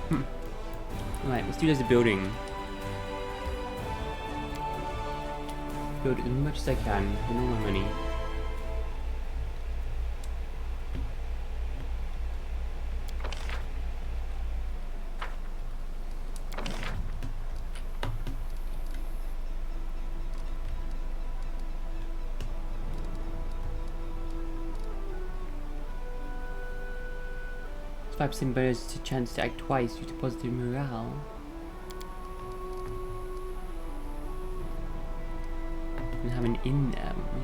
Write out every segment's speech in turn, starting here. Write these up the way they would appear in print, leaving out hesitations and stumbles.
Alright, let's do this building. Build as much as I can with all my money. It's 5% bonus to chance to act twice due to positive morale. And have an in there, won't we?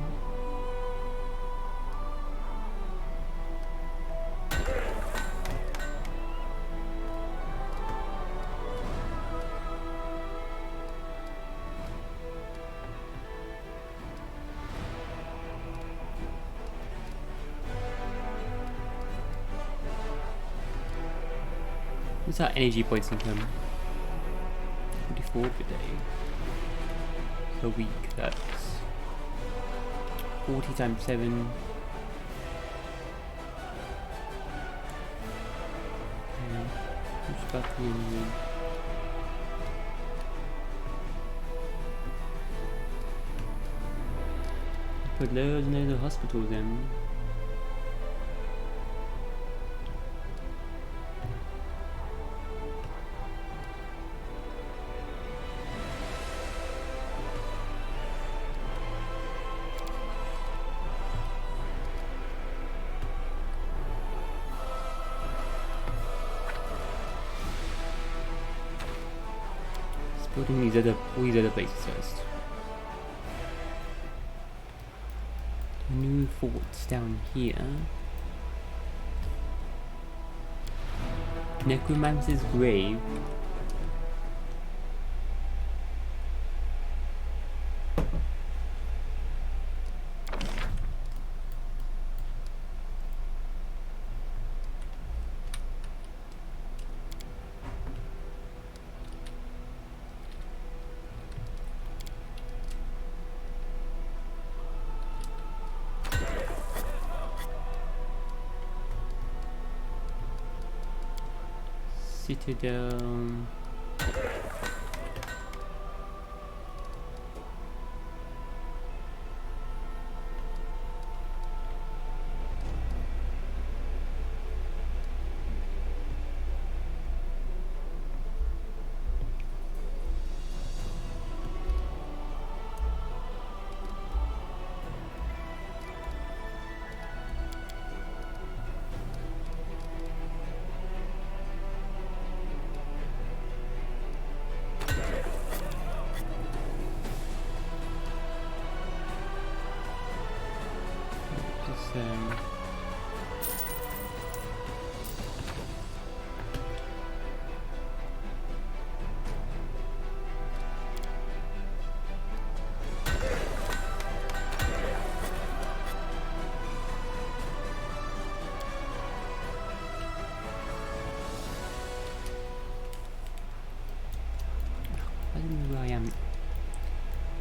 What's our energy points income? 44 per day. Per week, that's 40 times 7. Which about 300? Put loads and loads of hospitals in. Building all these other places first. New forts down here. Necromancer's grave. Citadel. I don't know where I am.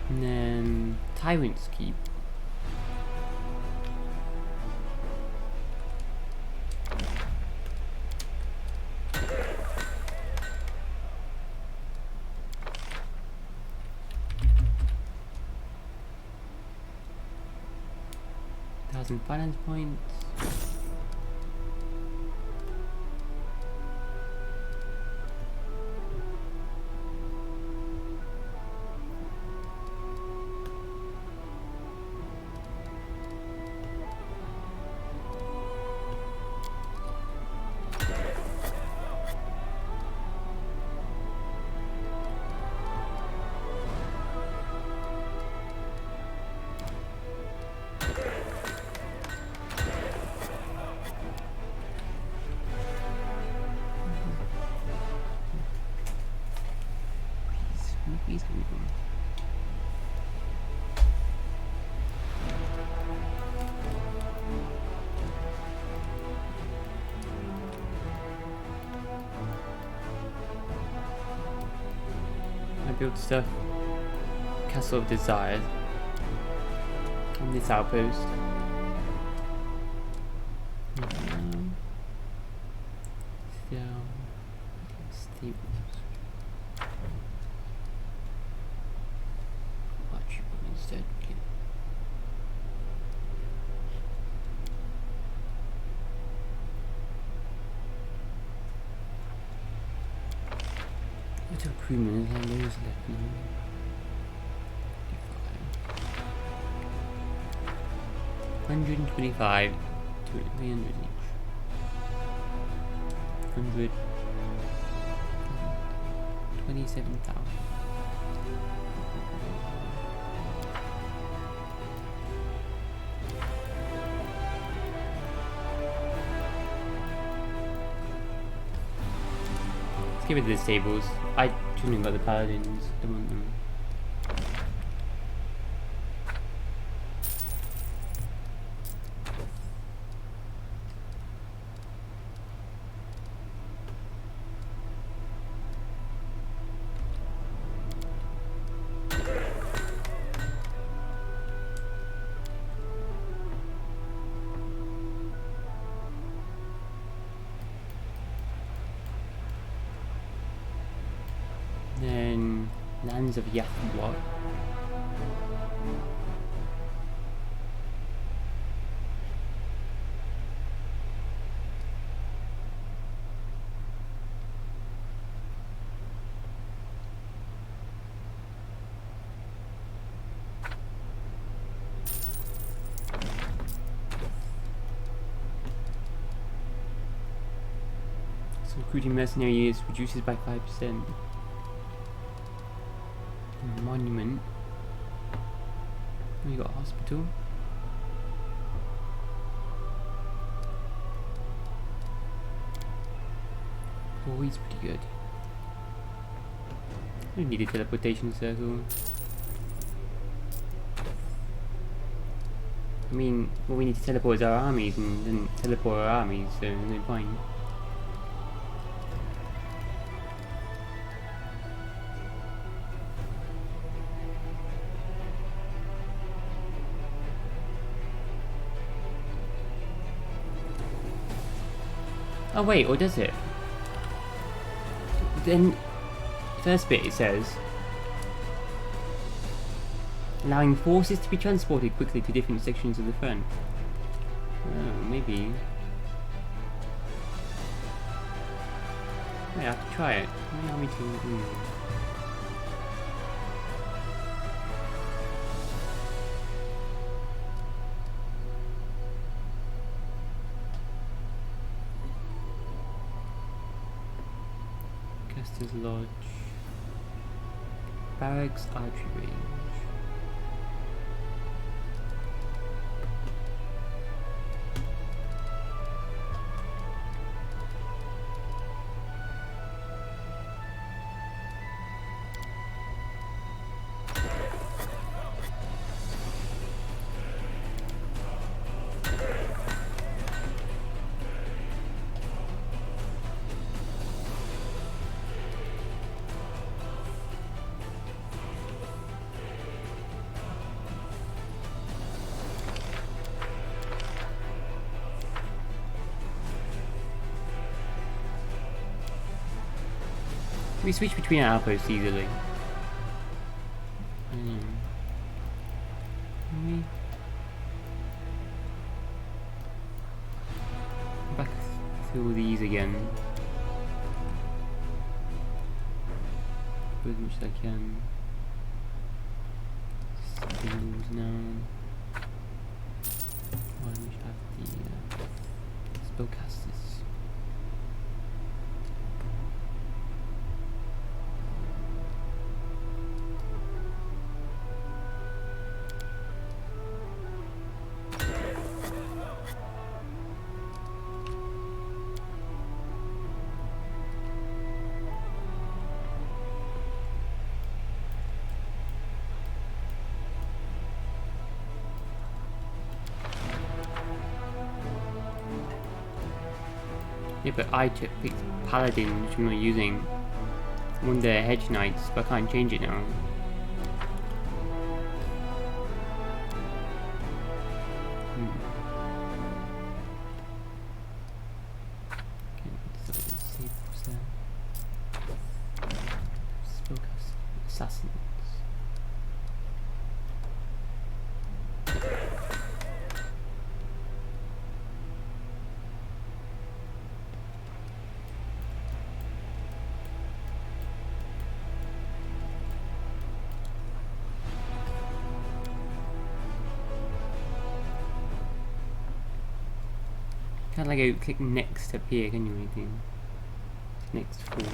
And then Tyrant's Keep. Finance points. Please come on. I built stuff. Castle of Desire. And this outpost. So stables. Archery instead. Okay. What's our crewman? Is there loads left now? 125 to 300 each. 100. 27,000. Let's give it to the stables. I shouldn't have got the paladins. Don't want them. Then lands of Yahweh. So recruiting mercenaries reduces by 5%. Monument. We got a hospital. Oh, he's pretty good. We need a teleportation circle. I mean, what we need to teleport is our armies, and then teleport our armies, so there's no point. Oh wait, or does it? Then, first bit it says, allowing forces to be transported quickly to different sections of the front. Oh, maybe. Wait, I have to try it. Allow me to. Caster's Lodge. Barracks archery range. We switch between our outposts easily. Back through these again. As much as I can. Skills now. Why don't we have the spellcasters? Yeah, but I picked Paladin, which I'm not using. One of the Hedge Knights, but I can't change it now. Okay, so let's see what's there. assassins. Can't like go click next up here, can you? Anything? Next fort.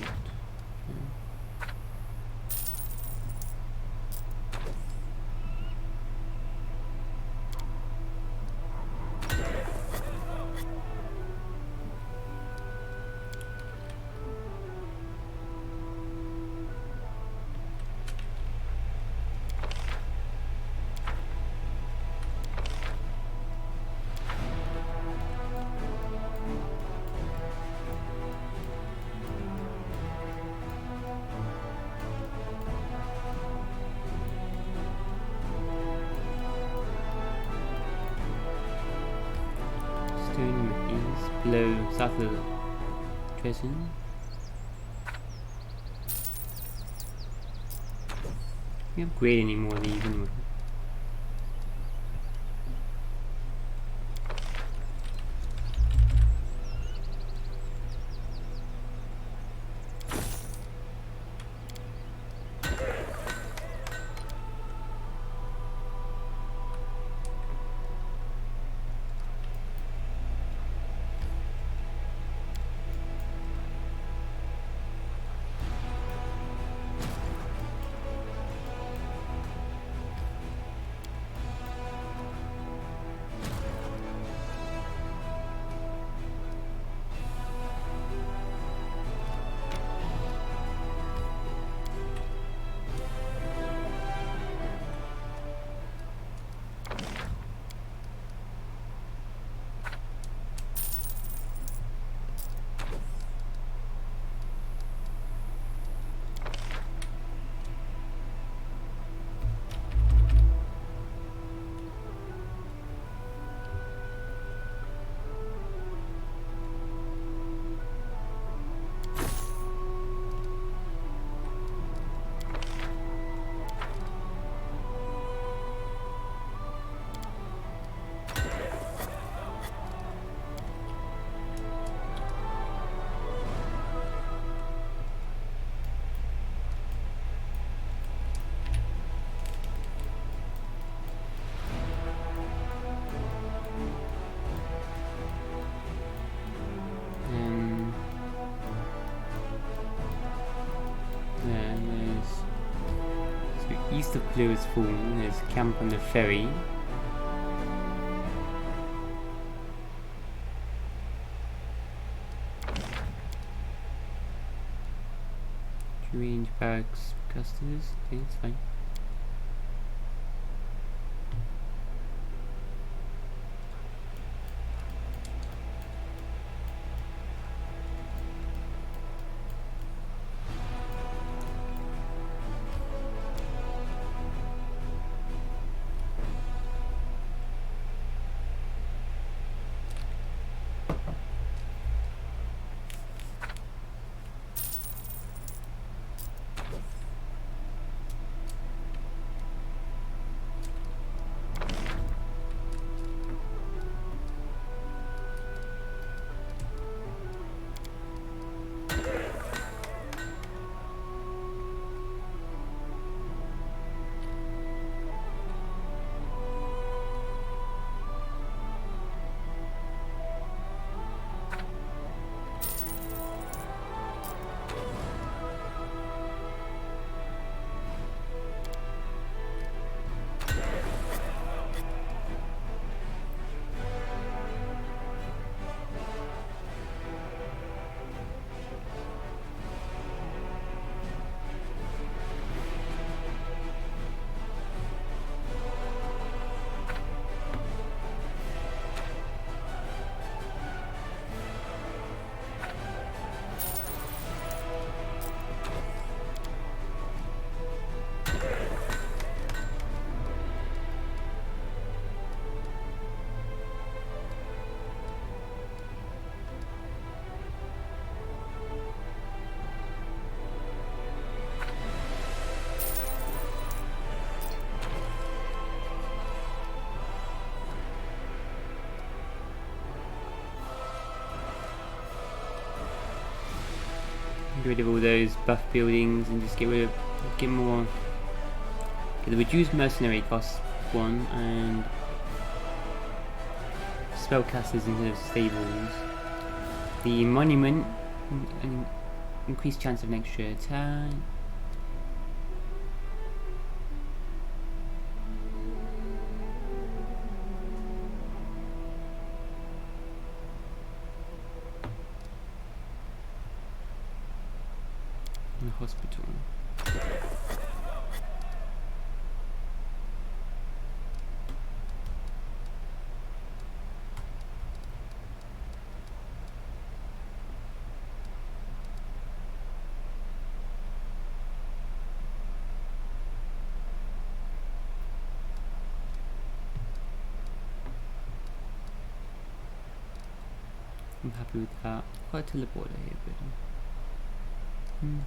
Below south of the Dresden. We don't upgrade any more of these anyway. East of Blue Fallen, there's a camp on the ferry. Range barracks customers, okay, it's fine. Get rid of all those buff buildings and just get rid of, get more. Get the reduced mercenary cost 1 and spellcasters into stables. The monument, an increased chance of an extra attack. And the hospital. I'm happy with that. Quite a teleporter here, but and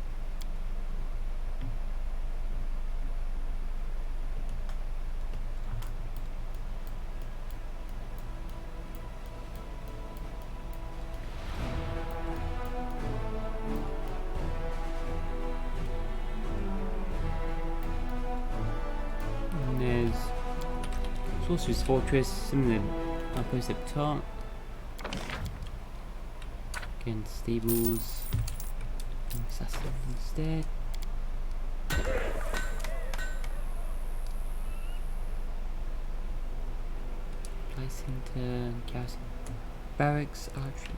there's Sorcerer's Fortress, similar outpost up top. Again, stables. Assassin instead. Supply center, garrison, barracks, archery.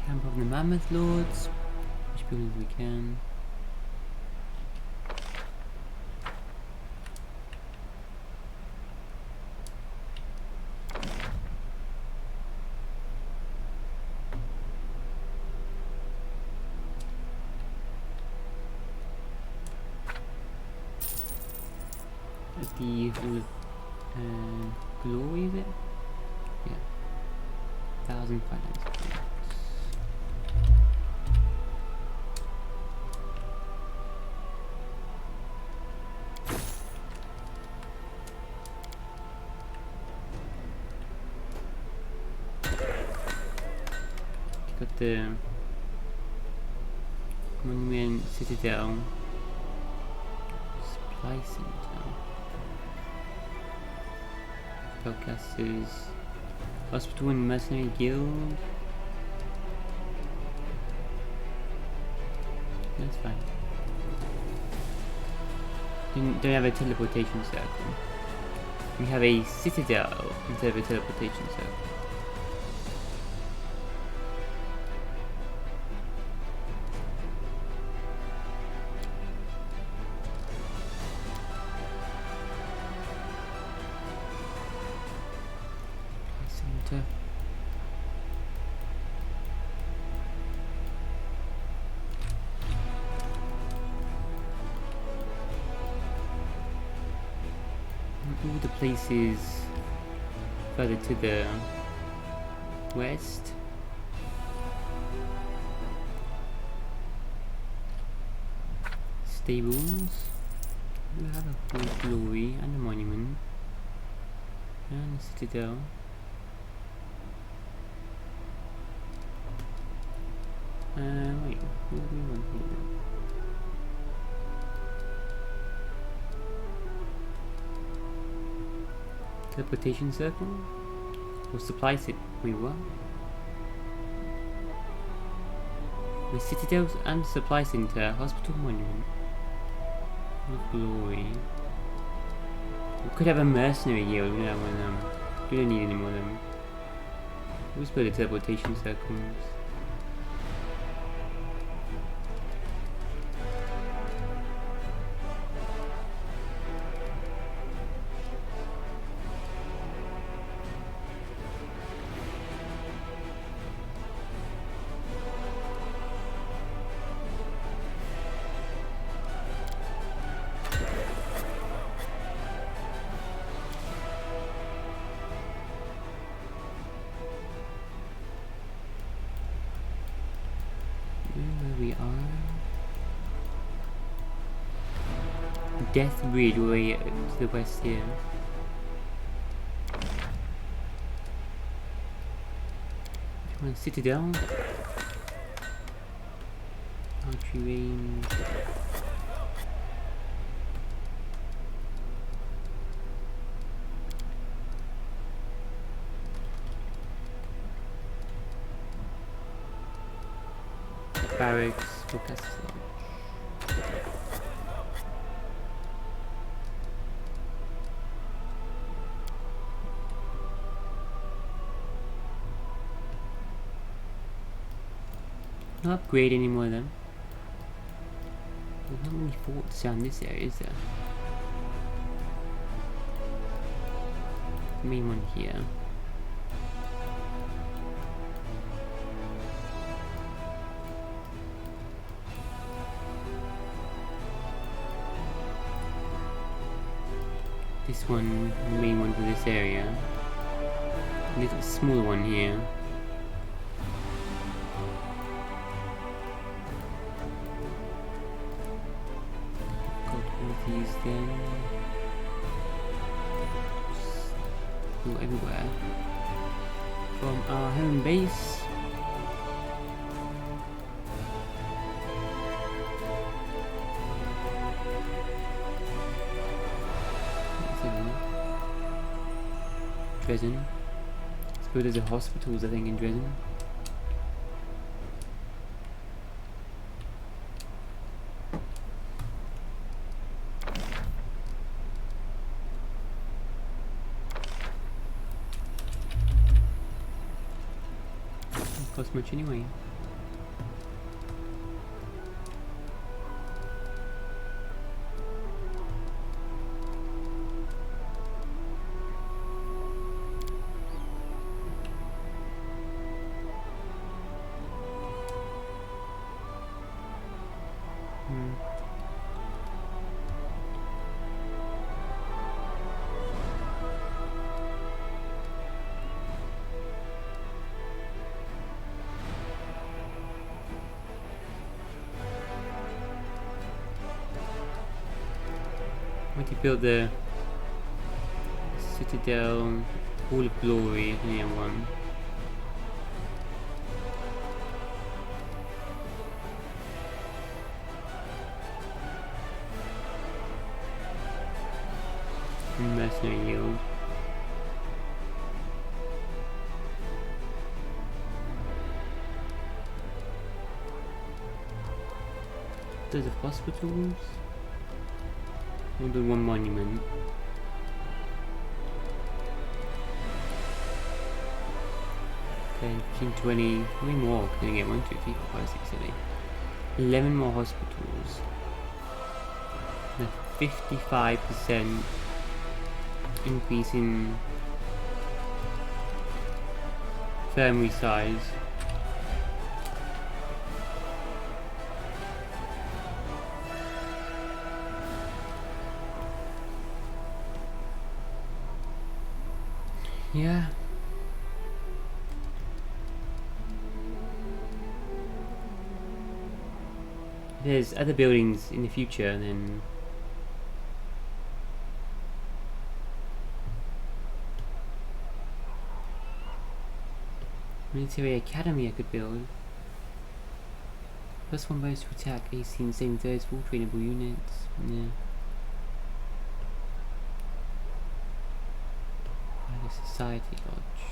Camp of the Mammoth Lords. Which buildings we can. That's the Hall of Glory, is it? Yeah. 1,000 finance points. Got the Monument Citadel, Supply Center, Spellcasters, Hospital and Mercenary Guild. That's fine. Don't have a teleportation circle. We have a citadel instead of a teleportation circle. All the places further to the west. Stables. We have a full glory and a monument. And a citadel. Wait, what do we want here? Teleportation circle? Or supply center? Wait, what? The citadels and supply center, hospital monument. With glory. We could have a mercenary guild, we don't have one of them. We don't need any more of them. We'll just put the teleportation circles. Death Bridge way to the west here. Citadel. Archery range. Barracks. Focus. Not upgrade any more of them. There's not many forts down this area, is there? The main one here. This one, the main one for this area. And there's a smaller one here. These then go everywhere from our home base. Dresden. I suppose there's a hospitals I think in Dresden. Cost much anyway. When you build the Citadel, Hall of Glory, near one. Mercenary yield. There's a hospitals. We'll do one monument. Okay, 15, 20, how many more can I get? 1, 2, 3, 4, 5, 6, 7, 8. 11 more hospitals. And a 55% increase in infirmary size. Yeah. If there's other buildings in the future, then military academy I could build. +1 bonus to attack, 18 saving throws, full trainable units. Yeah. Society Lodge.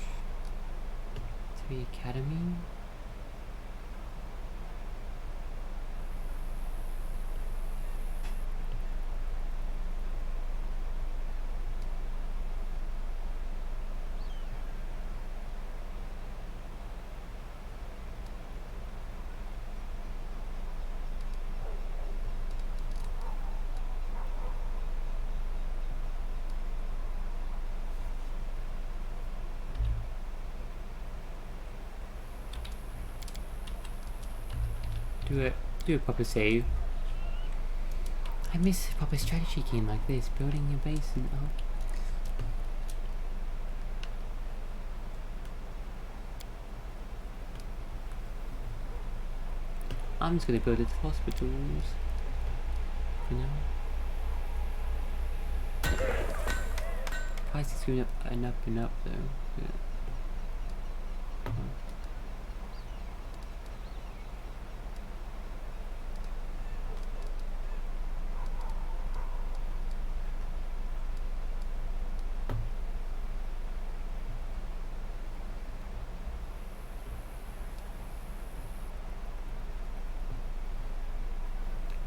Military academy. do a proper save. I miss a proper strategy game like this, building your base and I'm just gonna build it hospitals for now. Price is going up and up and up though. Yeah.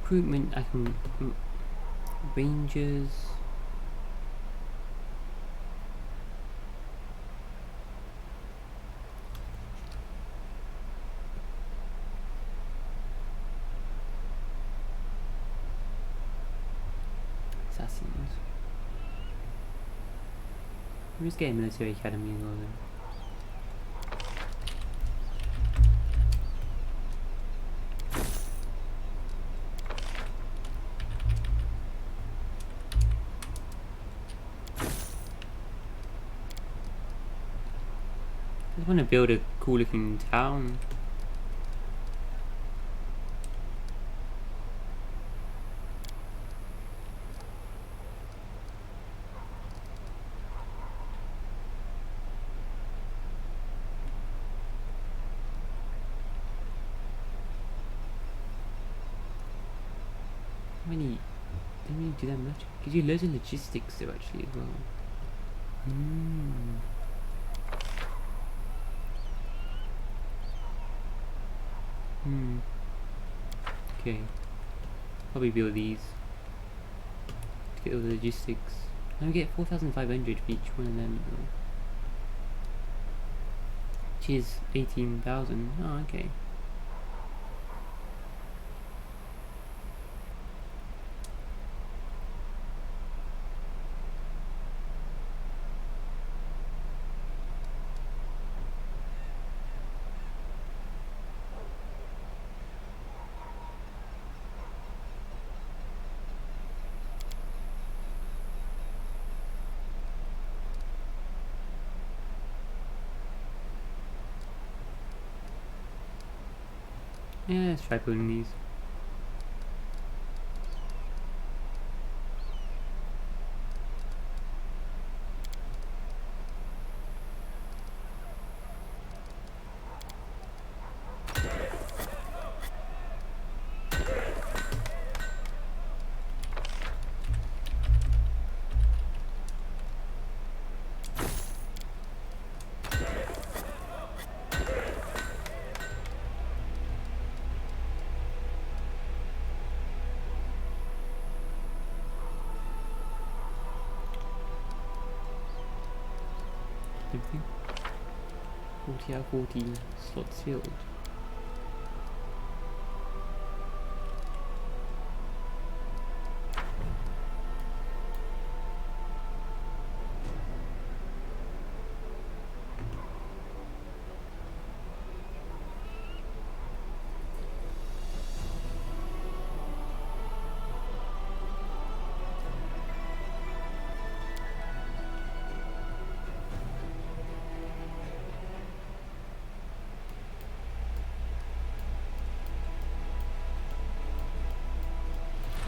Recruitment, I can Rangers. Assassins. I'm just getting military academy as well then. I want to build a cool looking town. How many? Didn't really do that much. Gives you loads of logistics though actually as well. Okay. Probably build these to get all the logistics. And we get 4,500 for each one of them. Which is 18,000. Oh, okay. Yeah, let's try building these. Everything. 40 out of 40 slots filled.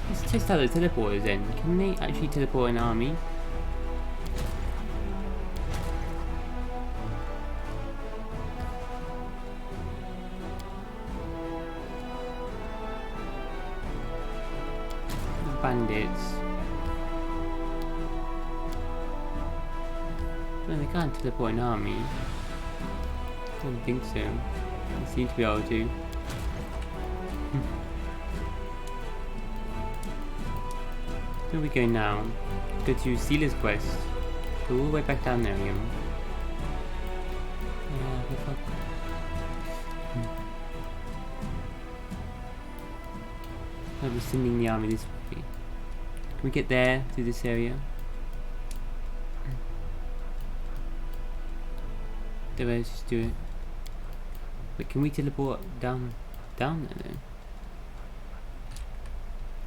Let's test out the teleporters then. Can they actually teleport an army? Bandits. No, they can't teleport an army. I don't think so. They seem to be able to. Where are we going now? Go to Sealer's Quest. Go all the way back down there again. I'll be sending the army this way. Can we get there through this area? Let's just do it. But can we teleport down there though?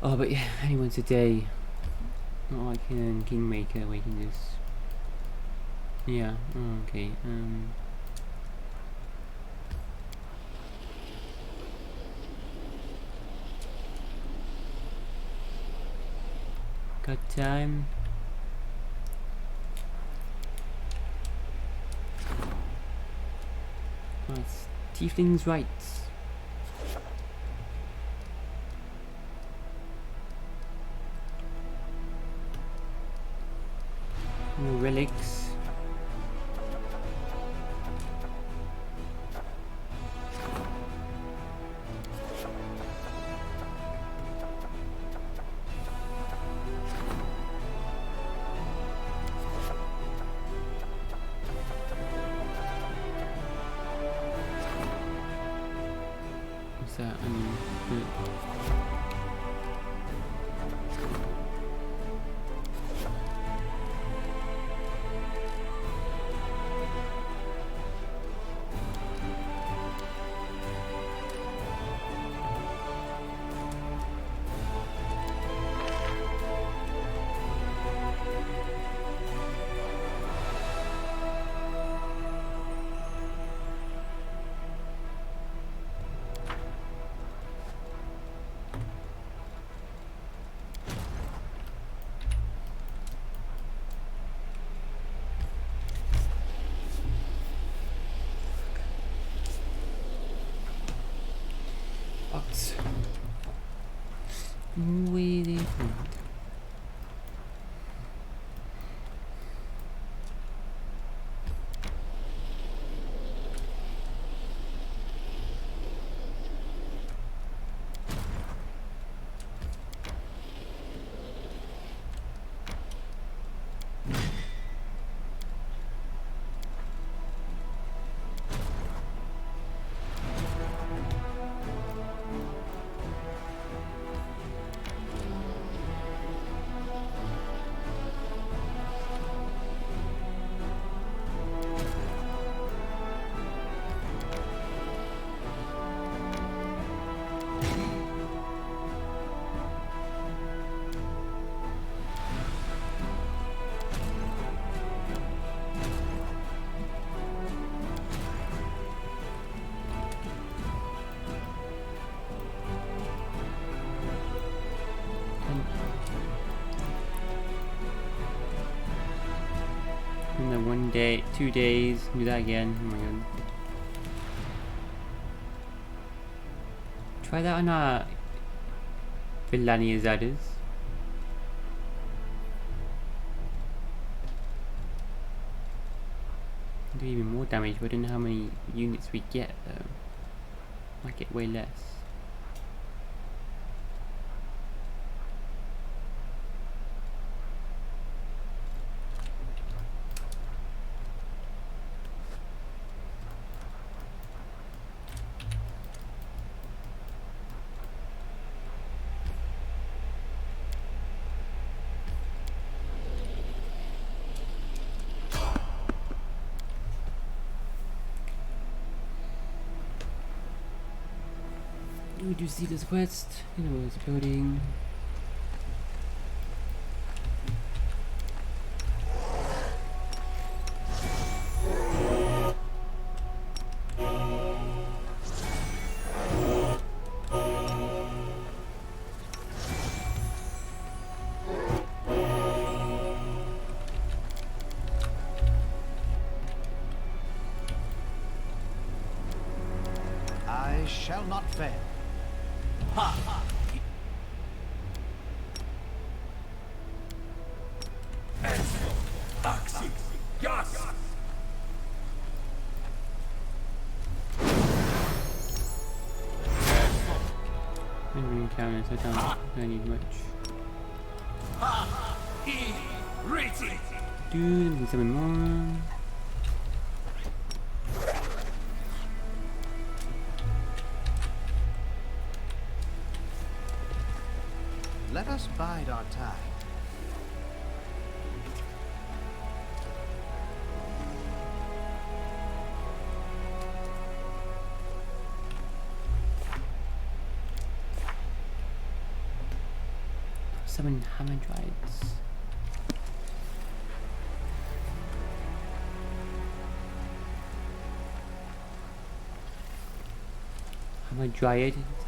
Oh, but yeah, only today. Not like Kingmaker where you can just... Yeah, oh, okay, got time. That's Tiefling's rights. More relics. What's that? What? Way different. And then 1 day, 2 days, do that again. Oh my god. Try that on Villani Azatas. Do even more damage, but I don't know how many units we get though. Might get way less. We do see this quest, you know, it's building. I shall not fail. Enemy counters, I don't need much. Dude, let me summon more. Let us bide our time. summon Hamadryades.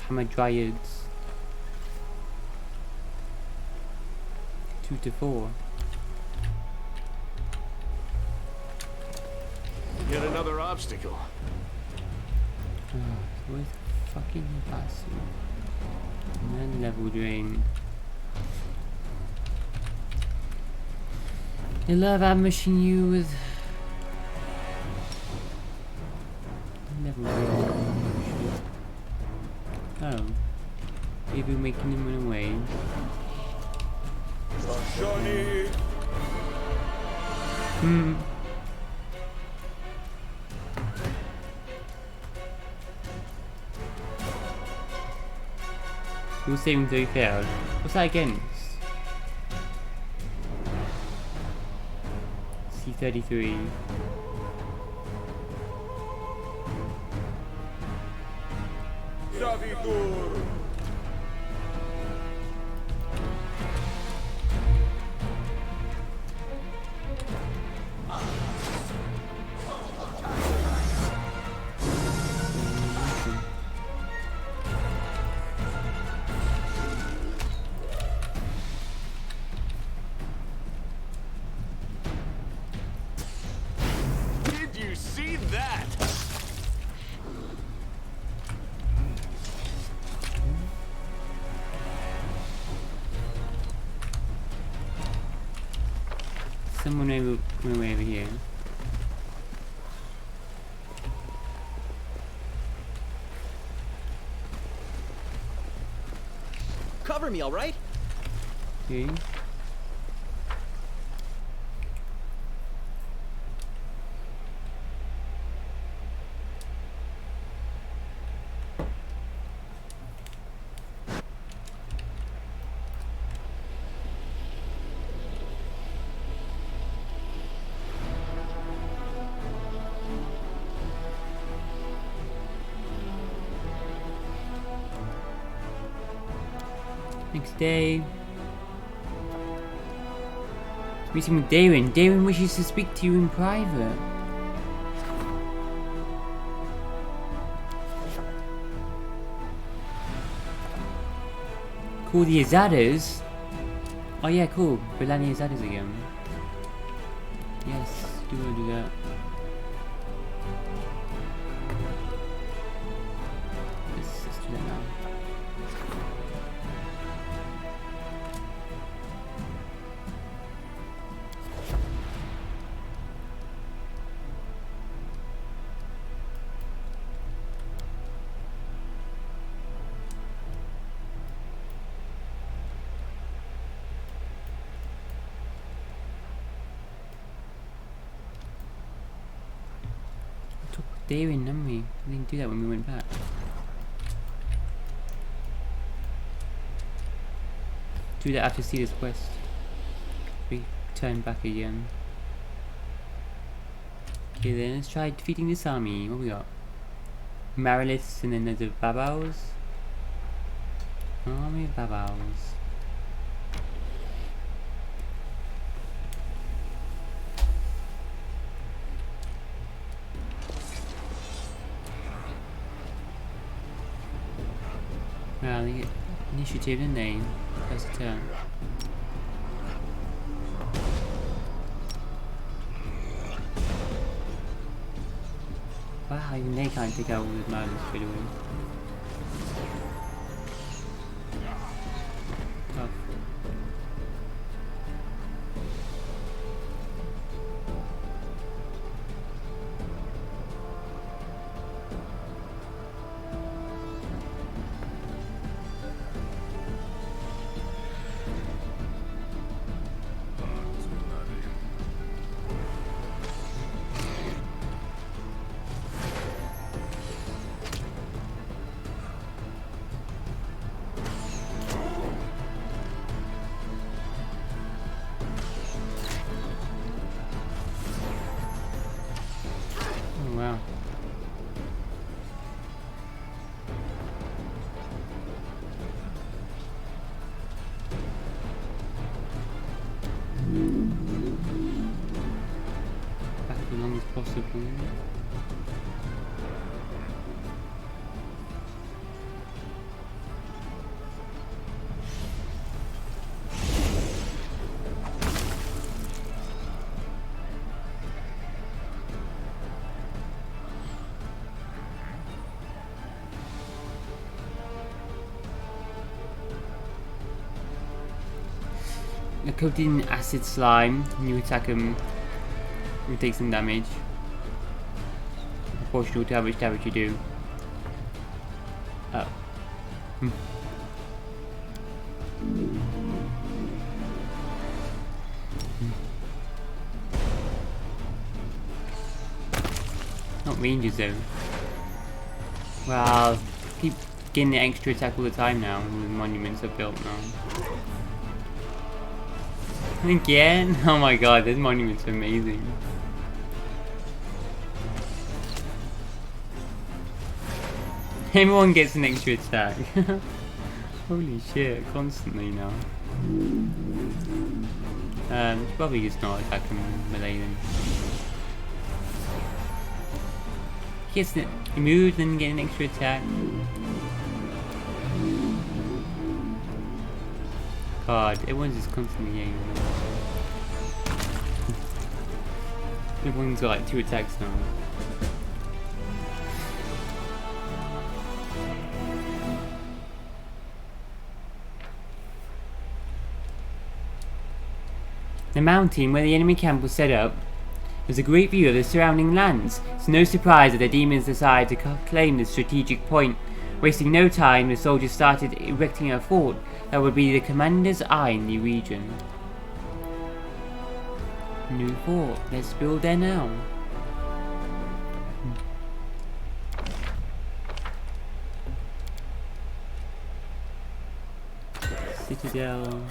Hamadryads. 2 to 4. Yet another obstacle. Oh, where's the fucking bastard? And then level drain. They love ambushing you with level drain. Oh. Maybe making him run away. Johnny! Who's saving 3 failed? What's that against? C33. Savitur! Did you see that? Someone went away over here. Cover me, all right? Okay. Next day. Meeting with Darren. Darren wishes to speak to you in private. Call the Azatas. Oh yeah, cool. Belani Azatas again. Yes, do want to do that. Let's do that now. Darren, didn't we? We didn't do that when we went back. Do that after see this quest. We turn back again. Okay then, let's try defeating this army. What we got? Marilists and then there's the Babals. Army of Babals. Wow, they get initiative, didn't they? First turn. Wow, even they can't take out all those murders straight away. Tough. A coated in acid slime, when you attack him, you take some damage. Proportional to how much damage you do. Oh. Not ranges though. Well, keep getting the extra attack all the time now, with monuments are built now. Again? Oh my god, this monument's amazing. Everyone gets an extra attack. Holy shit, constantly now. Probably just not attacking melee then. Gets it. He moves and get an extra attack. God, everyone's just constantly getting them. Everyone's got like 2 attacks now. The mountain where the enemy camp was set up was a great view of the surrounding lands. It's no surprise that the demons decided to claim this strategic point. Wasting no time, the soldiers started erecting a fort that would be the commander's eye in the region. New fort, let's build there now. Citadel,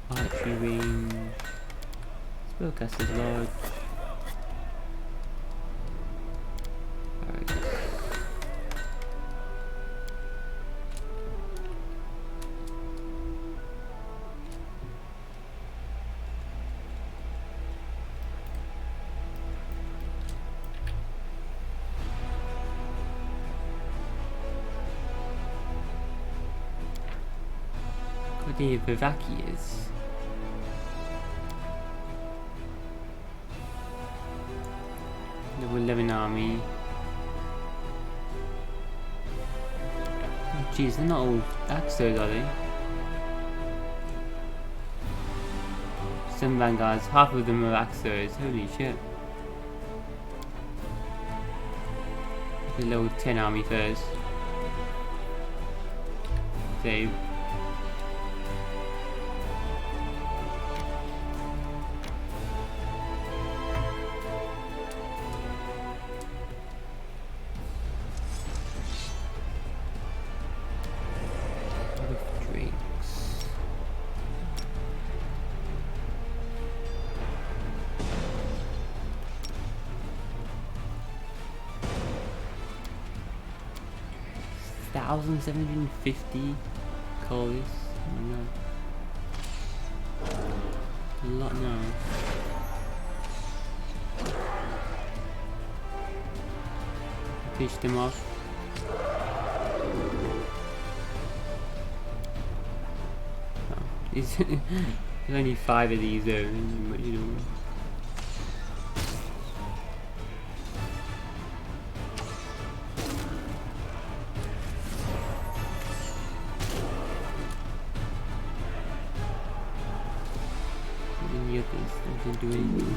archery range, spellcaster's lodge. Alright. The Vivacias. Level 11 army. Oh, jeez, they're not all Axos, are they? Some vanguards, half of them are Axos. Holy shit. The level 10 army first. Save. $1,750 coals. Oh my god. A lot now. Fish them off. Oh, there's only 5 of these though, but you know. Do anything.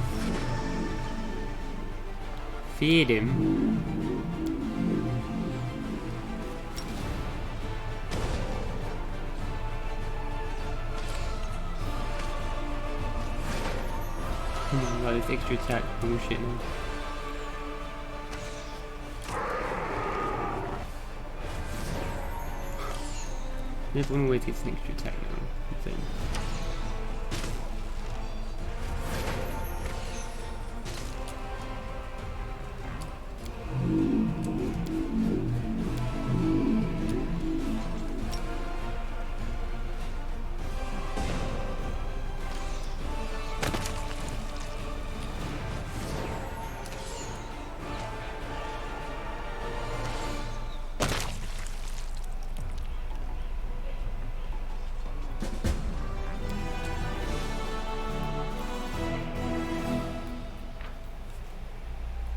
Feed him. Oh my god, this extra attack bullshit now. Everyone always gets an extra attack now. Insane.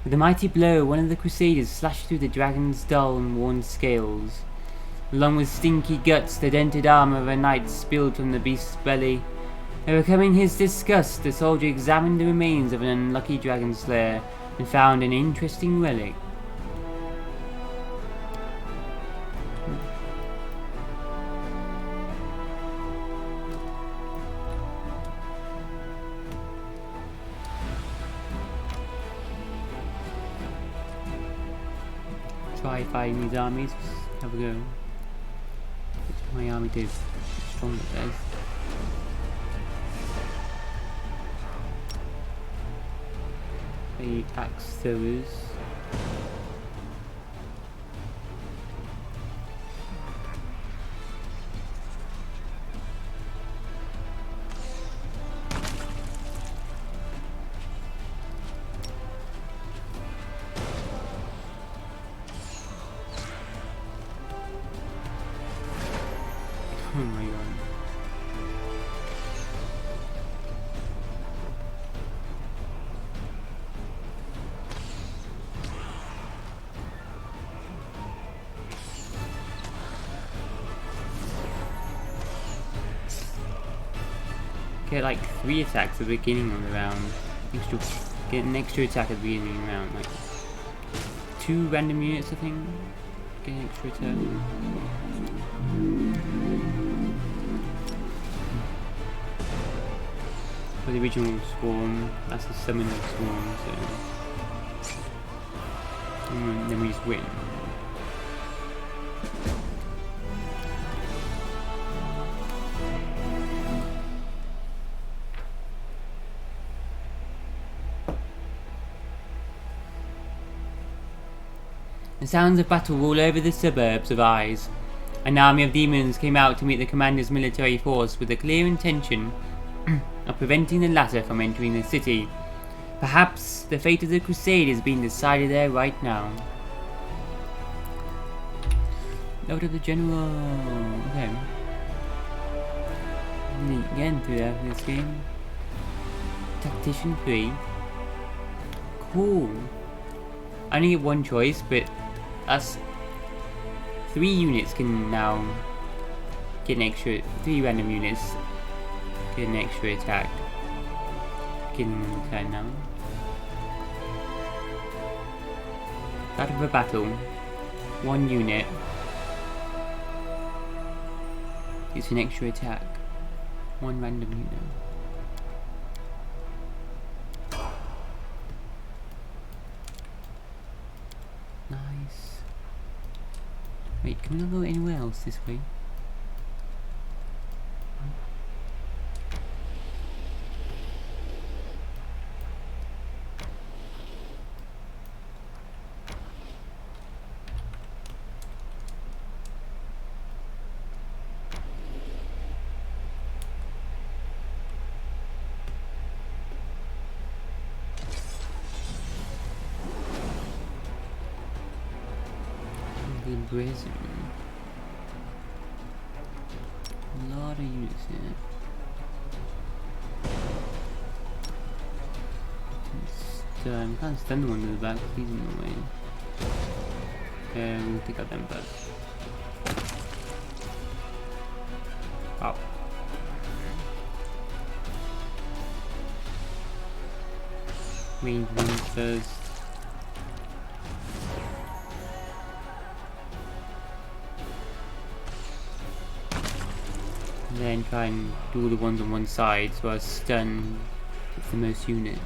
With a mighty blow, one of the Crusaders slashed through the dragon's dull and worn scales. Along with stinky guts, the dented armor of a knight spilled from the beast's belly. Overcoming his disgust, the soldier examined the remains of an unlucky dragon slayer and found an interesting relic. Try fighting these armies. Just have a go. What's my army do? Strong it does. The axe throwers. Oh my god. Get like 3 attacks at the beginning of the round. Get an extra attack at the beginning of the round. Like 2 random units, I think. Get an extra attack. For the original swarm, that's the summoner swarm, so. And then we just win. The sounds of battle all over the suburbs of Eyes. An army of demons came out to meet the commander's military force with the clear intention of preventing the latter from entering the city. Perhaps the fate of the crusade is being decided there right now. Note of the general. Okay. Getting through there for this game. Tactician 3. Cool. I only get 1 choice, but us 3 units can now get an extra 3 random units get an extra attack. Beginning of the turn now. Out of a battle, 1 unit gets an extra attack. 1 random unit. Nice. Wait, can we not go anywhere else this way? Prison. A lot of units here. Can't stand the one in the back, he's in the way. Okay, we'll take out them first. Wow. Range ones first. Then try and do all the ones on one side so I stun with the most units.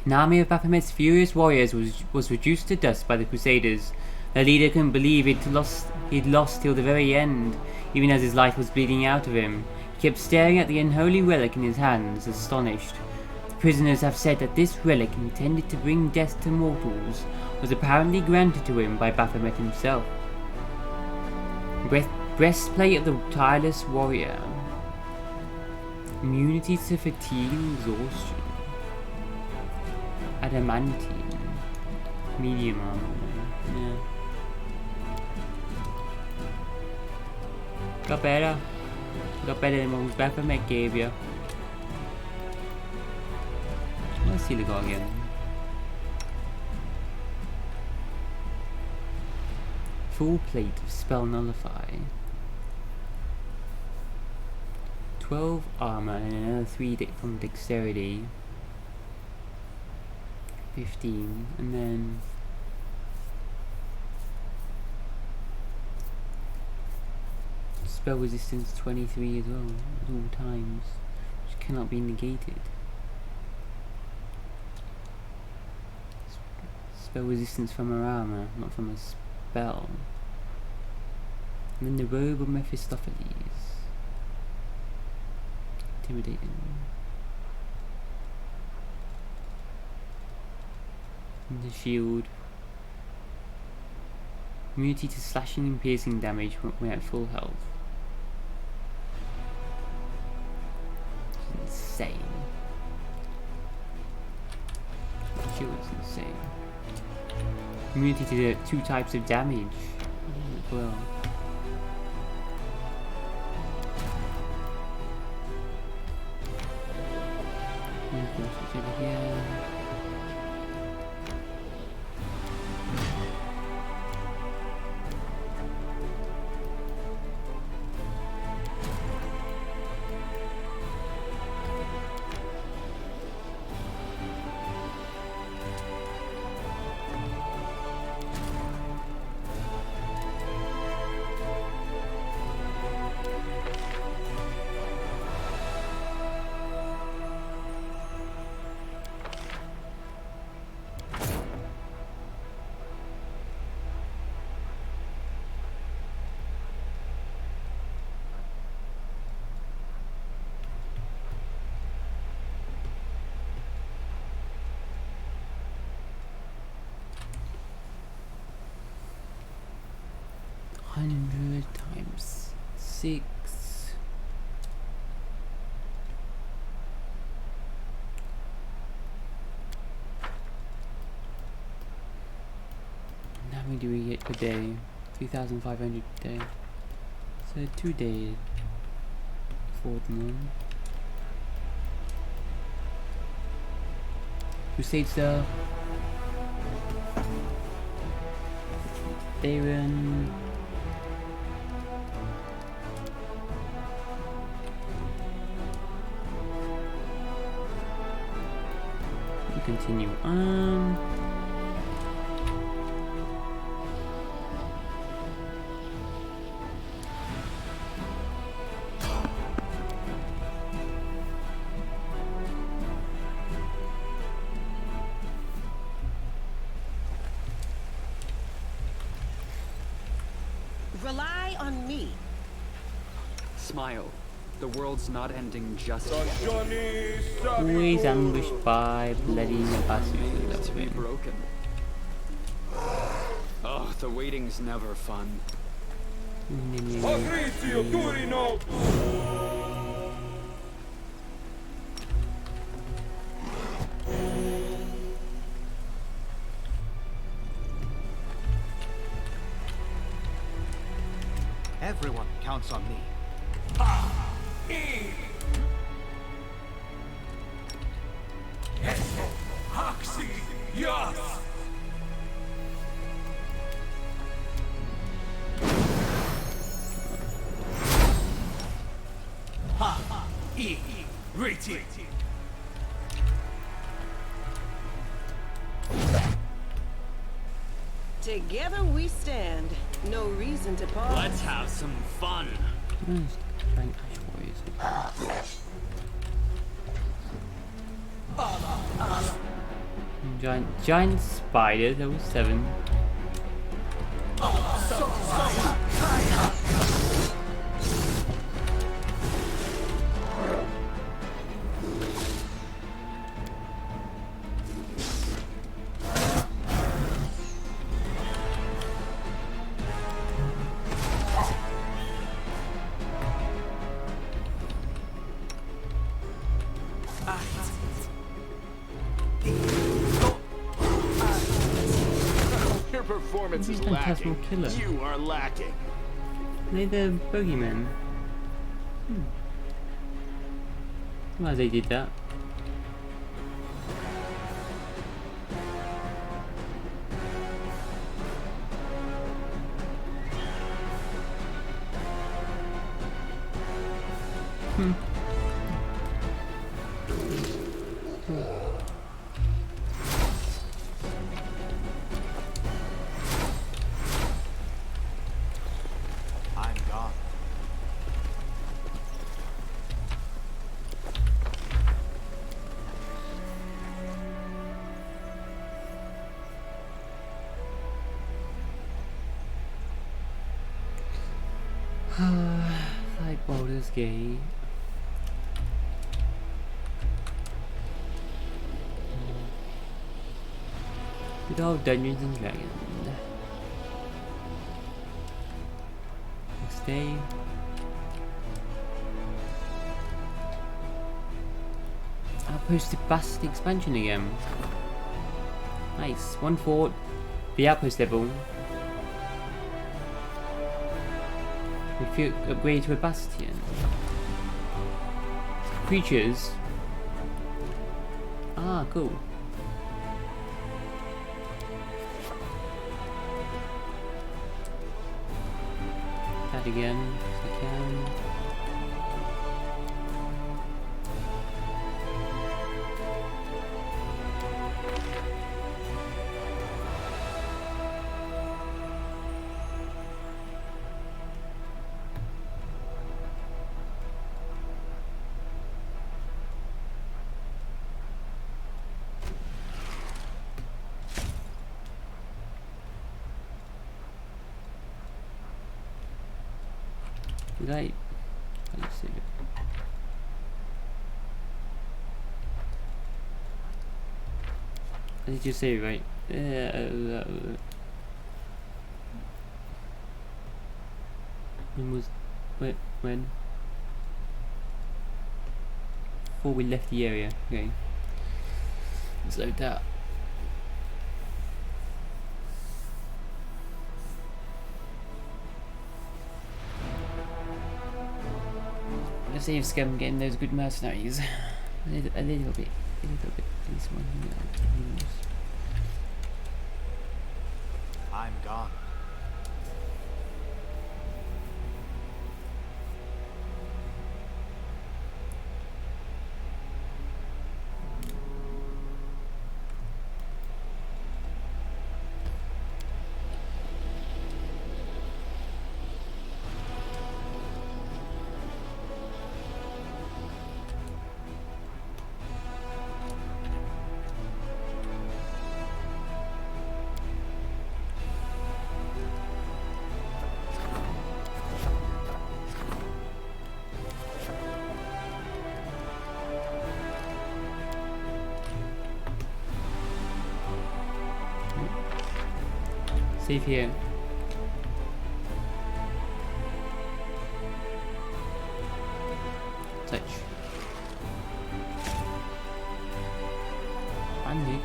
An army of Baphomet's furious warriors was reduced to dust by the Crusaders. Their leader couldn't believe he'd lost till the very end, even as his life was bleeding out of him. He kept staring at the unholy relic in his hands, astonished. The prisoners have said that this relic, intended to bring death to mortals, was apparently granted to him by Baphomet himself. Breastplate of the tireless warrior. Immunity to fatigue and exhaustion. Adamantine. Medium armor. Yeah. Got better. Got better than what Baphomet gave you. Let's see the guy again. Full plate of spell nullify. 12 armor and another 3 from dexterity. 15 and then spell resistance 23 as well at all times, which cannot be negated. Spell resistance from her armor, not from a spell. And then the robe of Mephistopheles. Intimidating. And the shield. Immunity to slashing and piercing damage when at full health. It's insane. The shield is insane. Immunity to the 2 types of damage as well. And of course it's over here. Times 6. How many do we get per day? 3,500 per day. So 2 days for the moon. Crusade Star. Darren. Continue on. Rely on me. Smile. The world's not ending just yet. Always ambushed by bloody Made to be Basu. broken. Oh, the waiting's never fun. Everyone counts on me. Together we stand. No reason to pause. Let's have some fun. Frank Ash Warriors. Giant spider, level 7. Your performance is Phantasmal lacking. killer. You are lacking. They're the bogeyman. Why they did that? I'm gone. Like Baldur's Gate. Good old Dungeons and Dragons. Next day. Outpost to Bast expansion again. Nice. One fort. The outpost level. If you upgrade to a bastion. Creatures. Ah, cool. That again, if I can. Right. Let's see. What did you say, right? When was... when? Before we left the area. Okay. Let's load that. Let's see if Scum getting those good mercenaries. a little bit, at least one. I'm gone. Save here. Touch. Bandits.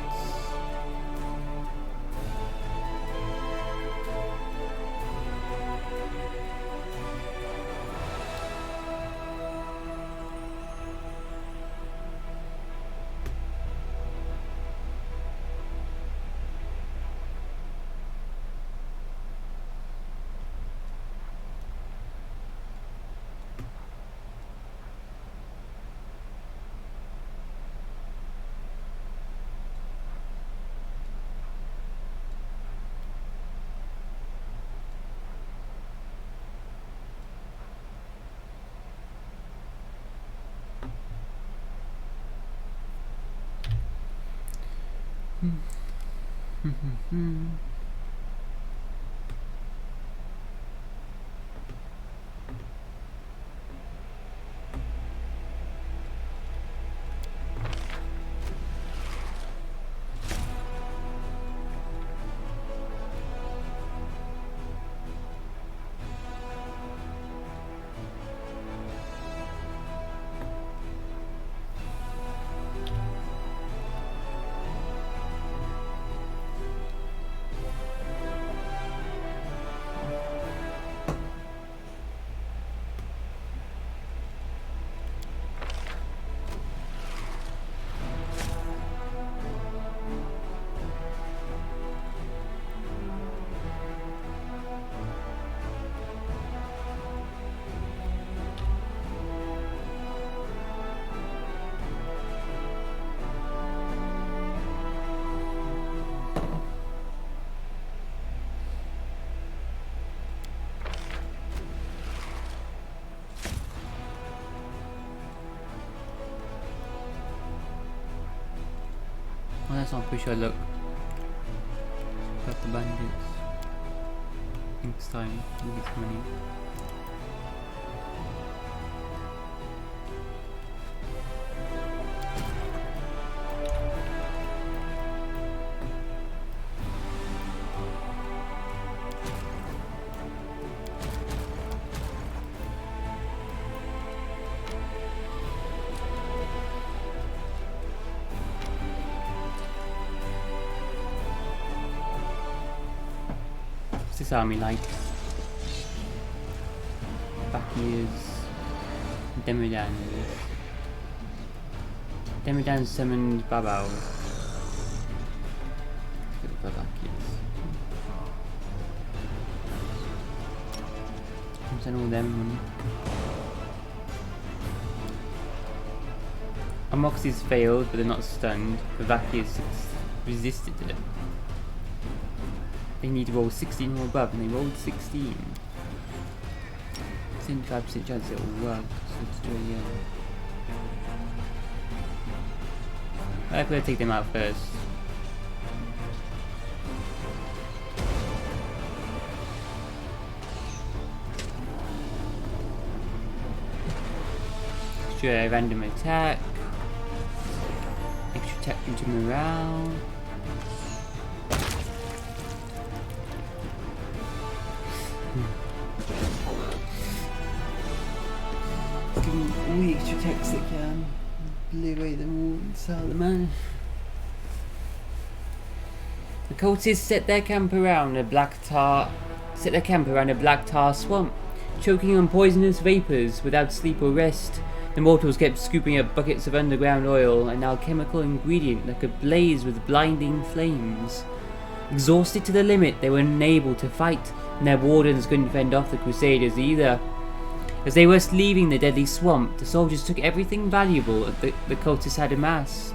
Oh, that's not pretty sure. Look, got the bandits. Next time, we'll get some money. What's this army like? Bakias, Demodans. Demodans summoned Babao. Look at the Bakias. Send all them money. Amoxes failed, but they're not stunned. The Vakias resisted it. They need to roll 16 or above, and they rolled 16. 75% chance it will work, so let's do it again. I'm gonna take them out first. Extra random attack. Extra attack into morale. All the extra attacks they can. Obliterate them all in Salamanders. The cultists set their camp around a black tar swamp, choking on poisonous vapours without sleep or rest. The mortals kept scooping up buckets of underground oil, an alchemical ingredient that could blaze with blinding flames. Exhausted to the limit, they were unable to fight, and their wardens couldn't fend off the Crusaders either. As they were leaving the deadly swamp, the soldiers took everything valuable that the cultists had amassed.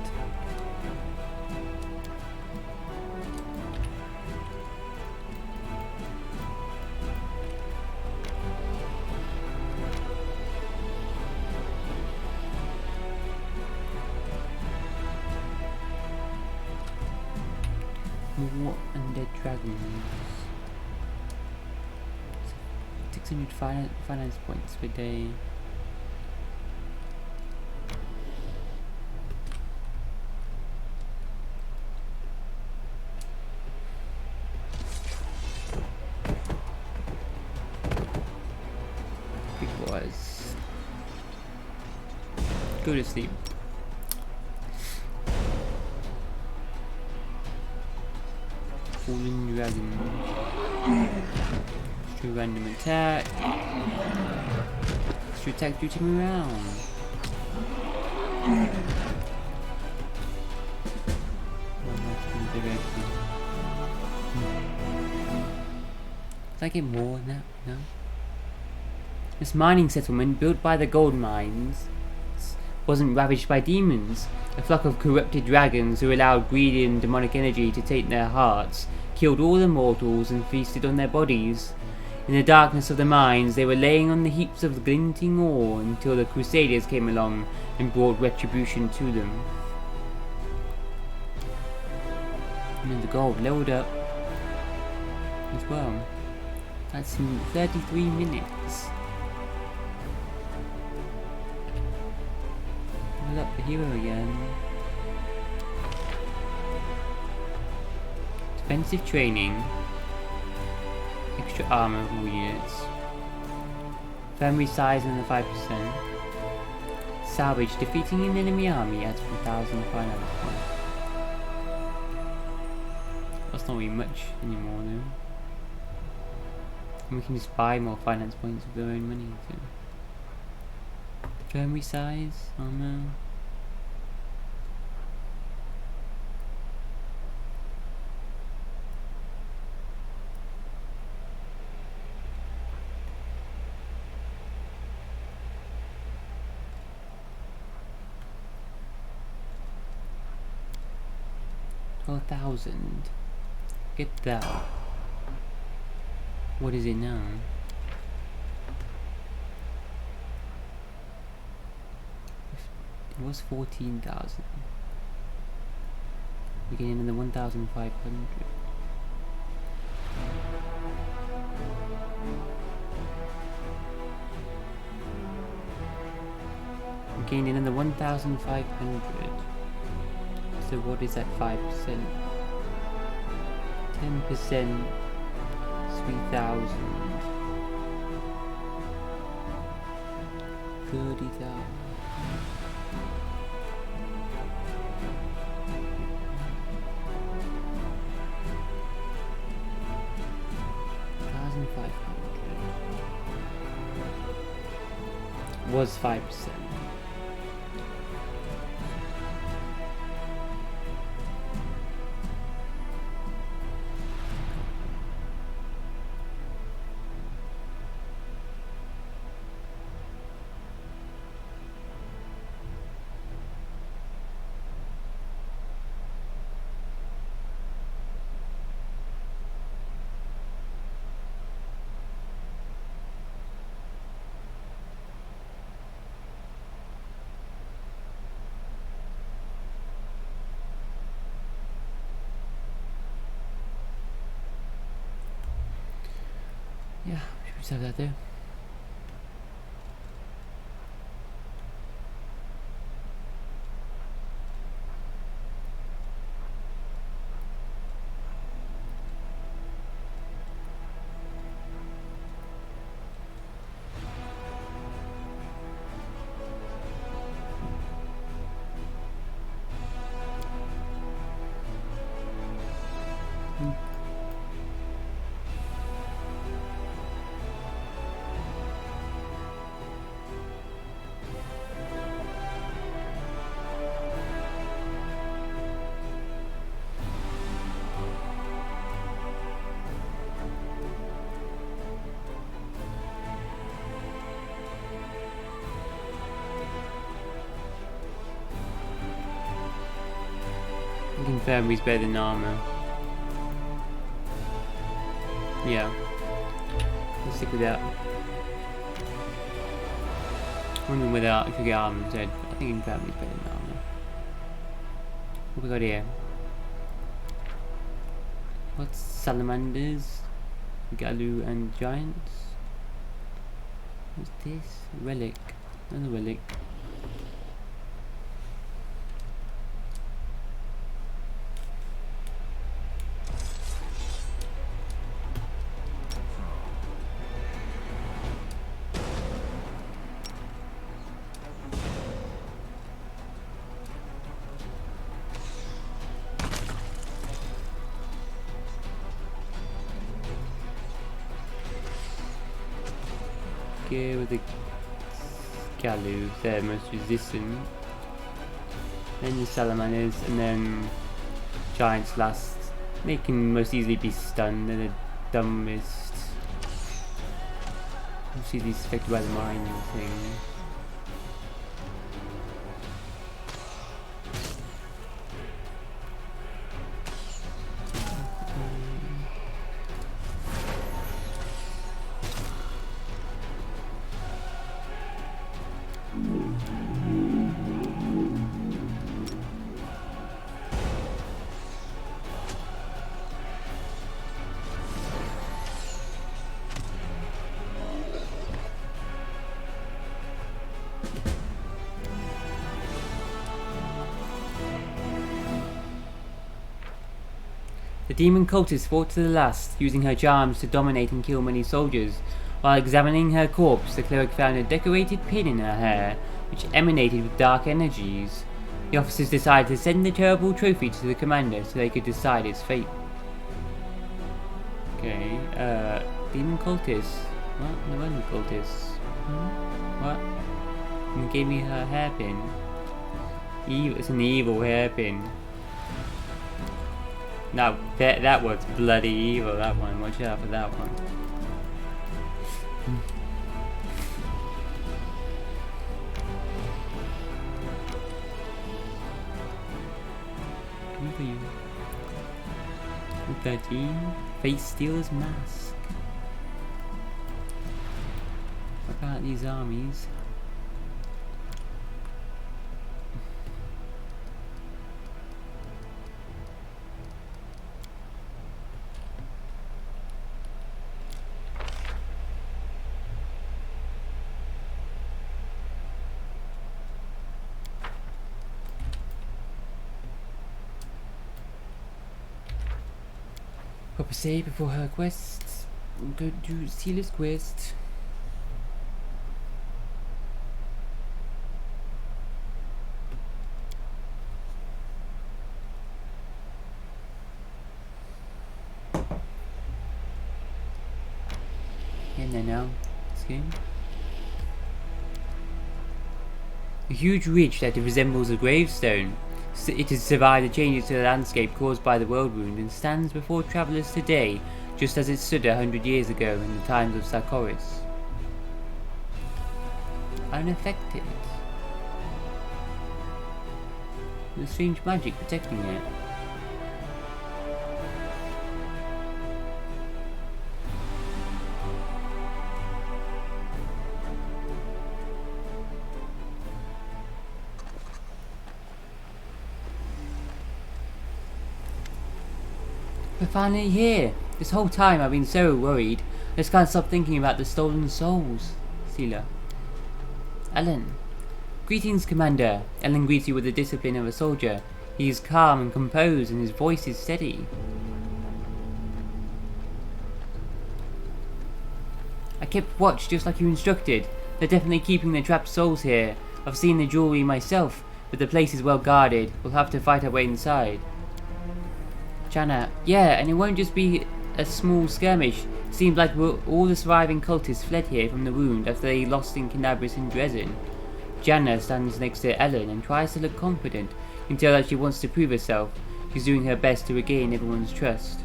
More undead dragons. 600 finance points per day. Big boys. Go to sleep. Fallen dragon. Extra random attack. Extra attack due to morale. Did I get more than that? No. This mining settlement, built by the gold mines, wasn't ravaged by demons. A flock of corrupted dragons who allowed greedy and demonic energy to take their hearts killed all the mortals and feasted on their bodies. In the darkness of the mines, they were laying on the heaps of glinting ore until the Crusaders came along and brought retribution to them. And the gold load up as well. That's in 33 minutes. Level up the hero again. Defensive training. Extra armor of all units. Family size and the 5%. Salvage. Defeating an enemy army adds 1,000 finance points. That's not really much anymore though. And we can just buy more finance points with their own money too. Family size, armor. $12,000. Get that. What is it now? It was 14,000. We're getting another 1,500. We're getting another 1,500. So what is that 5%? 10%. 3,000. 30,000. Was 5%. Yeah, should we just have that there? Infirmary's better than armor. Yeah. Let's stick with that. Wondering whether I could get armor instead. I think infirmary's better than armor. What we got here? What's Salamanders? Galu and Giants? What's this? Relic. Another relic. With the Galu, they're most resistant. Then the Salamanders, and then Giants last. They can most easily be stunned, they're the dumbest. Obviously these affected by the mining thing. The demon cultist fought to the last, using her charms to dominate and kill many soldiers. While examining her corpse, the cleric found a decorated pin in her hair, which emanated with dark energies. The officers decided to send the terrible trophy to the commander so they could decide its fate. Okay, demon cultist. What? No one cultist. What? And gave me her hairpin. It's an evil hairpin. Now that was bloody evil. That one. Watch out for that one. With 13, Face Stealer's Mask. What about these armies? Proper save before her quests. Go do Stealer's quest. And then now, this game. A huge ridge that resembles a gravestone. It has survived the changes to the landscape caused by the world wound and stands before travellers today, just as it stood 100 years ago in the times of Sarkoris. Unaffected. With strange magic protecting it. We're finally here! This whole time I've been so worried. I just can't stop thinking about the stolen souls. Sela. Ellen. Greetings, Commander. Ellen greets you with the discipline of a soldier. He is calm and composed and his voice is steady. I kept watch just like you instructed. They're definitely keeping the trapped souls here. I've seen the jewelry myself, but the place is well guarded. We'll have to fight our way inside. Jana, yeah, and it won't just be a small skirmish. It seems like all the surviving cultists fled here from the wound after they lost in Canabris and Dresden. Jana stands next to Ellen and tries to look confident. You can tell that she wants to prove herself. She's doing her best to regain everyone's trust.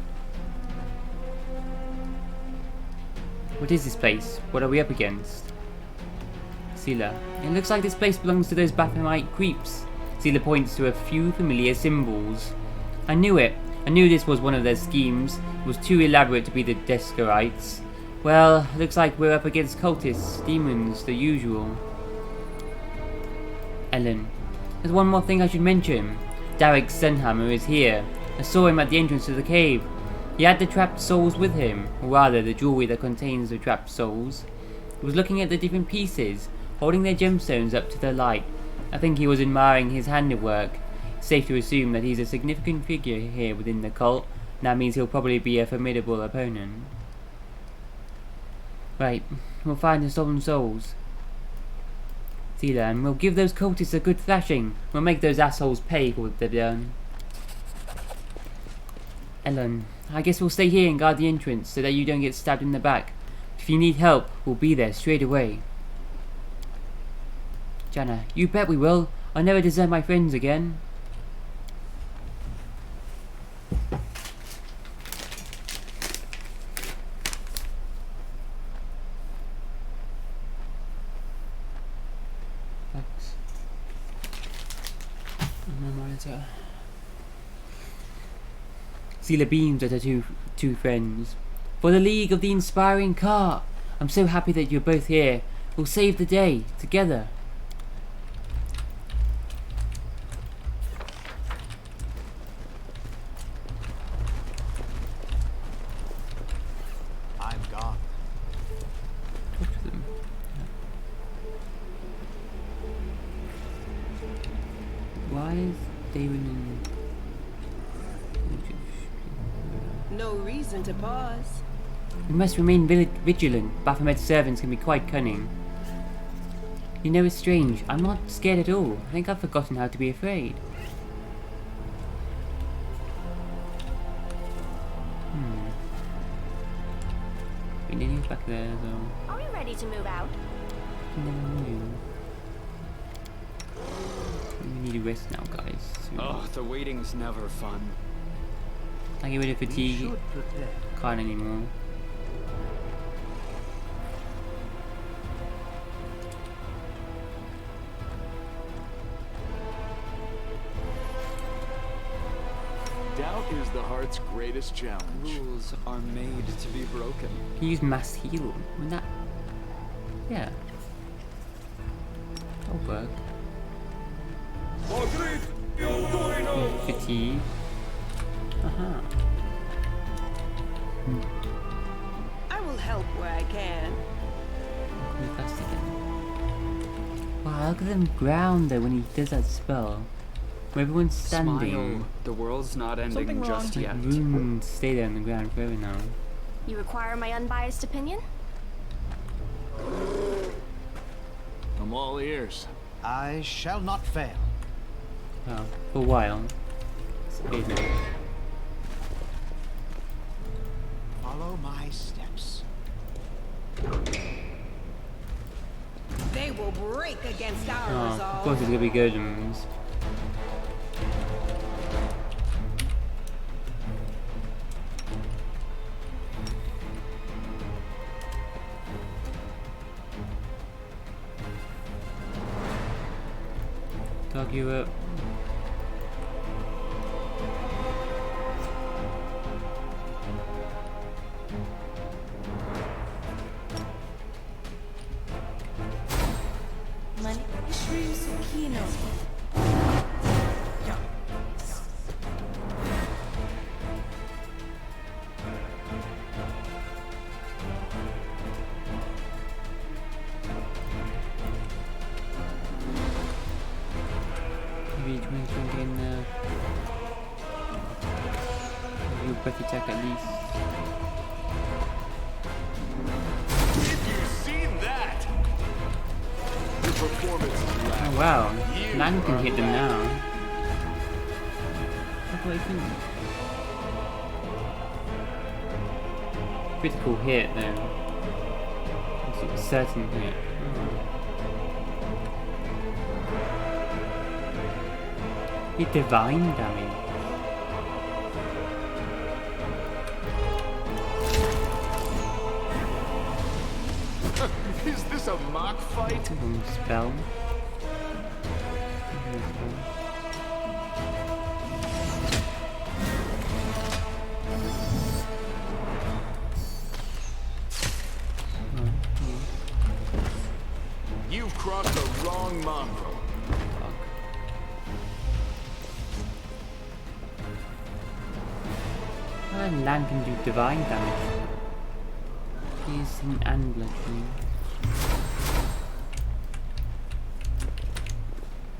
What is this place? What are we up against? Sela, it looks like this place belongs to those Baphomet creeps. Sela points to a few familiar symbols. I knew it. I knew this was one of their schemes. It was too elaborate to be the Deskarites. Well, looks like we're up against cultists, demons, the usual. Ellen. There's one more thing I should mention. Derek Sunhammer is here. I saw him at the entrance to the cave. He had the trapped souls with him, or rather the jewelry that contains the trapped souls. He was looking at the different pieces, holding their gemstones up to the light. I think he was admiring his handiwork. Safe to assume that he's a significant figure here within the cult, and that means he'll probably be a formidable opponent. Right, we'll find the stolen souls. Sela, and we'll give those cultists a good thrashing. We'll make those assholes pay for what they've done. Ellen, I guess we'll stay here and guard the entrance so that you don't get stabbed in the back. If you need help, we'll be there straight away. Jana, you bet we will. I'll never desert my friends again. Sela beams at her two friends. For the League of the Inspiring Car! I'm so happy that you're both here. We'll save the day, together. I'm gone. Talk to them. Why is David and... No reason to pause. We must remain vigilant. Baphomet's servants can be quite cunning. You know, it's strange. I'm not scared at all. I think I've forgotten how to be afraid. Wait, did he go back there though? Are we ready to move out? No. We need a rest now, guys. Soon. Oh, the waiting's never fun. I get rid of We fatigue. should prepare. Can't anymore. Doubt is the heart's greatest challenge. Rules are made to be broken. Can you use mass heal? Wouldn't that? Yeah. That'll work. Fatigue. I will help where I can. Fast again. Wow, look at them ground though when he does that spell. Where everyone's standing. Smile. The world's not ending Something wrong? just yet. Runes stay there on the ground forever now. You require my unbiased opinion? I'm all ears. I shall not fail. Well, for a while. It's paid now. Follow my steps. They will break against our Oh, of resolve. course it's gonna be good ones. Talk you up. Maybe 20 in you breath attack at least. Did you see that? Your performance is Oh lacking. wow, You Lang can are hit them now. lacking. Look what he can. Critical hit though. It's a certain hit. He divine damage. Is this a mock fight? One spell. You've crossed the wrong mongrel. And Lan can do divine damage. Piercing and bludgeoning.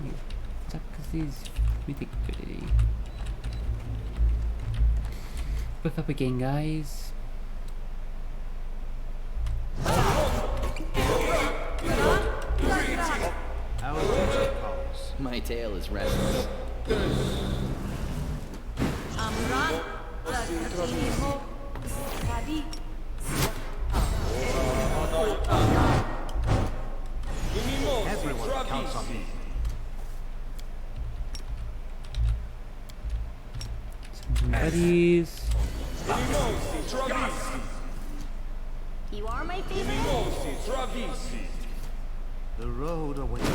Is that because he's mythic ability? Buff up again, guys. How is it calls? My tail is restless. Everyone counts on me. Some buddies. You are my favorite? The road awaits.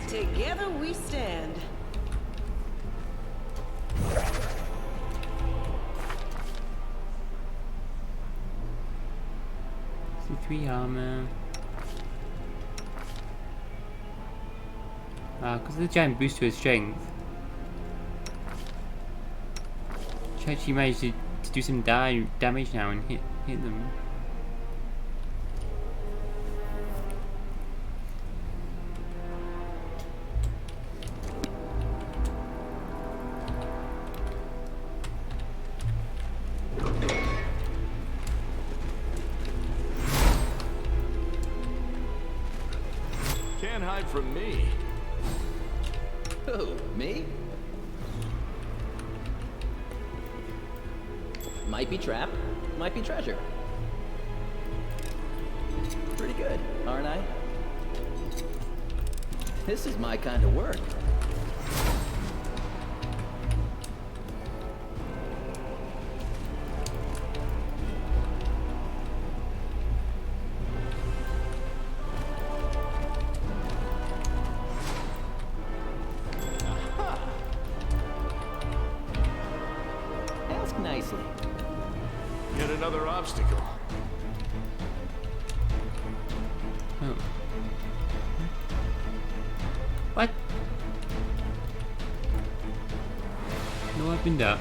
Together we stand. 3 armor. Because of the giant boost to his strength. She actually managed to do some damage now and hit them. Can't hide from me. Who, me? Might be trap, might be treasure. Pretty good, aren't I? This is my kind of work. Ask nicely. Yet another obstacle. Oh. What? No open there.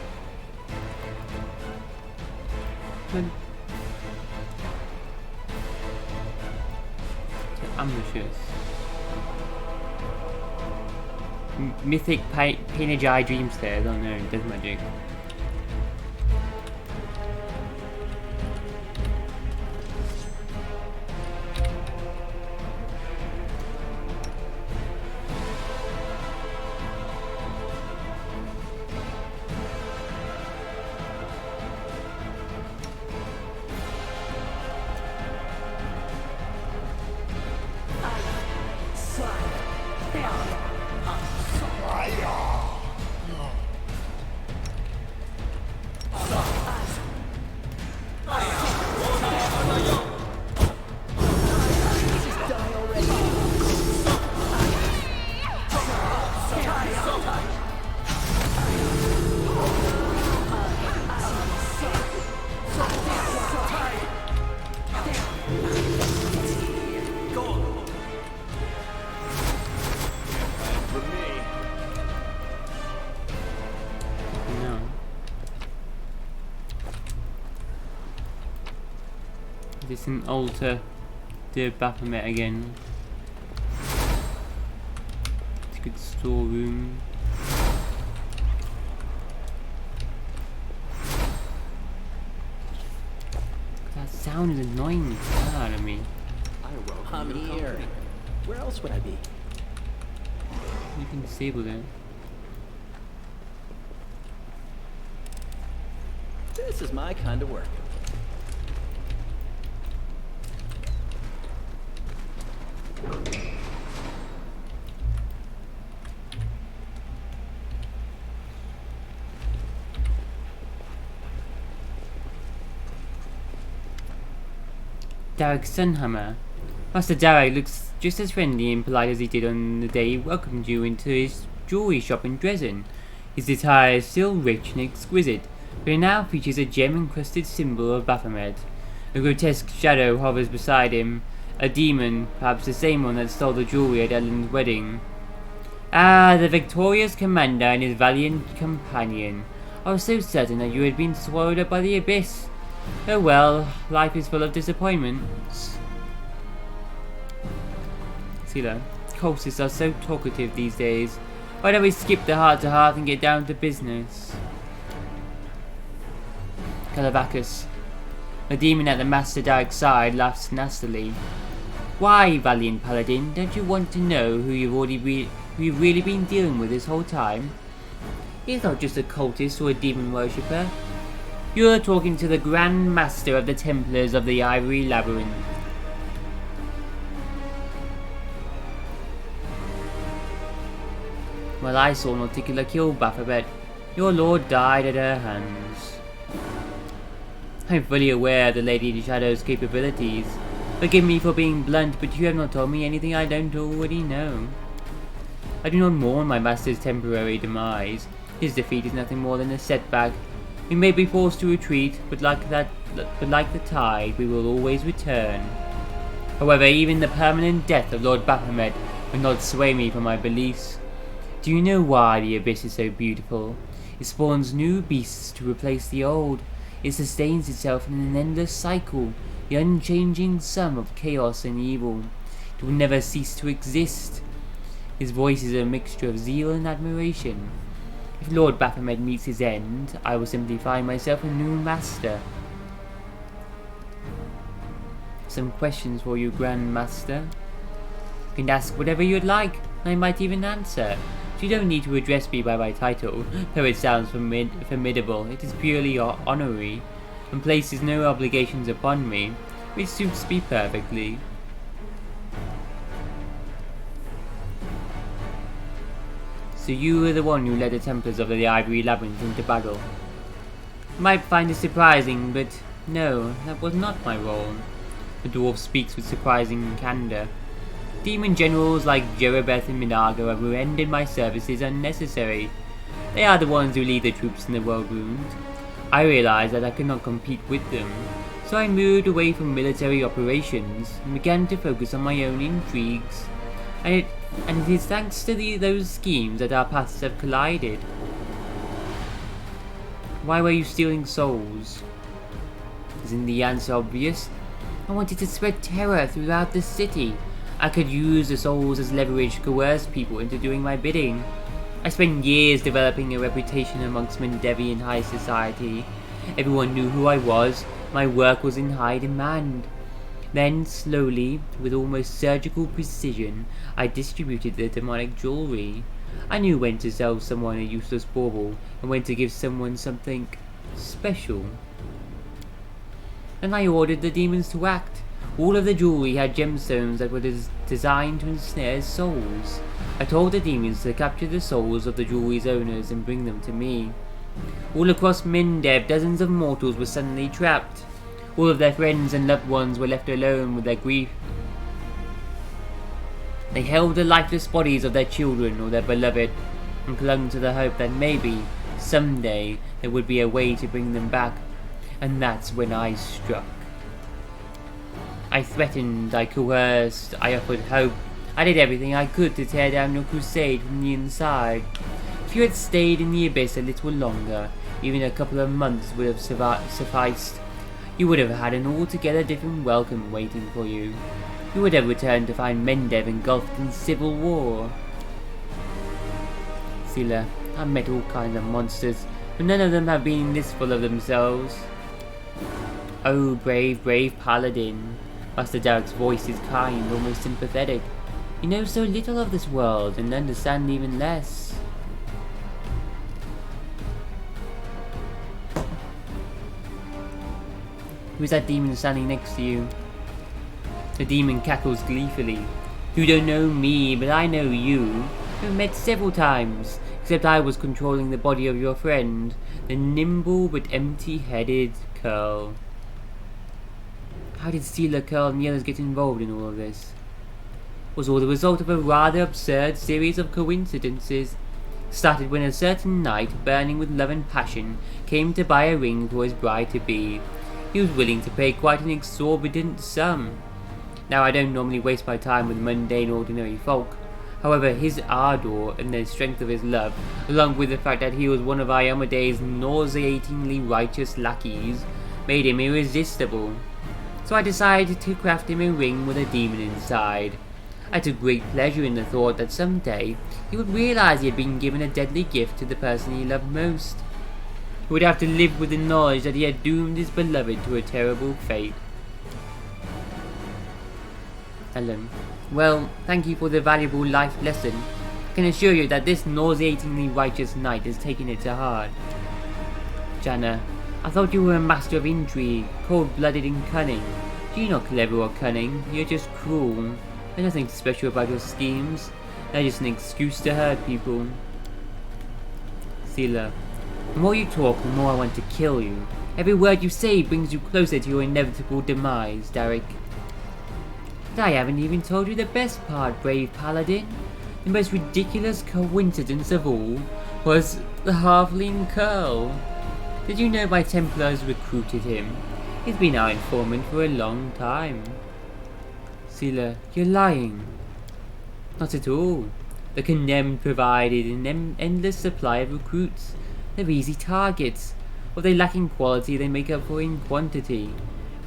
Ambushes. Mythic Painted Eye Dream Stairs. I don't know, it does magic. This an alter the Baphomet again. It's a good storeroom. That sound is annoying the hell out of me. I welcome I'm your here. company. Where else would I be? You can disable that. This is my kind of work. Derek's Sunhammer. Master Derek looks just as friendly and polite as he did on the day he welcomed you into his jewelry shop in Dresden. His attire is still rich and exquisite, but it now features a gem-encrusted symbol of Baphomet. A grotesque shadow hovers beside him, a demon, perhaps the same one that stole the jewelry at Ellen's wedding. Ah, the victorious commander and his valiant companion. I was so certain that you had been swallowed up by the abyss. Oh well, life is full of disappointments. See that? Cultists are so talkative these days. Why don't we skip the heart-to-heart and get down to business? Calavacus. The demon at the Master Derek's side laughs nastily. Why, valiant paladin, don't you want to know who you've really been dealing with this whole time? He's not just a cultist or a demon worshipper. You're talking to the Grand Master of the Templars of the Ivory Labyrinth. Well, I saw Nauticula kill Baphomet. Your lord died at her hands. I'm fully aware of the Lady in the Shadow's capabilities. Forgive me for being blunt, but you have not told me anything I don't already know. I do not mourn my master's temporary demise. His defeat is nothing more than a setback. We may be forced to retreat, but like the tide, we will always return. However, even the permanent death of Lord Baphomet will not sway me from my beliefs. Do you know why the Abyss is so beautiful? It spawns new beasts to replace the old. It sustains itself in an endless cycle, the unchanging sum of chaos and evil. It will never cease to exist. His voice is a mixture of zeal and admiration. If Lord Baphomet meets his end, I will simply find myself a new master. Some questions for you, Grand Master. You can ask whatever you'd like, and I might even answer. You don't need to address me by my title, though it sounds formidable. It is purely honorary, and places no obligations upon me, which suits me perfectly. So you were the one who led the Templars of the Ivory Labyrinth into battle. You might find it surprising, but no, that was not my role. The dwarf speaks with surprising candor. Demon generals like Jerebeth and Minago have rendered my services unnecessary. They are the ones who lead the troops in the world wound. I realized that I could not compete with them, so I moved away from military operations and began to focus on my own intrigues. And it is thanks to those schemes that our paths have collided. Why were you stealing souls? Isn't the answer obvious? I wanted to spread terror throughout the city. I could use the souls as leverage to coerce people into doing my bidding. I spent years developing a reputation amongst Mendevian high society. Everyone knew who I was. My work was in high demand. Then, slowly, with almost surgical precision, I distributed the demonic jewelry. I knew when to sell someone a useless bauble, and when to give someone something special. And I ordered the demons to act. All of the jewelry had gemstones that were designed to ensnare souls. I told the demons to capture the souls of the jewelry's owners and bring them to me. All across Mendev, dozens of mortals were suddenly trapped. All of their friends and loved ones were left alone with their grief. They held the lifeless bodies of their children or their beloved, and clung to the hope that maybe, someday, there would be a way to bring them back. And that's when I struck. I threatened, I coerced, I offered hope. I did everything I could to tear down your crusade from the inside. If you had stayed in the Abyss a little longer, even a couple of months would have sufficed. You would have had an altogether different welcome waiting for you. You would have returned to find Mendev engulfed in civil war. Scylla, I've met all kinds of monsters, but none of them have been this full of themselves. Oh, brave, brave paladin. Master Derek's voice is kind, almost sympathetic. You know so little of this world, and understand even less. Who's that demon standing next to you? The demon cackles gleefully. You don't know me, but I know you. We've met several times, except I was controlling the body of your friend, the nimble but empty-headed Curl. How did Steeler, Curl, and the others get involved in all of this? Was all the result of a rather absurd series of coincidences. Started when a certain knight, burning with love and passion, came to buy a ring for his bride-to-be. He was willing to pay quite an exorbitant sum. Now, I don't normally waste my time with mundane, ordinary folk. However, his ardour and the strength of his love, along with the fact that he was one of Iomede's nauseatingly righteous lackeys, made him irresistible. So I decided to craft him a ring with a demon inside. I took great pleasure in the thought that someday he would realize he had been given a deadly gift to the person he loved most. He would have to live with the knowledge that he had doomed his beloved to a terrible fate. Helen. Well, thank you for the valuable life lesson. I can assure you that this nauseatingly righteous knight has taken it to heart. Janna. I thought you were a master of intrigue, cold-blooded and cunning. You're not clever or cunning, you're just cruel. There's nothing special about your schemes. They're just an excuse to hurt people. Scylla. The more you talk, the more I want to kill you. Every word you say brings you closer to your inevitable demise, Derek. But I haven't even told you the best part, brave paladin. The most ridiculous coincidence of all was the halfling Curl. Did you know my Templars recruited him? He's been our informant for a long time. Scylla, you're lying. Not at all. The Condemned provided an endless supply of recruits. They're easy targets. What they lack in quality, they make up for in quantity.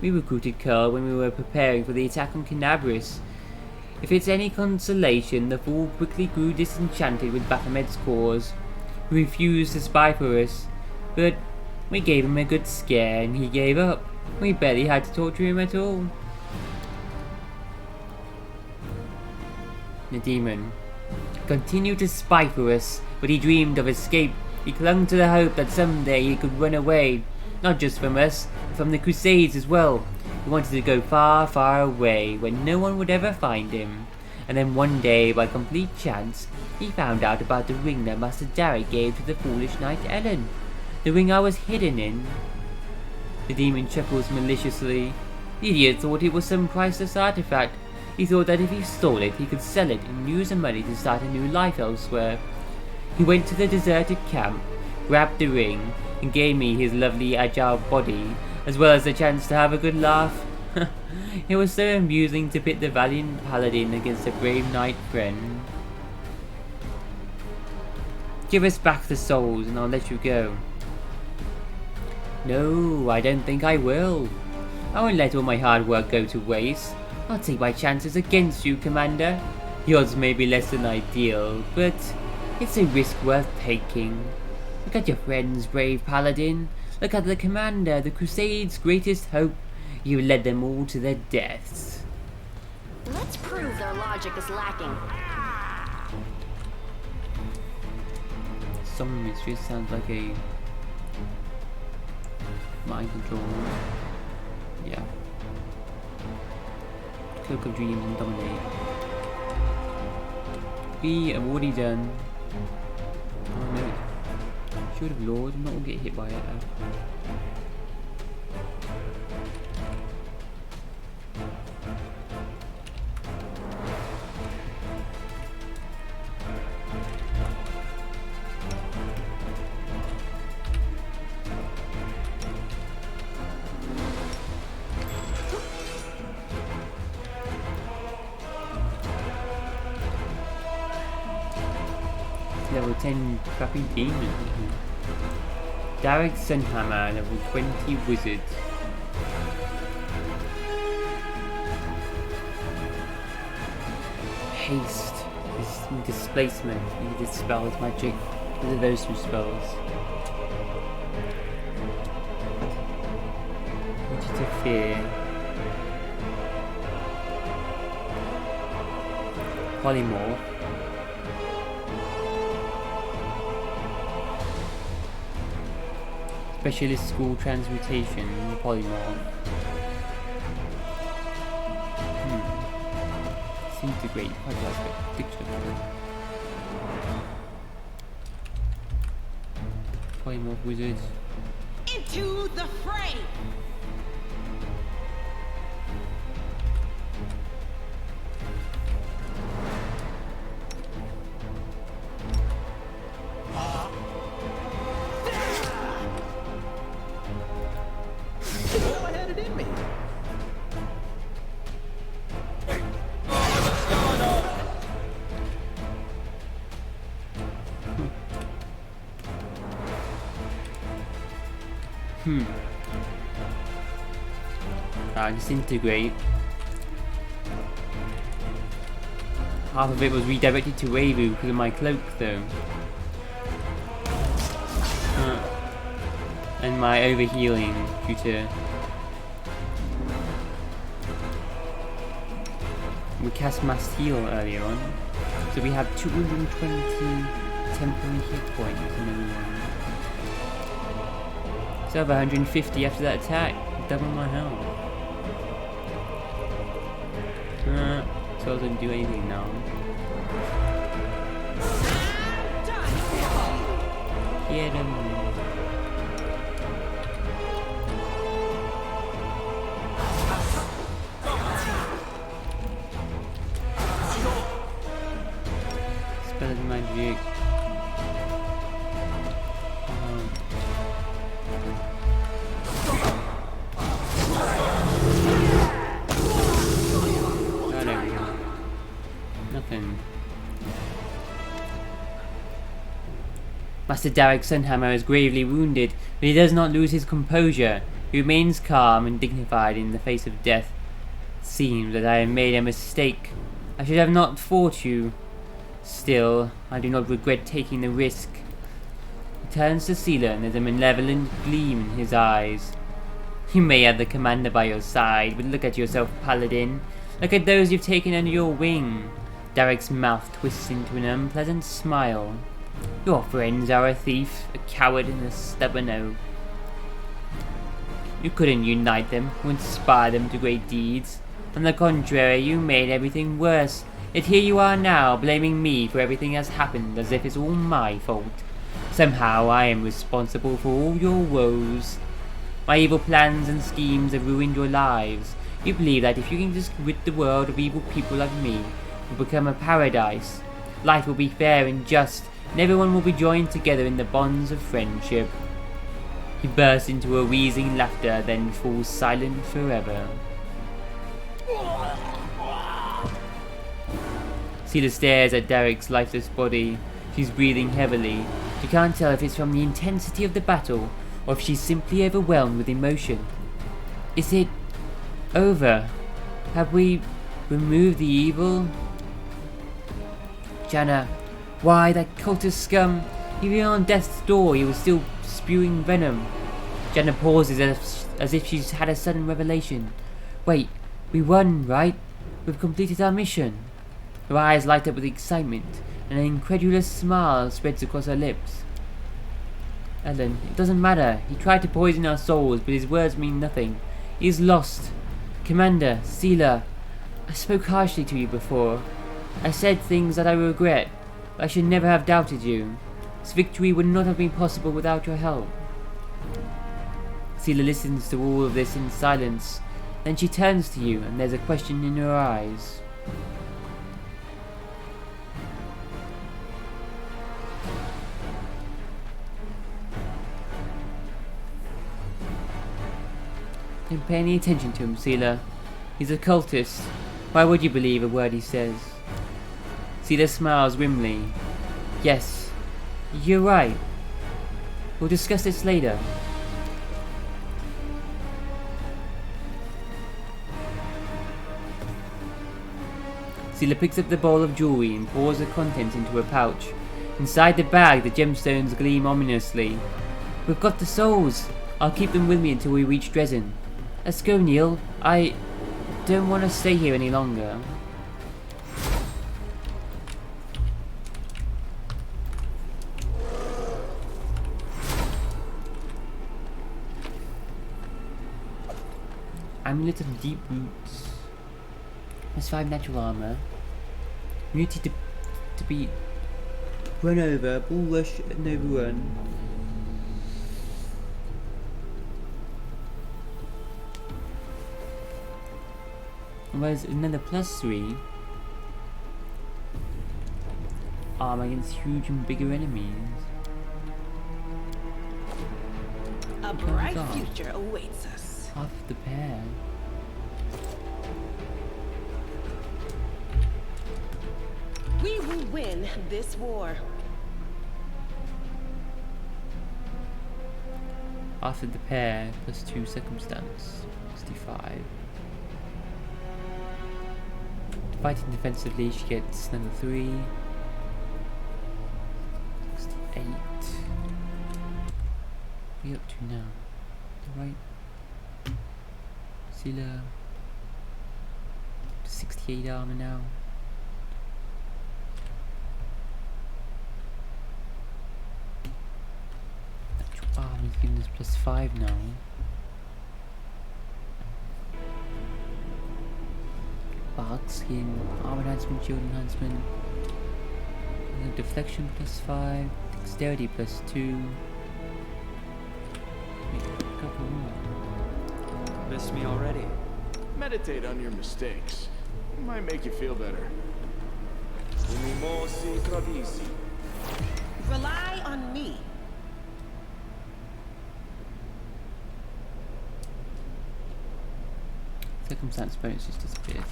We recruited Curl when we were preparing for the attack on Canabris. If it's any consolation, the fool quickly grew disenchanted with Baphomed's cause. He refused to spy for us, but we gave him a good scare and he gave up. We barely had to torture him at all. The demon continued to spy for us, but he dreamed of escape. He clung to the hope that someday he could run away, not just from us, but from the Crusades as well. He wanted to go far, far away, where no one would ever find him. And then one day, by complete chance, he found out about the ring that Master Darek gave to the foolish knight Ellen. The ring I was hidden in. The demon chuckles maliciously. The idiot thought it was some priceless artifact. He thought that if he stole it, he could sell it and use the money to start a new life elsewhere. He went to the deserted camp, grabbed the ring, and gave me his lovely agile body, as well as the chance to have a good laugh. It was so amusing to pit the valiant paladin against a brave knight friend. Give us back the souls and I'll let you go. No, I don't think I will. I won't let all my hard work go to waste. I'll take my chances against you, Commander. The odds may be less than ideal, but it's a risk worth taking. Look at your friends, brave Paladin. Look at the Commander, the Crusade's greatest hope. You led them all to their deaths. Let's prove their logic is lacking. Some mystery sounds like a mind control. Yeah. Cloak of Dreams and Dominate. We have already done. Oh no. Shield of Lord, not all get hit by it though. Level 10 crappy demon. Darek Sunhammer, level 20 wizard. Haste. Displacement. He dispels magic. Those are those two spells. Interfere. Polymorph. Specialist School Transmutation, Polymorph. Disintegrate, quite like picture. Polymorph Wizard. Into the fray! Disintegrate. Half of it was redirected to Wavu because of my cloak though. And my overhealing due to... We cast Mass Heal earlier on. So we have 220 temporary hit points in everyone. So I have 150 after that attack. Double my health. So I doesn't do anything now. Get him. Spell magic. Oh, there we go. Nothing. Master Derek Sunhammer is gravely wounded, but he does not lose his composure. He remains calm and dignified in the face of death. It seems that I have made a mistake. I should have not fought you. Still, I do not regret taking the risk. He turns to Sylvan and there's a malevolent gleam in his eyes. You may have the commander by your side, but look at yourself, Paladin. Look at those you've taken under your wing. Derek's mouth twists into an unpleasant smile. Your friends are a thief, a coward, and a stubborn oaf. You couldn't unite them or inspire them to great deeds. On the contrary, you made everything worse. Yet here you are now, blaming me for everything that's happened, as if it's all my fault. Somehow I am responsible for all your woes. My evil plans and schemes have ruined your lives. You believe that if you can just rid the world of evil people like me, it will become a paradise. Life will be fair and just, and everyone will be joined together in the bonds of friendship. He bursts into a wheezing laughter, then falls silent forever. Sylvan stares at Derek's lifeless body. She's breathing heavily. She can't tell if it's from the intensity of the battle, or if she's simply overwhelmed with emotion. Is it over? Have we removed the evil? Janna, why, that cultist scum? Even on death's door, he was still spewing venom. Janna pauses as if she's had a sudden revelation. Wait, we won, right? We've completed our mission. Her eyes light up with excitement, and an incredulous smile spreads across her lips. Ellen, it doesn't matter. He tried to poison our souls, but his words mean nothing. He is lost. Commander, Sela, I spoke harshly to you before. I said things that I regret, but I should never have doubted you. This victory would not have been possible without your help. Sela listens to all of this in silence. Then she turns to you, and there's a question in her eyes. Don't pay any attention to him, Sela. He's a cultist. Why would you believe a word he says? Sela smiles grimly. Yes, you're right. We'll discuss this later. Sela picks up the bowl of jewelry and pours the contents into a pouch. Inside the bag, the gemstones gleam ominously. We've got the souls. I'll keep them with me until we reach Dresden. Let's go, Neil. I don't want to stay here any longer. Amulet of Deep Roots. Plus 5 natural armor. Immunity to be run over. Bull rush and overrun. Whereas another plus 3 armor against huge and bigger enemies. A bright future awaits us. Half the pair. We will win this war. After the pair, plus 2 circumstance, 65. Fighting defensively, she gets another 3. 68. What are we up to now? Right. Sela. 68 armor now. Actual armor's giving us plus 5 now. Bark skin, armor enhancement, shield enhancement, and then deflection plus 5, dexterity plus 2. Wait, a couple more. Missed me already. Meditate on your mistakes. It might make you feel better. Swimming Mosi Travisi. Rely on me. Circumstance bonus just disappeared.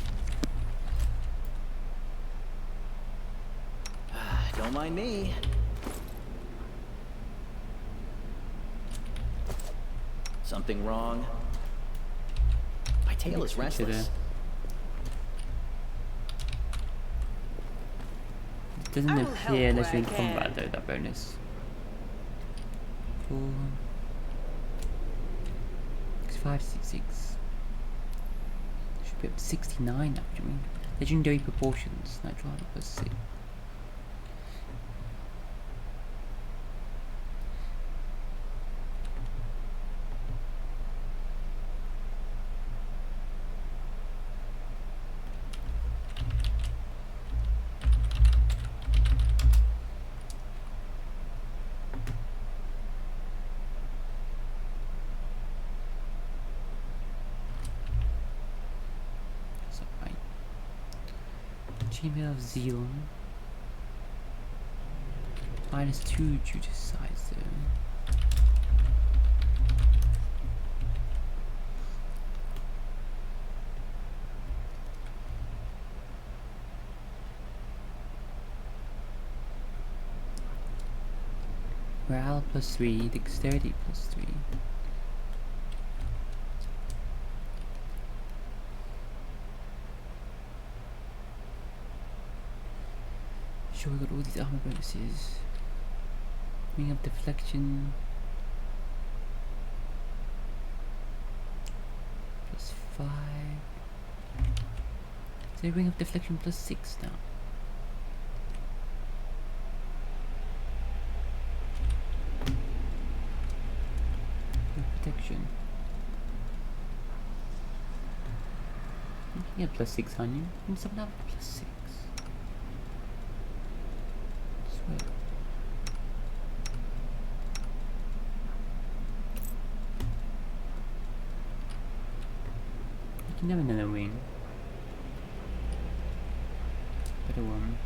Don't mind me. Something wrong? My tail is restless. It doesn't I will appear help unless you're in where I combat can. though, that bonus. 4 5 6 6. Should be up to 69 actually. Legendary proportions, natural armor plus 6. Chamber of Zeal. -2 due to size though. Morale +3, dexterity +3. Sure, we got all these armor bonuses. Ring of deflection +5. So ring of deflection +6 now. No protection. You can get +6 on you, and some have +6. You can have another wing. Better one.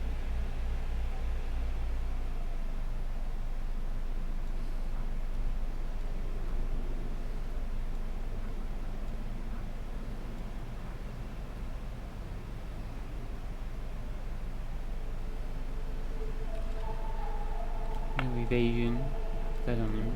No evasion. That on them.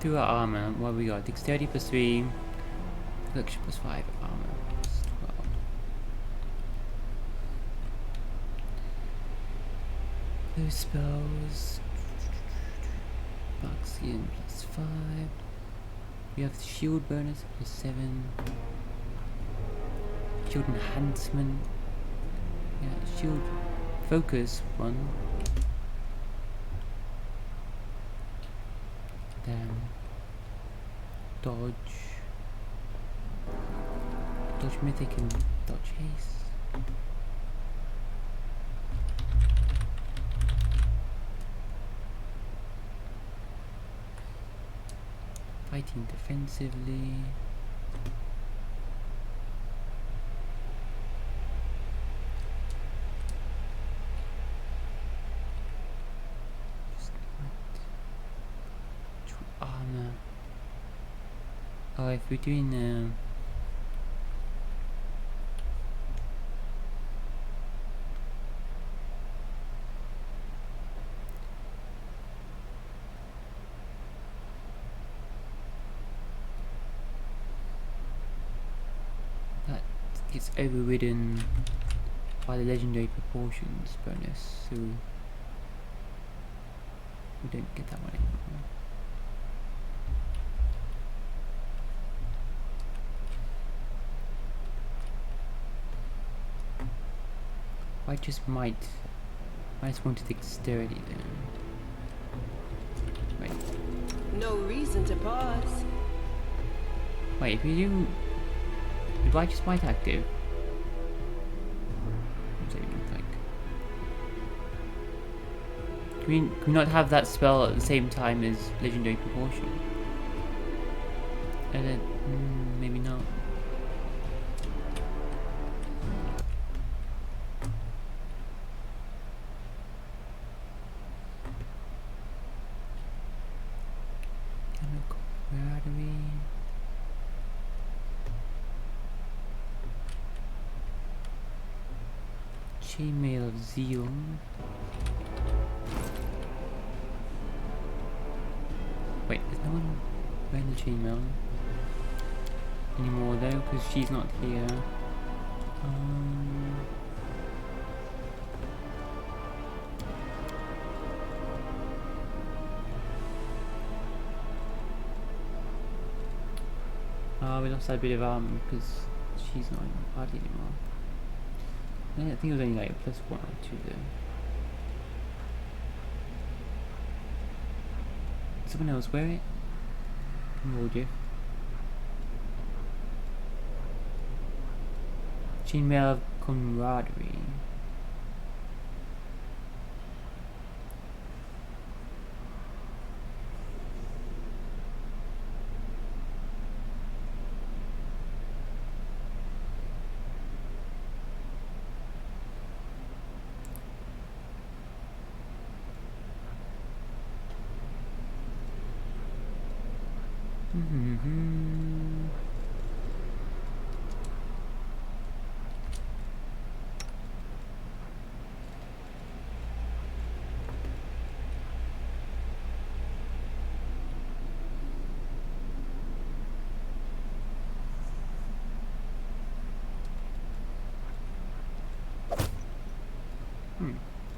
Do our armor. What have we got? Dexterity +3, deflection +5, armor +12. Those spells. Bark skin +5. We have the shield bonus +7. Shield enhancement. Yeah, shield focus 1. Then dodge mythic and dodge haste. Fighting defensively. Armor. Oh, if we're doing that gets overridden by the legendary proportions bonus, so we don't get that one anymore. I just might want to dexterity then. Wait. No reason to pause. Wait, if you do Righteous Might active? What does that even look like? Can we not have that spell at the same time as Legendary Proportion? And then, maybe not. Where are we? Chainmail of Zeal. Wait, there's no one wearing the chainmail anymore though, because she's not here. We lost that bit of armor because she's not in the party anymore. I think it was only like a +1 or 2 though. Someone else wear it? Would you? Chainmail of Camaraderie.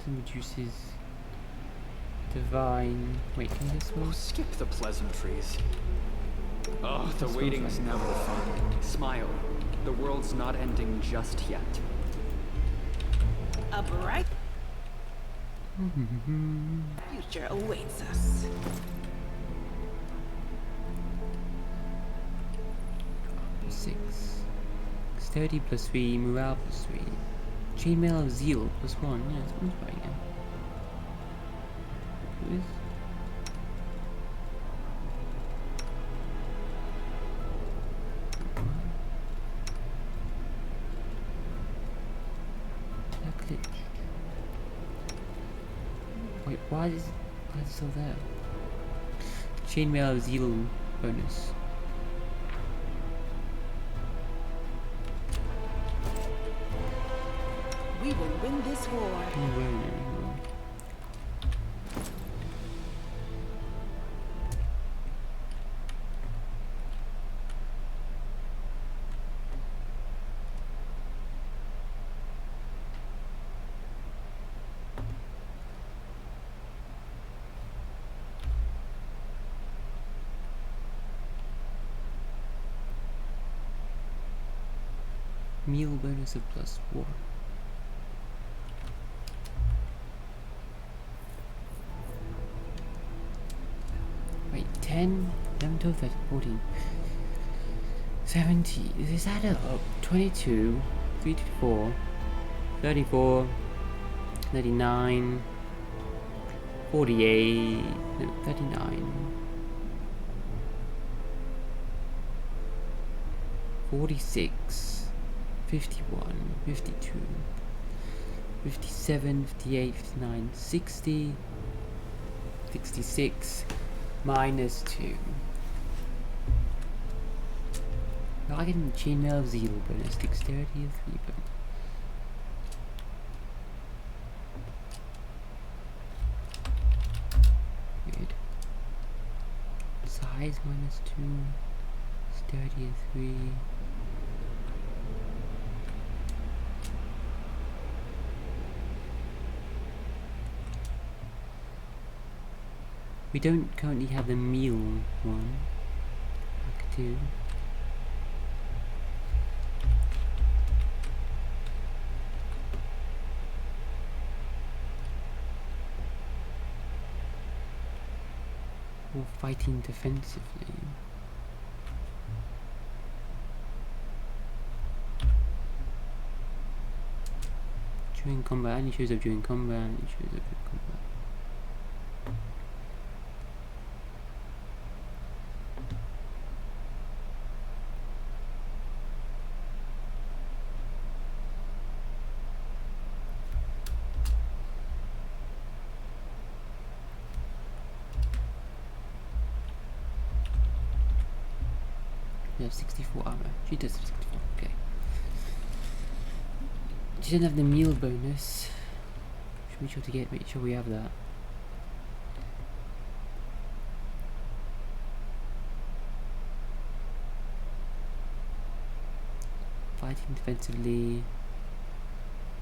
It reduces divine. Wait, can this one? Oh, skip the pleasantries. Oh, the waiting's never fun. Smile. The world's not ending just yet. A bright future awaits us. Dexterity +3, morale +3. Chainmail of Zeal +1. Yeah, that one's right again. Who is? That glitch. Wait, why is it still there? Chainmail of Zeal bonus. We will win this war. Meal bonus of +1. Wait, 10, 11, 12, 13, 14, 17. Is that up? 22, 34, 34, 39, 48, no, 39, 46. 51, 52, 57, 58, 59, 60, 66, -2. I get the Chainmail of Zeal bonus, Dexterity of 3 bonus. Weird. Size -2, Dexterity of 3. We don't currently have the meal one. Back to. Or fighting defensively. During combat, only shows up during combat, only shows up during combat. You have 64 armor. She does have 64, okay. She doesn't have the meal bonus. Should make sure we have that. Fighting defensively.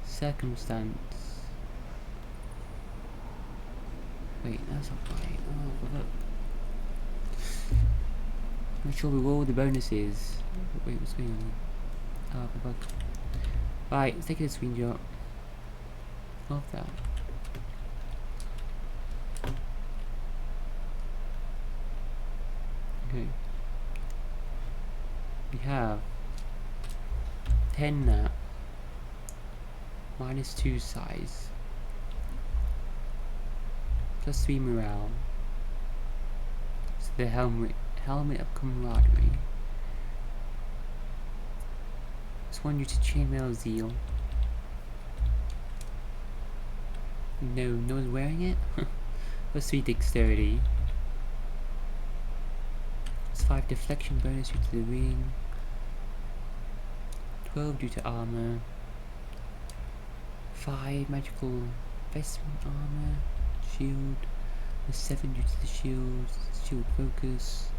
Circumstance. Wait, that's not right. Oh, look. Make sure we roll the bonuses. Wait, what's going on? Oh, for fuck. Right, let's take a screenshot of that. Okay. We have 10 that. -2 size. +3 morale. So the helmet of camaraderie. +1 due to chainmail zeal. No one's wearing it? +3 dexterity. +5 deflection bonus due to the ring. 12 due to armor. 5 magical vestment armor. Shield. +7 due to the shield focus.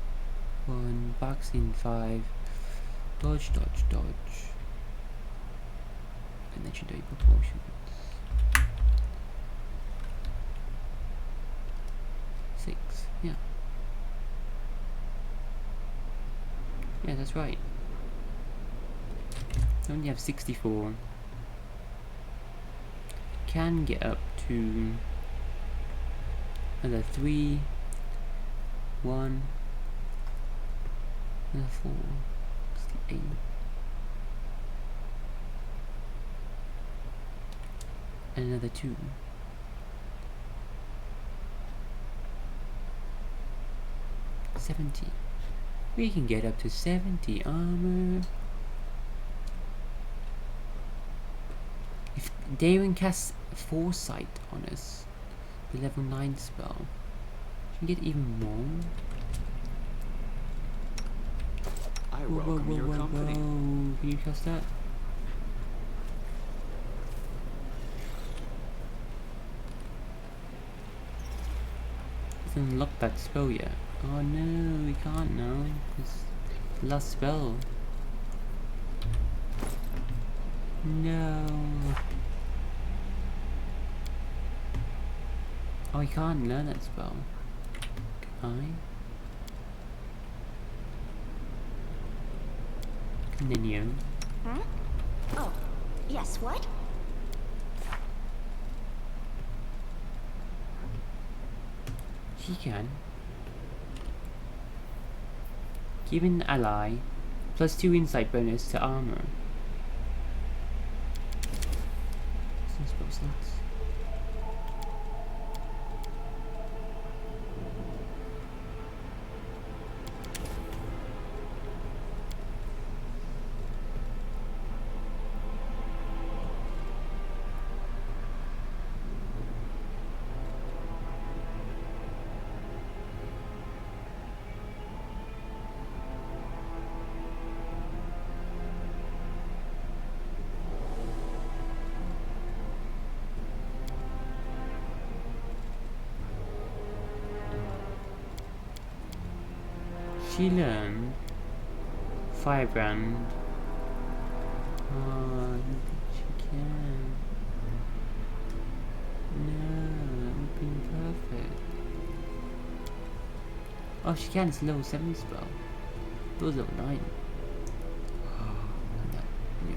1 boxing 5. Dodge. And legendary proportions. 6, yeah. Yeah, that's right. I only have 64. Can get up to another 3, 1, another 4, 68. And another 2. $70. We can get up to 70 armor. If Darren casts Foresight on us, the level 9 spell, should we get even more? I welcome your company. Can you cast that? Let's unlock that spell yet. Oh no, we can't now. It's the last spell. No. Oh, we can't learn that spell. Can I? Continue. Huh? Oh, yes, what? He can. Give an ally +2 insight bonus to armor. Some spell slots. She learned Firebrand. Oh, I don't think she can. No, that would be perfect. Oh, she can. It's a level 7 spell. It was level 9. Oh, and that. Yeah.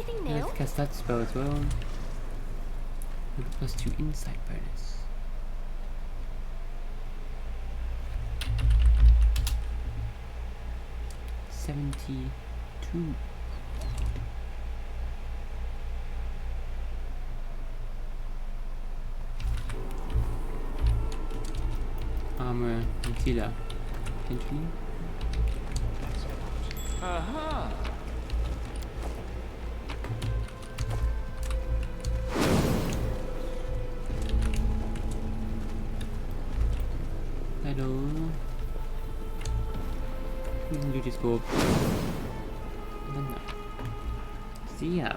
anything new? Let's cast that spell as well. With a +2 insight bonus. $72. Armor concealer. Potentially. Aha! Hello. We can do this go. See ya.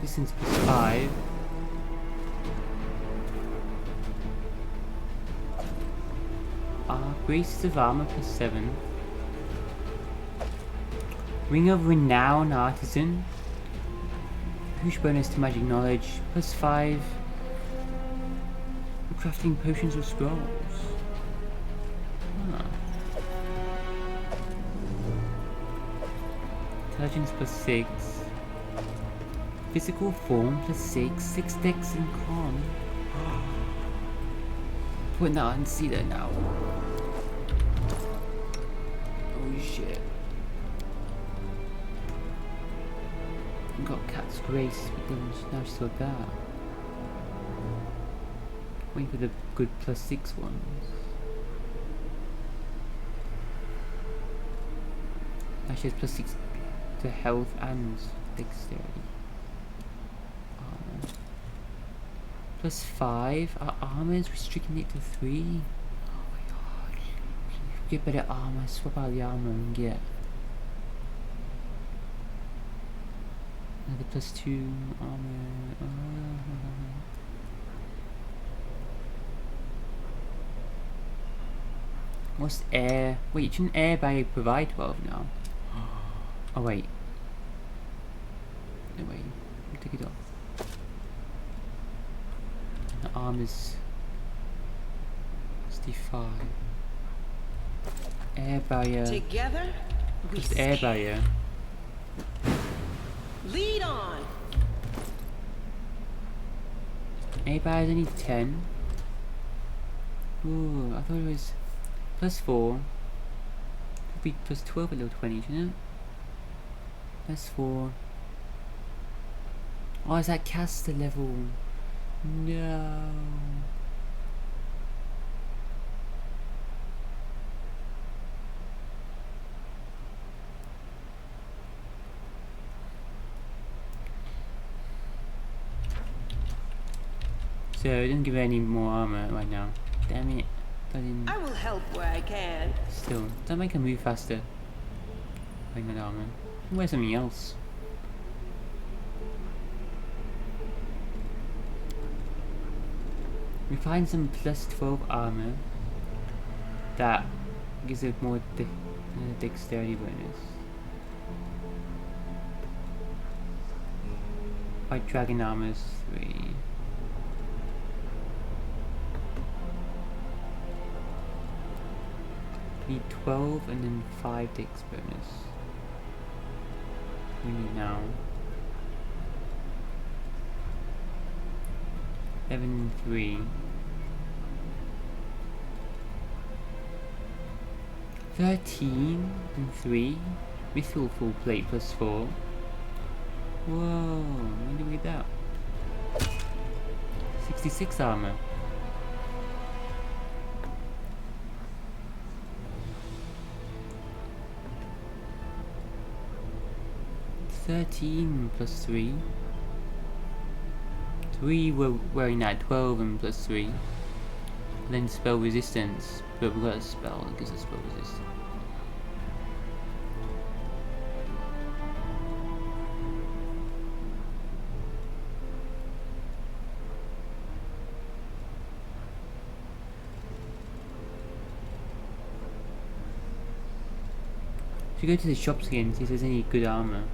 Distance +5. Graces of armor +7. Ring of Renown Artisan. Push bonus to magic knowledge +5. Crafting potions or scrolls. Huh. Intelligence +6. Physical form +6. 6 dex and con. Putting that on Cedar now. Oh shit. Got Cat's Grace, but then now she's got that. Waiting for the good +6 ones. Now she has +6 to health and dexterity. Armor. +5. Our armor is restricting it to 3. Oh my god. Get better armor. Swap out the armor and get another +2 armor. What's air? Wait, shouldn't air barrier provide 12 now? Oh wait. No wait, take it off. The arm is 65. Air barrier. Together, we Just air stand. barrier. Lead on. Air barrier is only 10. Ooh, I thought it was +4. Could be +12 at level 20, shouldn't it? +4. Oh, is that caster level? No. So it doesn't give her any more armor right now. Damn it. I will help where I can. Still, don't make her move faster. Wearing that armor. Wear something else. We find some +12 armor that gives it more dexterity bonus. White dragon armor is 3. Need 12 and then 5 dex bonus. We need now 11 and 3. 13 and 3. Mithril full plate +4. Whoa, when did we get that? 66 armor. +3. 3 were wearing that 12 and +3. Then spell resistance, but we've got a spell that gives us spell resistance. Should go to the shops again and see if there's any good armor.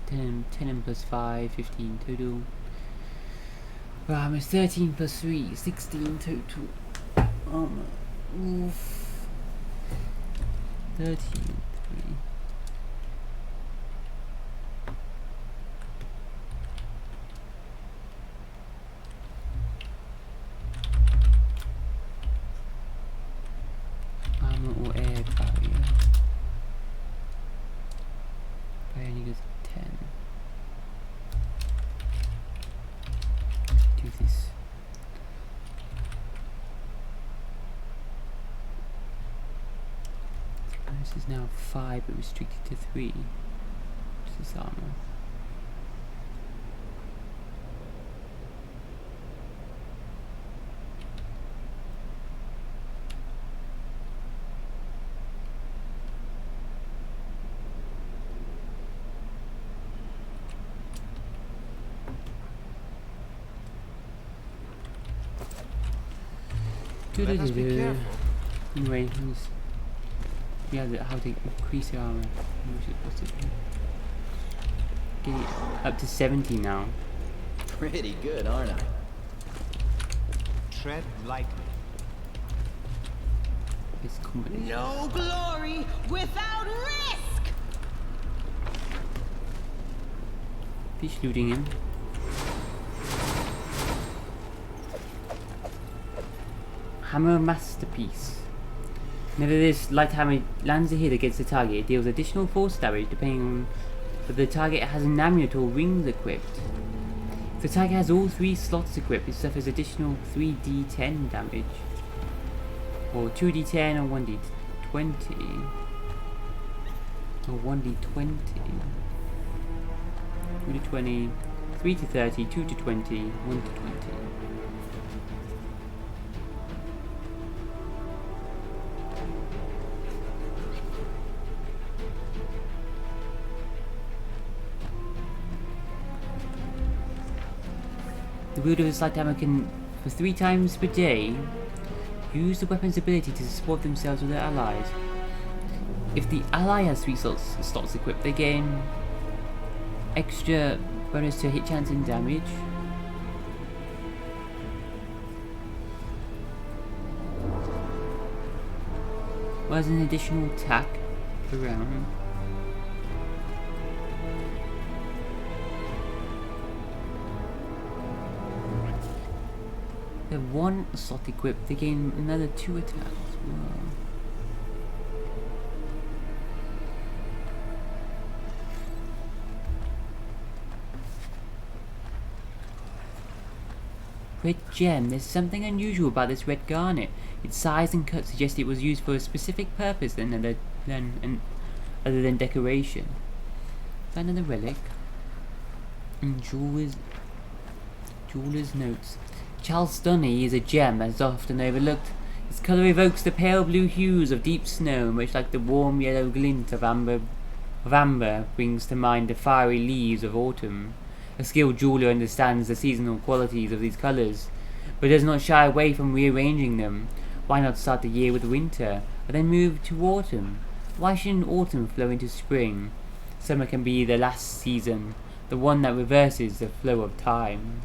10 and plus 5, 15 total. Armor 13 plus 3, 16 total. Armor. Oof. 13, 3. Armor or air barrier. Barrier only goes 10. Do this. This is now 5 but restricted to 3. What's this armor? Let us be careful. Anyway, yeah, how to increase your armor. Get it up to 70 now. Pretty good, aren't I? Tread lightly. This combination. No glory without risk! Fish looting him. Hammer Masterpiece. Whenever this light hammer lands a hit against the target, it deals additional force damage depending on whether the target has an amulet or rings equipped. If the target has all 3 slots equipped, it suffers additional 3d10 damage. Or 2d10 or 1d20. Or 1d20. 2 to 20, 3 to 30, 2 to 20, 1 to 20. The wielder of the slight hammer can, for 3 times per day, use the weapon's ability to support themselves with their allies. If the ally has 3 slots equipped, they gain extra bonus to hit chance and damage. Whereas an additional attack per round. They have 1 slot equipped, they gain another 2 attacks. Whoa. Red gem. There's something unusual about this red garnet. Its size and cut suggest it was used for a specific purpose other than decoration. Find another relic. And jeweler's notes. Chalcedony is a gem that is often overlooked. Its colour evokes the pale blue hues of deep snow, much like the warm yellow glint of amber brings to mind the fiery leaves of autumn. A skilled jeweler understands the seasonal qualities of these colours, but does not shy away from rearranging them. Why not start the year with winter, and then move to autumn? Why shouldn't autumn flow into spring? Summer can be the last season, the one that reverses the flow of time.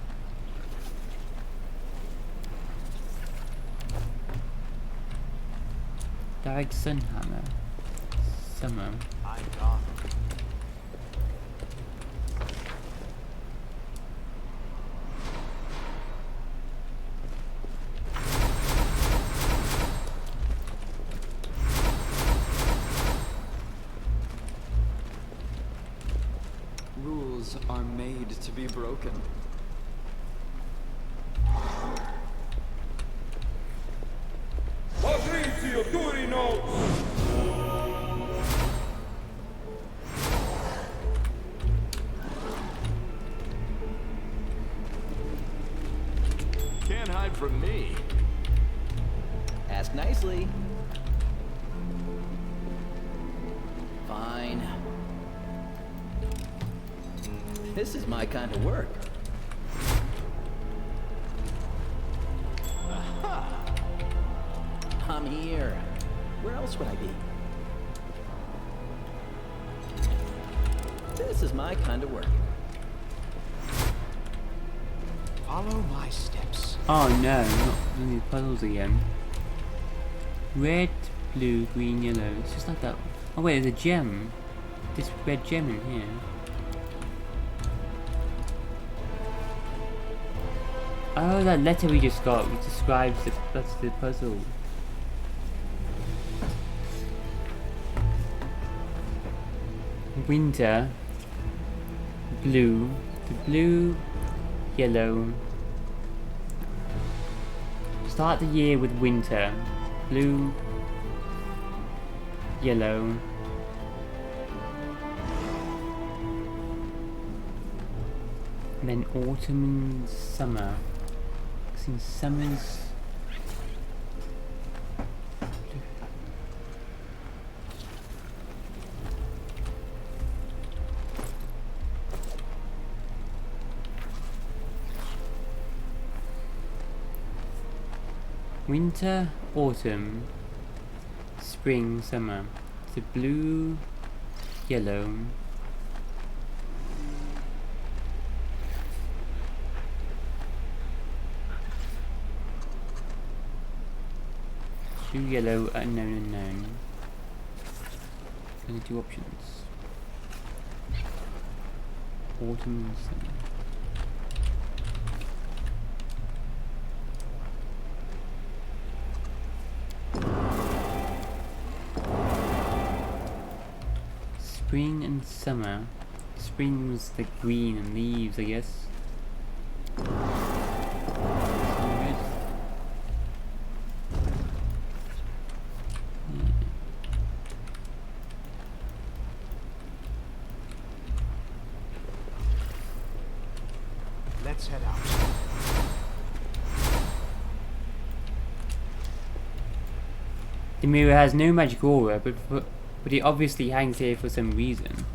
Direct sun hammer. Summer. I got Rules are made to be broken. Can't hide from me. Ask nicely. Fine. This is my kind of work. Aha! I'm here. Where else would I be? This is my kind of work. Follow my steps. Oh no, not doing these puzzles again. Red, blue, green, yellow. It's just like that. Oh wait, there's a gem. This red gem in here. Oh, that letter we just got, which describes that's the puzzle. Winter, blue, the blue, yellow. Start the year with winter, blue, yellow. And then autumn and summer. In summers. Winter, autumn, spring, summer. The blue, yellow. Blue, yellow, unknown. Only two options. Autumn and summer. Spring and summer. Spring was the green and leaves, I guess. Let's head out. The mirror has no magic aura, but it obviously hangs here for some reason.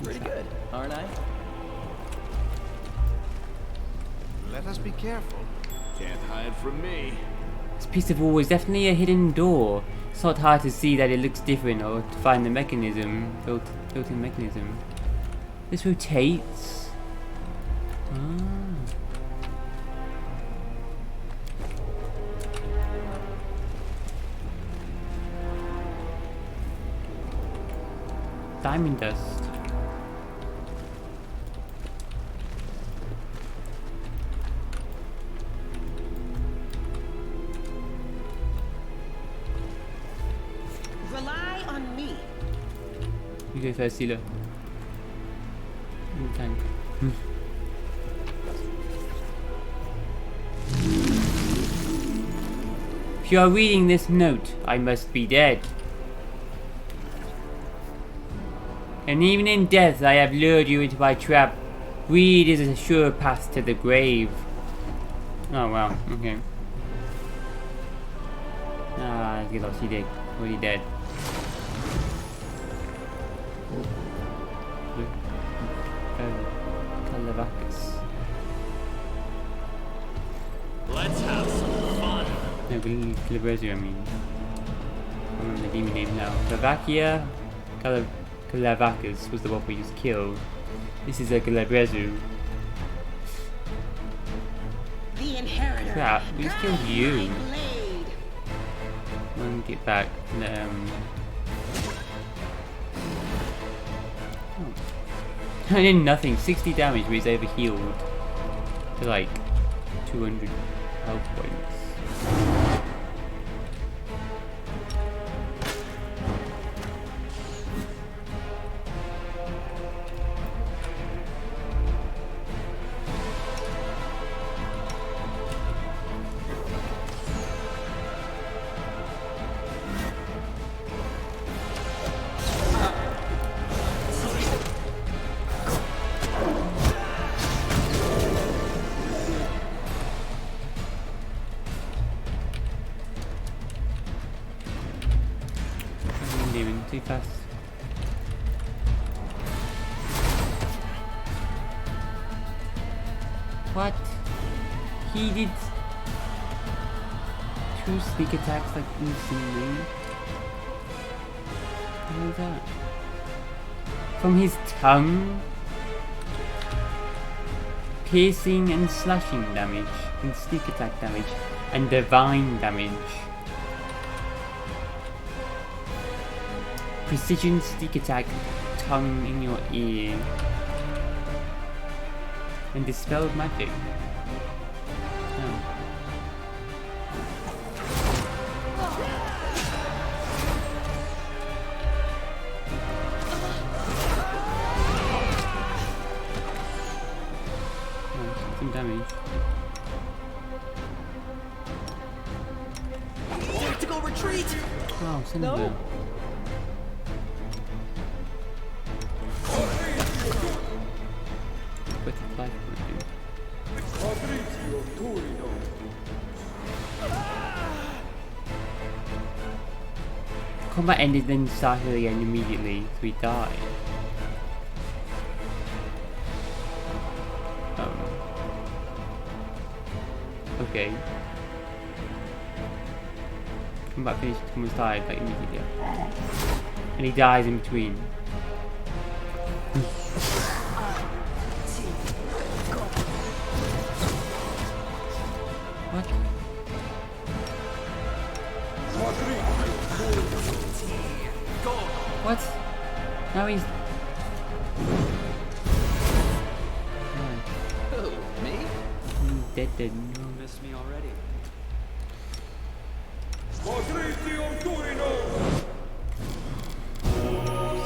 Pretty good, aren't I? Let us be careful. Can't hide from me. This piece of wall is definitely a hidden door. It's not hard to see that it looks different or to find the mechanism, built-in mechanism. This rotates. Ah. Diamond dust. Rely on me. You go first, Sila. You tank. If you are reading this note, I must be dead. And even in death, I have lured you into my trap. Greed is a sure path to the grave. Oh wow, okay. Ah, get lost, he did. Already dead. Let's have some fun. No, Calabrezu, I mean. I remember the demon name now. Calavacia? Calavacus was the one we just killed. This is a Calabrezu. The inheritor. Crap, we just killed you. Guide my blade. Let me get back. I did nothing. 60 damage, but he's over healed to like 200 health points. Too fast. What? He did 2 sneak attacks like instantly. What is that? From his tongue? Piercing and slashing damage, and sneak attack damage, and divine damage. Precision sneak attack, tongue in your ear. And dispelled magic. Oh. Some damage. Tactical retreat! Oh, son No. of a... Butterfly combat ended, then started again immediately, so he died. Okay. Combat finished, almost died like immediately. And he dies in between. What? What? Now he's... Who, me? Dead. You miss me already.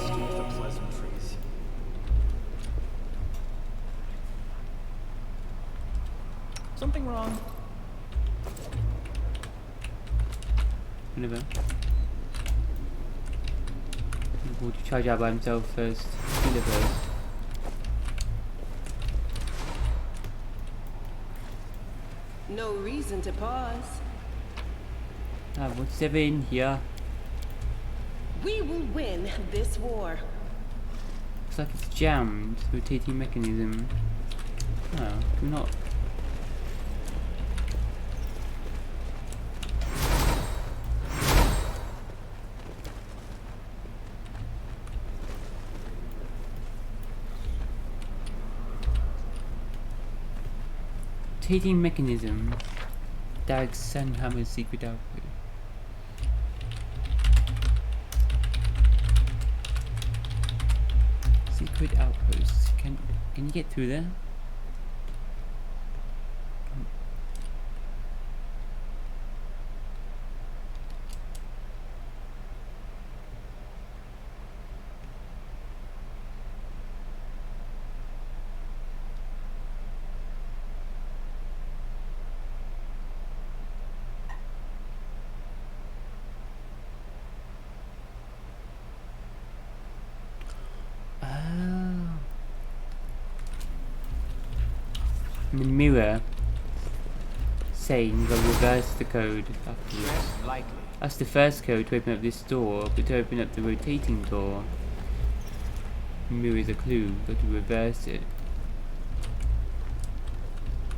Skip the pleasantries. Something wrong. Whatever. He'll charge out by himself first. Healer first. No reason to pause. Ah, what's ever in here? We will win this war. Looks like it's jammed. Rotating mechanism. Oh, do not. Rotating mechanism. Dark's Sunhammer's secret output. Secret outposts. Can you get through there? The mirror saying you gotta reverse the code afterwards. Tread lightly. That's the first code to open up this door, but to open up the rotating door, the mirror is a clue, got to reverse it.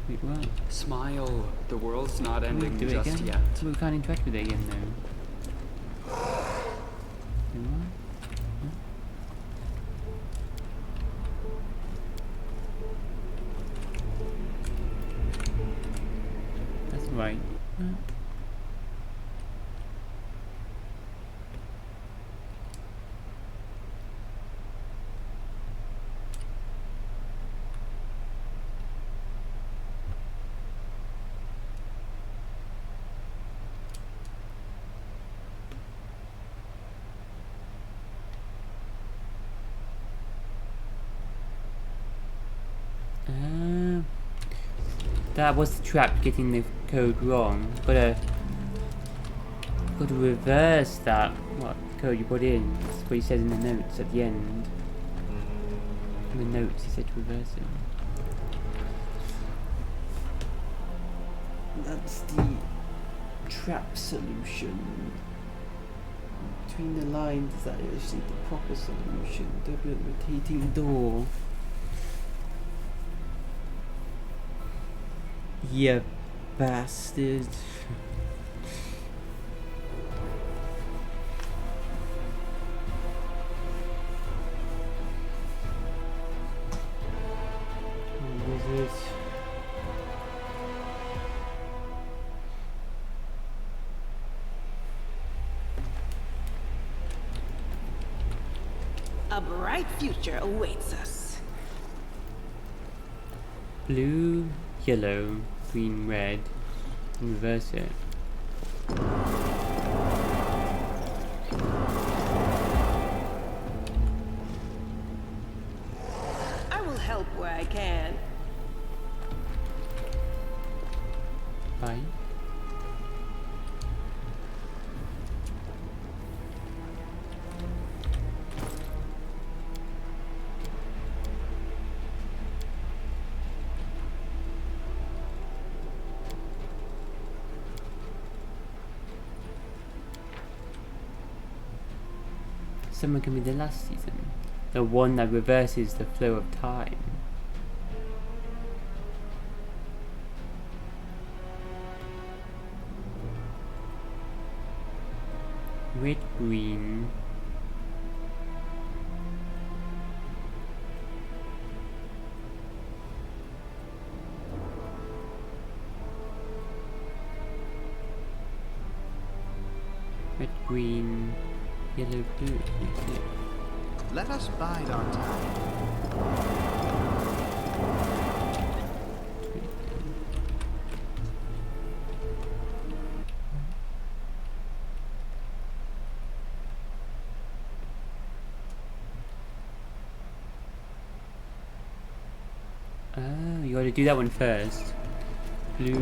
Wait, what? Smile. The world's not Can we ending do it just again? yet. We can't interact with it again though. Wait, what? That's right. That was the trap, getting the code wrong. Gotta reverse that. What code you put in? That's what he says in the notes at the end. In the notes he said to reverse it. That's the trap solution. Between the lines, is that actually the proper solution? Double rotating door. You bastard. Wizard. A bright future awaits us. Blue, yellow, green, red. Reverse it. I will help where I can. Bye. Someone can be the last season. The one that reverses the flow of time. Red, green. Red, green, yellow, blue. That's it. Let us bide our time. Oh, you gotta do that one first. Blue.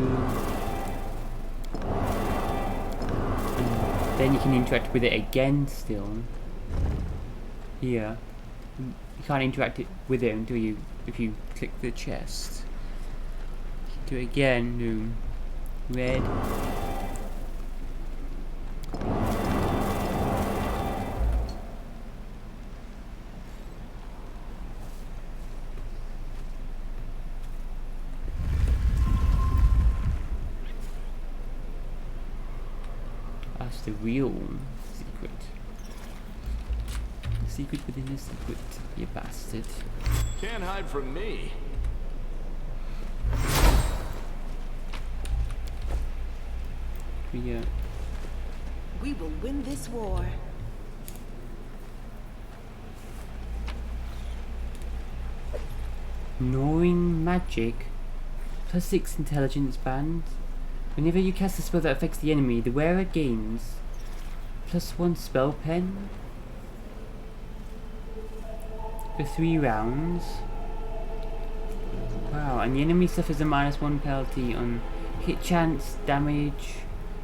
And then you can interact with it again still. Here. You can't interact with it until if you click the chest. Do it again, no. Red. That's the real secret. The secret within the secret, you bastard. Can't hide from me. Yeah. We will win this war. Knowing magic. +6 intelligence band. Whenever you cast a spell that affects the enemy, the wearer gains +1 spell pen for 3 rounds. Wow, and the enemy suffers a -1 penalty on hit chance, damage,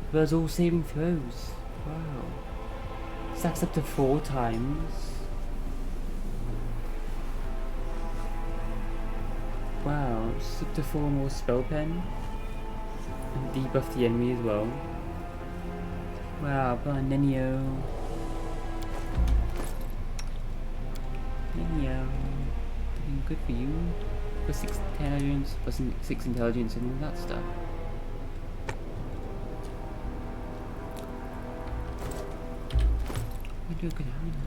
as well as all saving throws. Wow. Stacks up to 4 times. Wow, it's up to 4 more spell pen. And debuff the enemy as well. Wow, but Nenio. Nenio. Doing good for you. +6 intelligence, +6 intelligence and all that stuff. You do a good animal.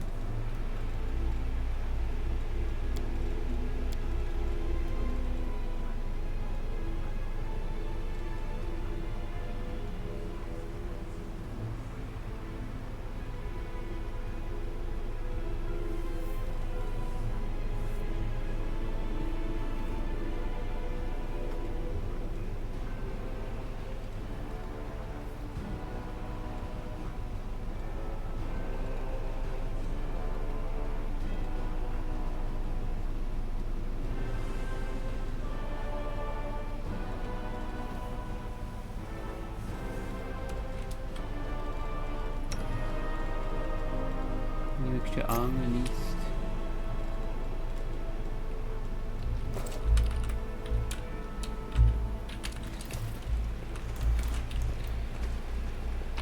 New extra arm released.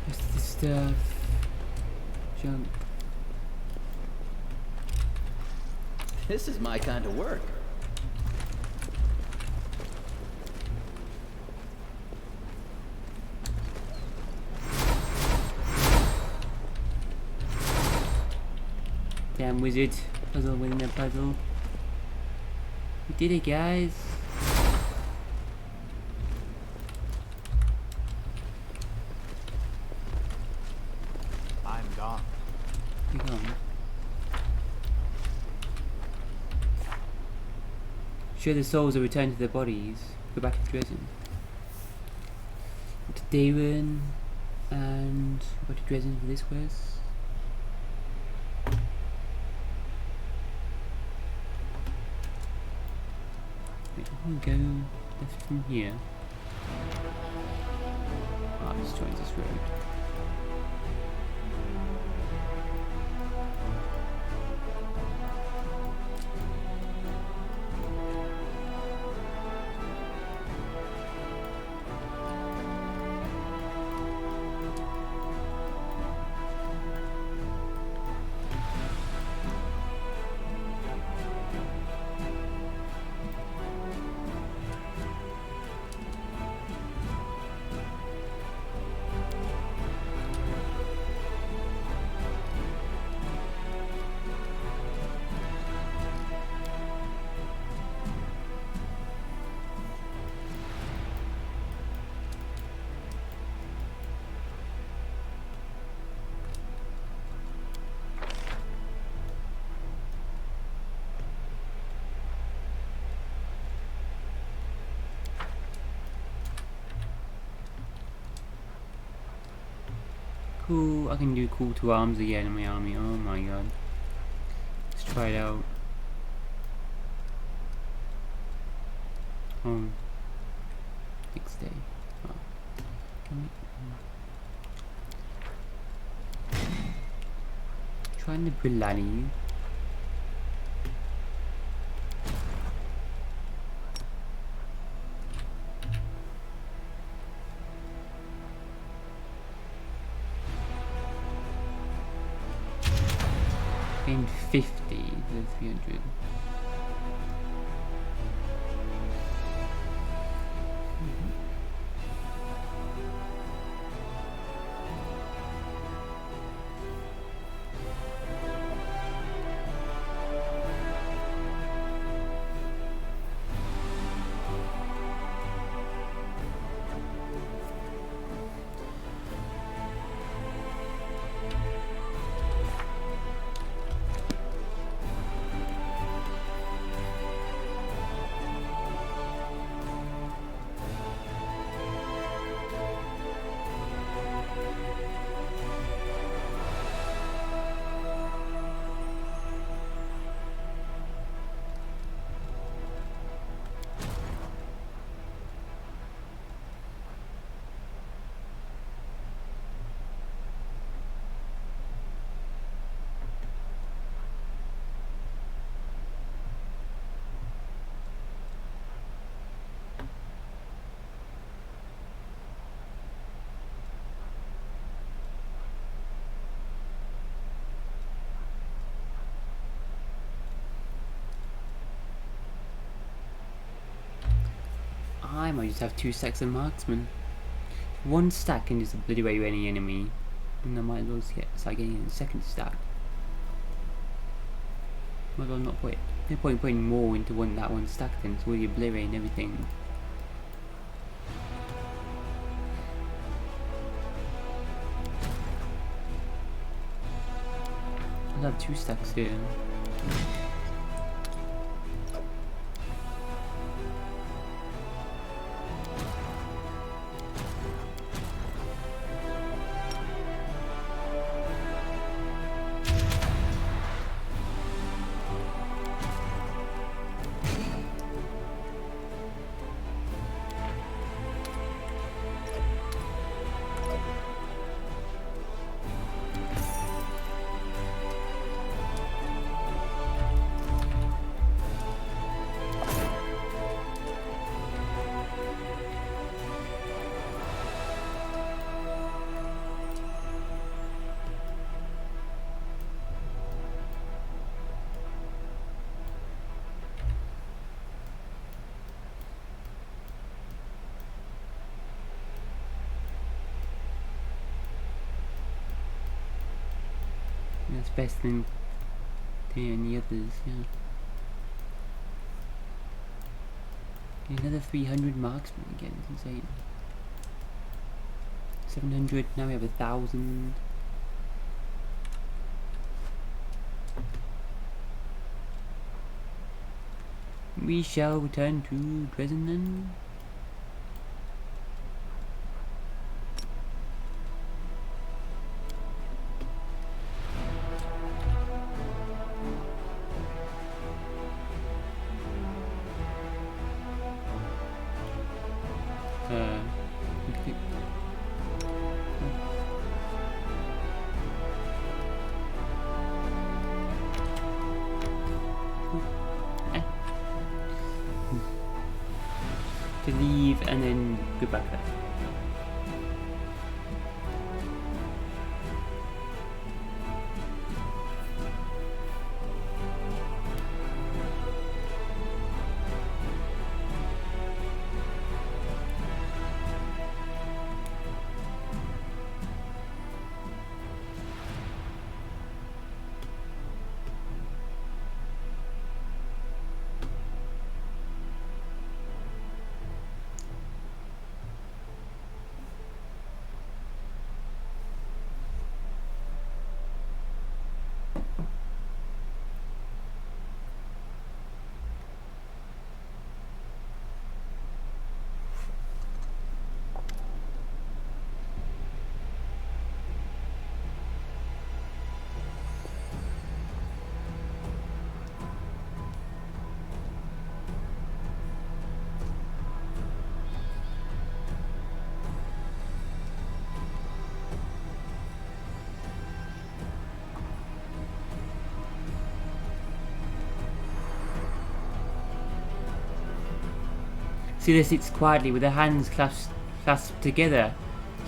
What's this stuff? Junk. This is my kind of work. Damn wizard. Puzzle within a puzzle. We did it, guys. I'm gone. Be gone. Sure, the souls are returned to their bodies. Go back to Dresden. To Darren and go to Dresden for this quest. Wait, I'm gonna go left from here. Ah, this joins this road. Cool, I can do call to arms again in my army. Oh my god. Let's try it out. Oh. Next day. Oh. Can we... Trying the Brillani. Gained 50 to 300. I might just have 2 stacks of marksman. One stack can just obliterate any enemy, and I might as well start getting a second stack. Might as well not put no point putting more into that one stack then, it's really obliterating everything. I'll have 2 stacks here. That's best than Yeah, any others, yeah. Another 300 marksmen again, it's insane. 700, now we have 1,000. We shall return to Dresden. Okay. To leave and then go back there. Scylla sits quietly with her hands clasped together.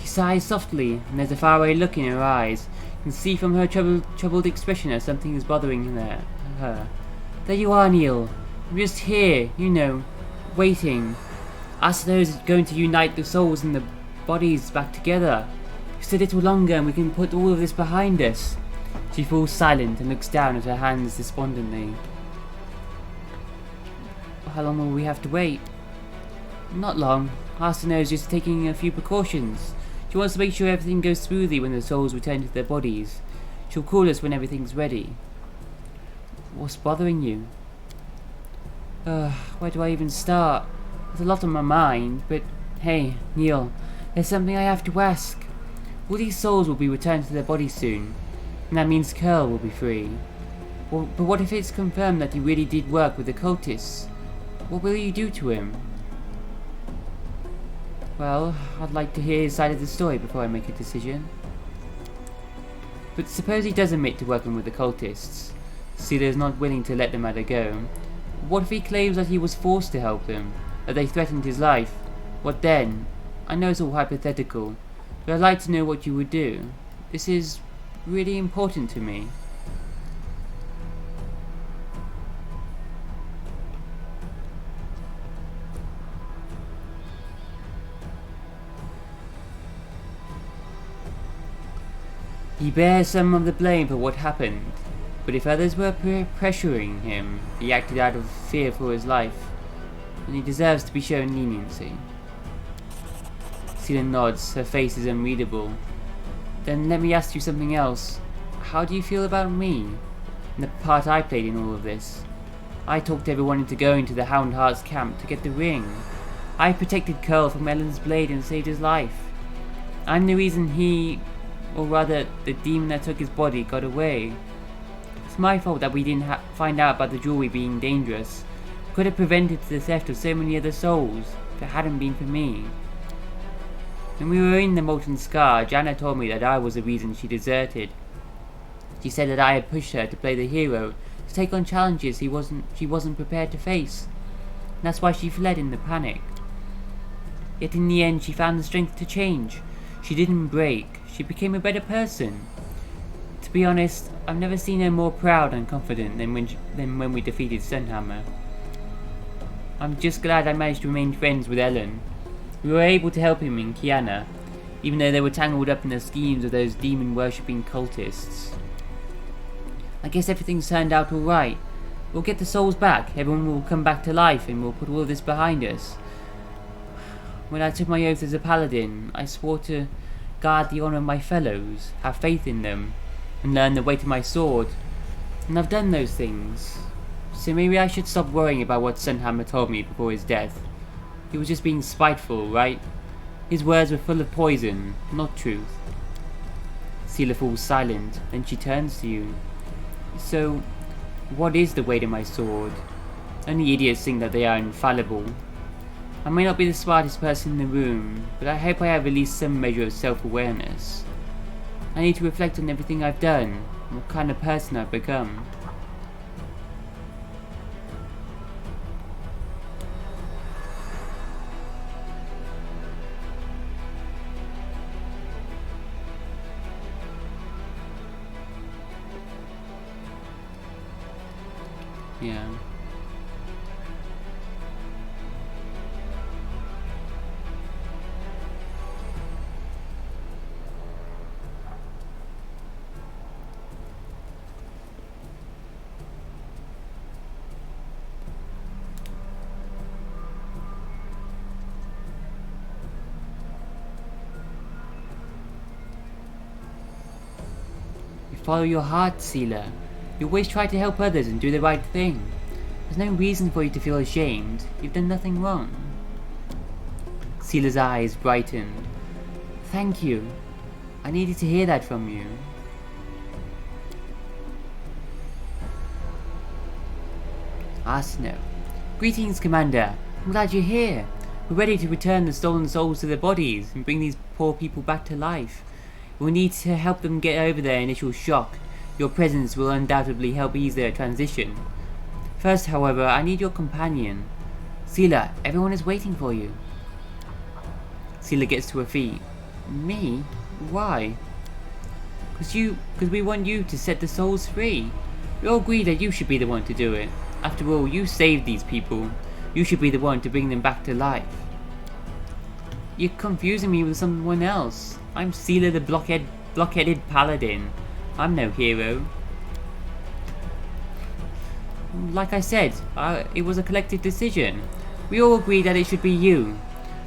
She sighs softly, and there's a faraway look in her eyes. You can see from her troubled expression that something is bothering her. There you are, Neil. I'm just here, you know, waiting. Azata is going to unite the souls and the bodies back together. Just a little longer and we can put all of this behind us. She falls silent and looks down at her hands despondently. How long will we have to wait? Not long. Azata is just taking a few precautions. She wants to make sure everything goes smoothly when the souls return to their bodies. She'll call us when everything's ready. What's bothering you? Where do I even start? There's a lot on my mind, but hey, Neil, there's something I have to ask. All these souls will be returned to their bodies soon, and that means Curl will be free. Well, but what if it's confirmed that he really did work with the cultists? What will you do to him? Well, I'd like to hear his side of the story before I make a decision. But suppose he does admit to working with the cultists. Scylla is not willing to let the matter go. What if he claims that he was forced to help them? That they threatened his life? What then? I know it's all hypothetical, but I'd like to know what you would do. This is really important to me. He bears some of the blame for what happened, but if others were pressuring him, he acted out of fear for his life, and he deserves to be shown leniency. Scylla nods, her face is unreadable. Then let me ask you something else. How do you feel about me, and the part I played in all of this? I talked everyone into going to the Hound Heart's camp to get the ring. I protected Curl from Ellen's blade and saved his life. I'm the reason he, or rather, the demon that took his body, got away. It's my fault that we didn't find out about the jewelry being dangerous. We could have prevented the theft of so many other souls, if it hadn't been for me. When we were in the Molten Scar, Jana told me that I was the reason she deserted. She said that I had pushed her to play the hero, to take on challenges she wasn't prepared to face. And that's why she fled in the panic. Yet in the end she found the strength to change. She didn't break. She became a better person. To be honest, I've never seen her more proud and confident than when we defeated Sunhammer. I'm just glad I managed to remain friends with Ellen. We were able to help him in Kiana, even though they were tangled up in the schemes of those demon-worshipping cultists. I guess everything's turned out alright. We'll get the souls back, everyone will come back to life, and we'll put all this behind us. When I took my oath as a paladin, I swore to guard the honor of my fellows, have faith in them, and learn the weight of my sword. And I've done those things. So maybe I should stop worrying about what Sunhammer told me before his death. He was just being spiteful, right? His words were full of poison, not truth. Seela falls silent, then she turns to you. So, what is the weight of my sword? Only idiots think that they are infallible. I may not be the smartest person in the room, but I hope I have at least some measure of self-awareness. I need to reflect on everything I've done, and what kind of person I've become. Yeah. You follow your heart, Seela. You always try to help others and do the right thing. There's no reason for you to feel ashamed. You've done nothing wrong. Seela's eyes brightened. Thank you. I needed to hear that from you. Arsino. Greetings, Commander. I'm glad you're here. We're ready to return the stolen souls to their bodies and bring these poor people back to life. We'll need to help them get over their initial shock. Your presence will undoubtedly help ease their transition. First, however, I need your companion. Seela, everyone is waiting for you. Seela gets to her feet. Me? Why? Because we want you to set the souls free. We all agree that you should be the one to do it. After all, you saved these people. You should be the one to bring them back to life. You're confusing me with someone else. I'm Seela the blockheaded paladin. I'm no hero. Like I said, it was a collective decision. We all agreed that it should be you.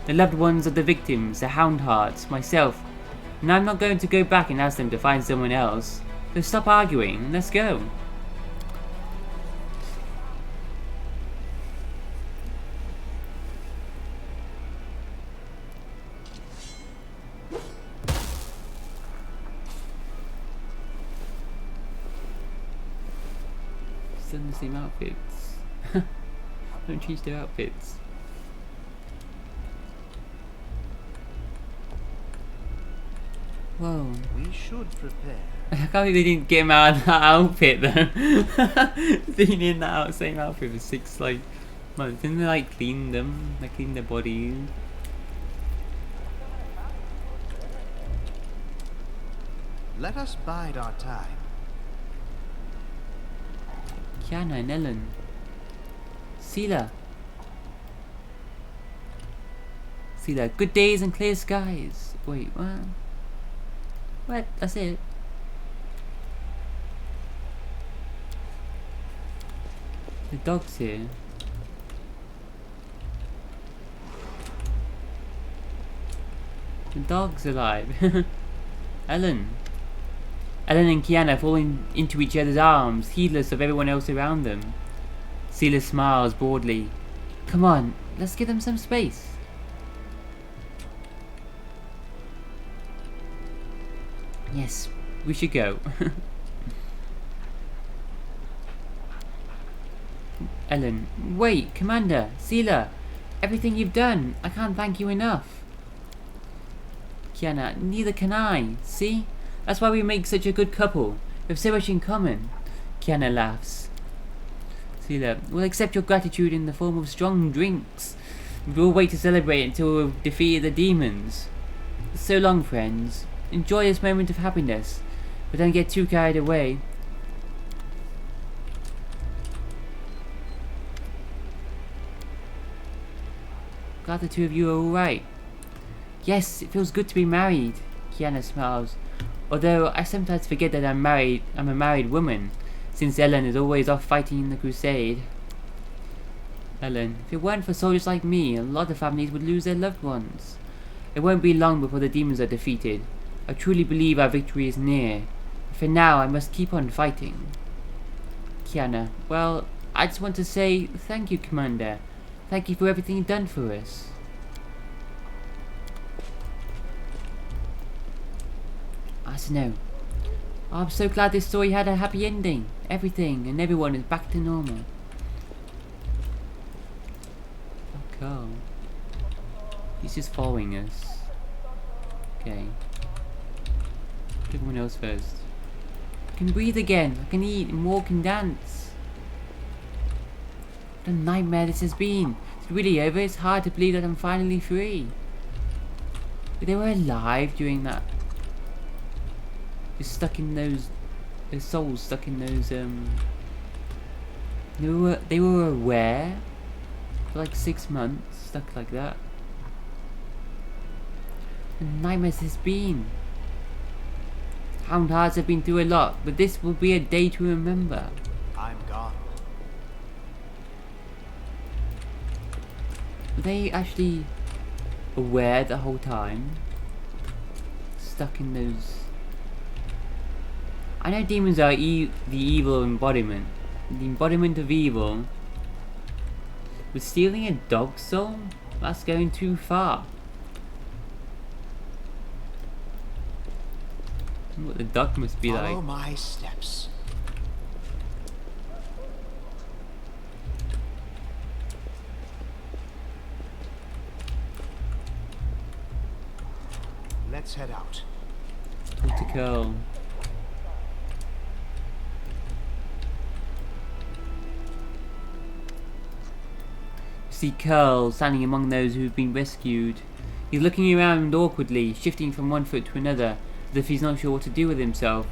The loved ones of the victims, the Houndhearts, myself. And I'm not going to go back and ask them to find someone else. So stop arguing, let's go. Still in the same outfits. Don't change their outfits. Whoa. We should prepare. I can't believe they didn't get him out of that outfit though. Being in that same outfit for 6 months. Didn't they clean them? They clean their bodies. Let us bide our time. Kiana and Ellen. Seela. Seela, good days and clear skies. Wait, what? What? That's it. The dog's here. The dog's alive. Ellen. Ellen and Kiana falling into each other's arms, heedless of everyone else around them. Seela smiles broadly. Come on, let's give them some space. Yes, we should go. Ellen, wait, Commander, Seela, everything you've done, I can't thank you enough. Kiana, neither can I, see? That's why we make such a good couple. We have so much in common. Kiana laughs. Seela, we'll accept your gratitude in the form of strong drinks. We'll wait to celebrate until we've defeated the demons. So long, friends. Enjoy this moment of happiness, but don't get too carried away. Glad the two of you are alright. Yes, it feels good to be married. Kiana smiles. Although I sometimes forget that I'm a married woman. since Ellen is always off fighting in the crusade. Ellen, if it weren't for soldiers like me, a lot of families would lose their loved ones. It won't be long before the demons are defeated. I truly believe our victory is near. For now, I must keep on fighting. Kiana, well, I just want to say thank you, Commander. Thank you for everything you've done for us. I don't know. I'm so glad this story had a happy ending. Everything and everyone is back to normal. Oh, Carl. He's just following us. Okay. Everyone else first. I can breathe again. I can eat and walk and dance. What a nightmare this has been. It's really over. It's hard to believe that I'm finally free. But they were alive during that. They're stuck in those. Their souls stuck in those. They were aware for like 6 months, stuck like that. The nightmares has been. Hound Hearts have been through a lot, but this will be a day to remember. I'm gone. Were they actually aware the whole time? Stuck in those. I know demons are the evil embodiment. The embodiment of evil. But stealing a dog's soul? That's going too far. What the dog must be Follow like. my steps. Let's head out. Talk to Curl. You see Curl standing among those who've been rescued. He's looking around awkwardly, shifting from one foot to another, as if he's not sure what to do with himself.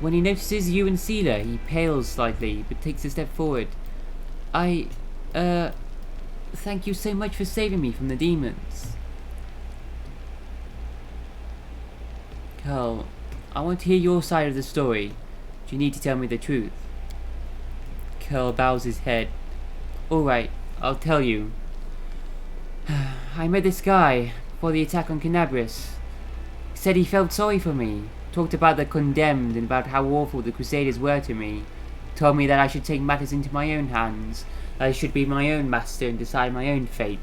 When he notices you and Sela, he pales slightly, but takes a step forward. Thank you so much for saving me from the demons. Curl, I want to hear your side of the story. You need to tell me the truth. Curl bows his head. Alright, I'll tell you. I met this guy before the attack on Canabris. He said he felt sorry for me, talked about the condemned and about how awful the Crusaders were to me. Told me that I should take matters into my own hands, that I should be my own master and decide my own fate.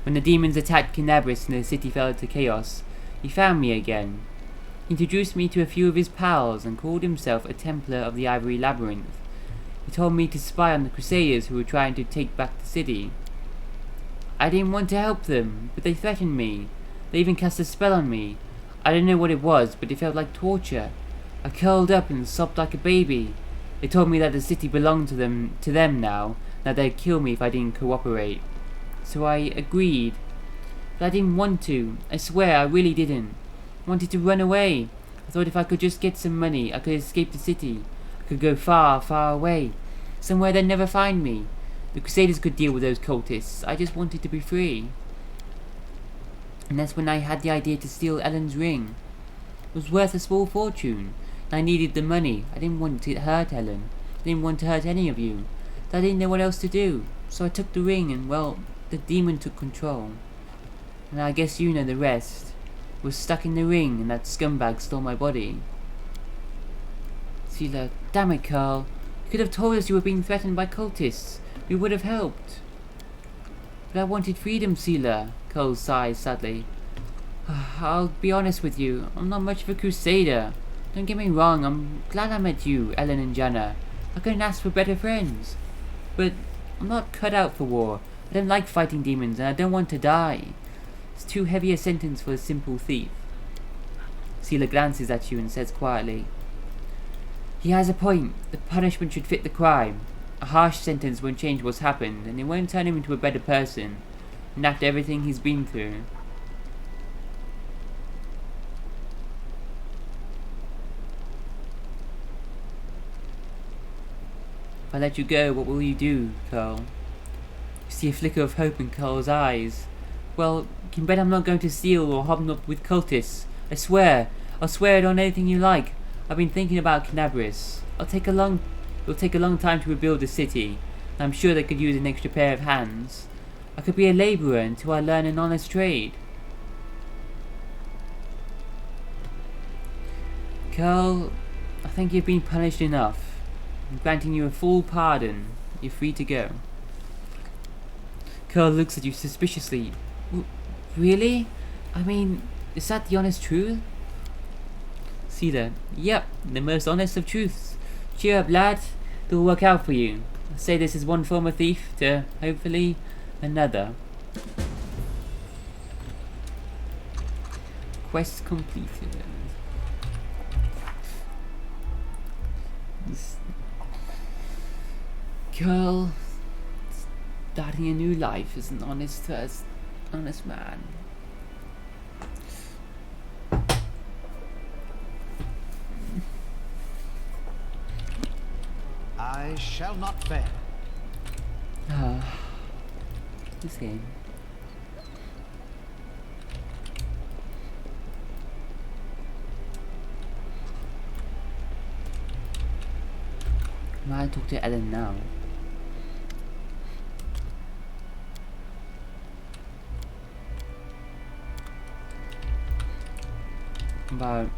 When the demons attacked Canabris and the city fell into chaos, he found me again. He introduced me to a few of his pals and called himself a Templar of the Ivory Labyrinth. He told me to spy on the Crusaders who were trying to take back the city. I didn't want to help them, but they threatened me. They even cast a spell on me. I don't know what it was, but it felt like torture. I curled up and sobbed like a baby. They told me that the city belonged to them now, that they'd kill me if I didn't cooperate. So I agreed. But I didn't want to. I swear, I really didn't. I wanted to run away. I thought if I could just get some money, I could escape the city. I could go far, far away. Somewhere they'd never find me. The Crusaders could deal with those cultists. I just wanted to be free. And that's when I had the idea to steal Ellen's ring. It was worth a small fortune, and I needed the money. I didn't want to hurt Ellen. I didn't want to hurt any of you. But I didn't know what else to do. So I took the ring and, well, the demon took control. And I guess you know the rest. I was stuck in the ring and that scumbag stole my body. Sela, damn it, Carl. You could have told us you were being threatened by cultists. We would have helped. But I wanted freedom, Sela. Carl sighs sadly. I'll be honest with you. I'm not much of a crusader. Don't get me wrong. I'm glad I met you, Ellen and Jana. I couldn't ask for better friends. But I'm not cut out for war. I don't like fighting demons and I don't want to die. It's too heavy a sentence for a simple thief. Sela glances at you and says quietly, he has a point. The punishment should fit the crime. A harsh sentence won't change what's happened, and it won't turn him into a better person. And after everything he's been through. If I let you go, what will you do, Carl? You see a flicker of hope in Carl's eyes. Well, you can bet I'm not going to steal or hobnob with cultists. I swear. I'll swear it on anything you like. I've been thinking about Canabris. I'll take a long It'll take a long time to rebuild the city. I'm sure they could use an extra pair of hands. I could be a labourer until I learn an honest trade. Curl, I think you've been punished enough. I'm granting you a full pardon. You're free to go. Curl looks at you suspiciously. Really? I mean, is that the honest truth? Cedar, yep, the most honest of truths. Cheer up, lad. It'll work out for you. I say this is one form of thief to, hopefully, another. Quest completed. Girl, starting a new life as an honest man. I shall not fail. This game. I might talk to Ellen now. About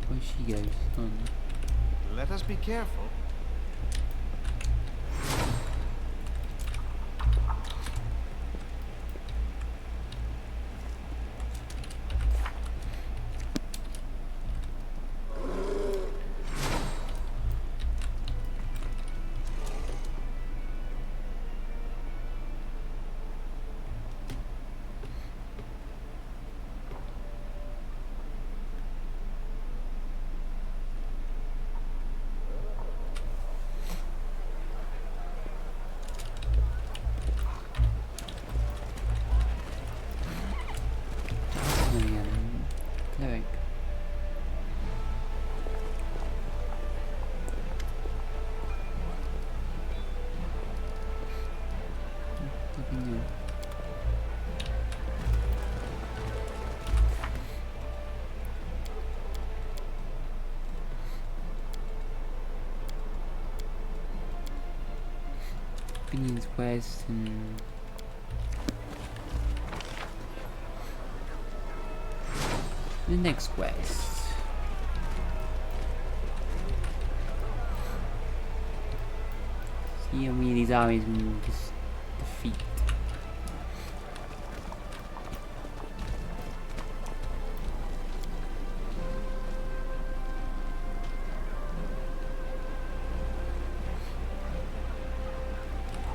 where she goes. Let us be careful. Cleric. Nothing new. Opinions Quest and the next quest. See how many of these armies we can just defeat.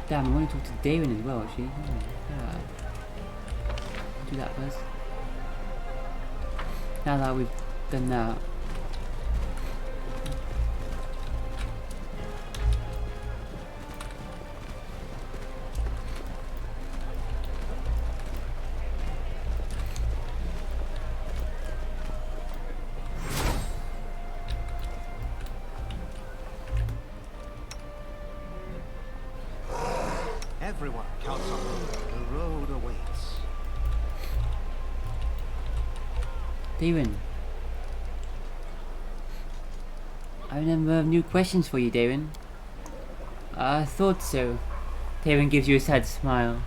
Damn, I want to talk to Darren as well, actually. Do that first. Now that we've done that. Everyone counts on me. The road awaits. Darren. I have a number of new questions for you, Darren. I thought so. Darren gives you a sad smile.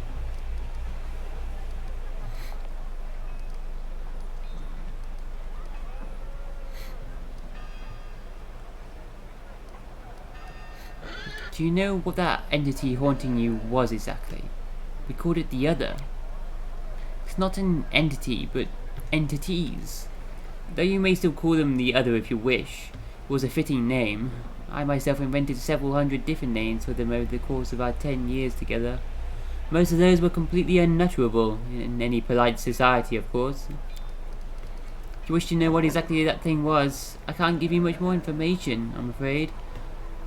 Do you know what that entity haunting you was exactly? We called it the Other. It's not an entity, but entities. Though you may still call them the Other if you wish, it was a fitting name. I myself invented several hundred different names for them over the course of our 10 years together. Most of those were completely unutterable in any polite society, of course. If you wish to know what exactly that thing was, I can't give you much more information, I'm afraid.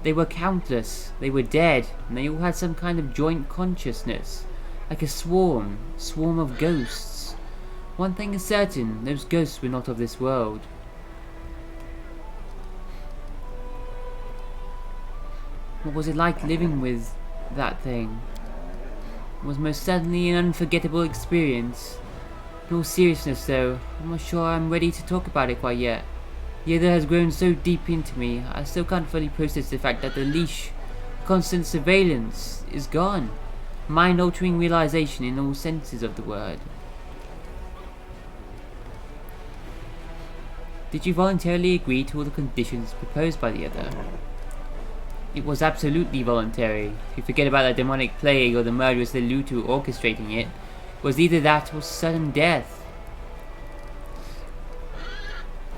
They were countless, they were dead, and they all had some kind of joint consciousness. Like a swarm of ghosts. One thing is certain, those ghosts were not of this world. What was it like living with that thing? It was most certainly an unforgettable experience. In all seriousness though, I'm not sure I'm ready to talk about it quite yet. The other has grown so deep into me, I still can't fully process the fact that the leash, constant surveillance, is gone. Mind-altering realization in all senses of the word. Did you voluntarily agree to all the conditions proposed by the other? It was absolutely voluntary. If you forget about the demonic plague or the murderous Lelutu orchestrating it, it was either that or sudden death.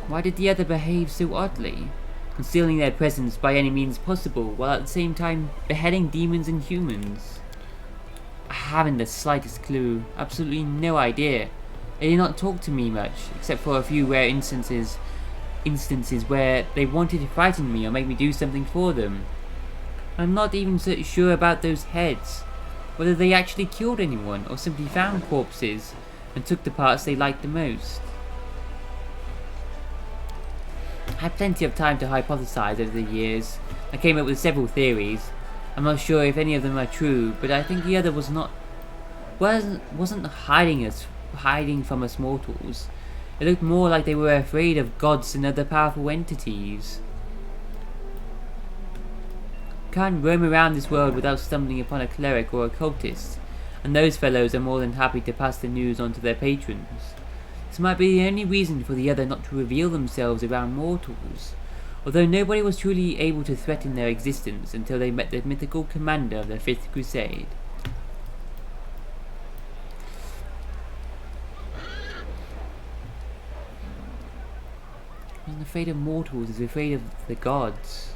Why did the other behave so oddly, concealing their presence by any means possible, while at the same time beheading demons and humans? I haven't the slightest clue, absolutely no idea. They did not talk to me much, except for a few rare instances where they wanted to frighten me or make me do something for them. I'm not even so sure about those heads, whether they actually killed anyone or simply found corpses and took the parts they liked the most. I had plenty of time to hypothesize over the years. I came up with several theories. I'm not sure if any of them are true, but I think the other wasn't hiding from us mortals. It looked more like they were afraid of gods and other powerful entities. Can't roam around this world without stumbling upon a cleric or a cultist, and those fellows are more than happy to pass the news on to their patrons. This might be the only reason for the other not to reveal themselves around mortals, although nobody was truly able to threaten their existence until they met the mythical commander of the Fifth Crusade. He wasn't afraid of mortals, he was afraid of the gods.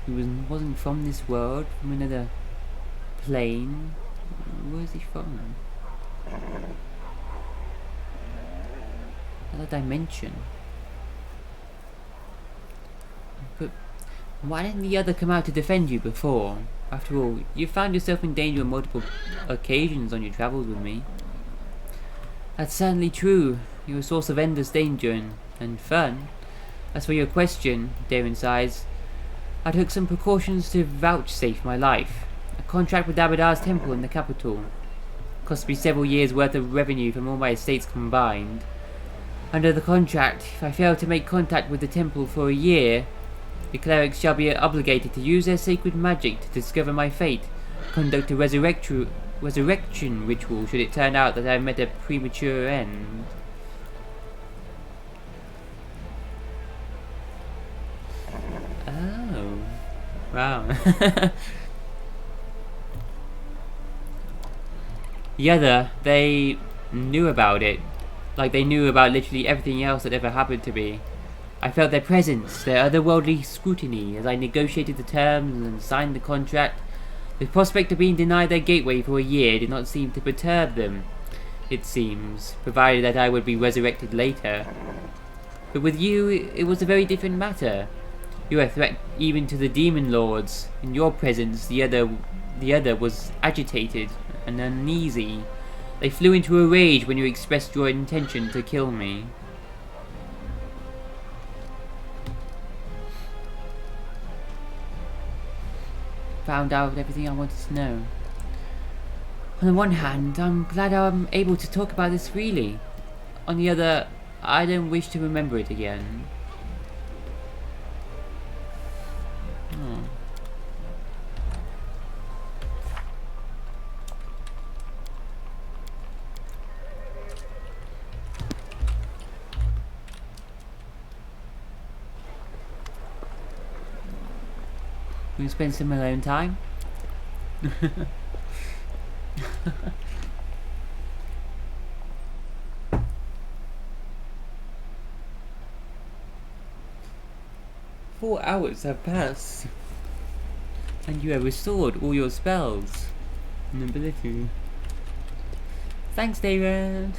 He wasn't from this world, from another plane. Where is he from? Another dimension. But why didn't the other come out to defend you before? After all, you found yourself in danger on multiple occasions on your travels with me. That's certainly true. You're a source of endless danger and fun. As for your question, Darren sighs, I took some precautions to vouchsafe my life. A contract with Abadar's temple in the capital. Cost me several years' worth of revenue from all my estates combined. Under the contract, if I fail to make contact with the temple for a year, the clerics shall be obligated to use their sacred magic to discover my fate, conduct a resurrection ritual should it turn out that I met a premature end. Oh. Wow. The other, they knew about it. Like they knew about literally everything else that ever happened to me. I felt their presence, their otherworldly scrutiny as I negotiated the terms and signed the contract. The prospect of being denied their gateway for a year did not seem to perturb them, it seems, provided that I would be resurrected later. But with you, it was a very different matter. You were a threat even to the demon lords. In your presence, the other was agitated and uneasy. They flew into a rage when you expressed your intention to kill me. Found out everything I wanted to know. On the one hand, I'm glad I'm able to talk about this freely. On the other, I don't wish to remember it again. Oh. 'We spend some alone time? Four hours have passed, and you have restored all your spells and ability. Thanks, David.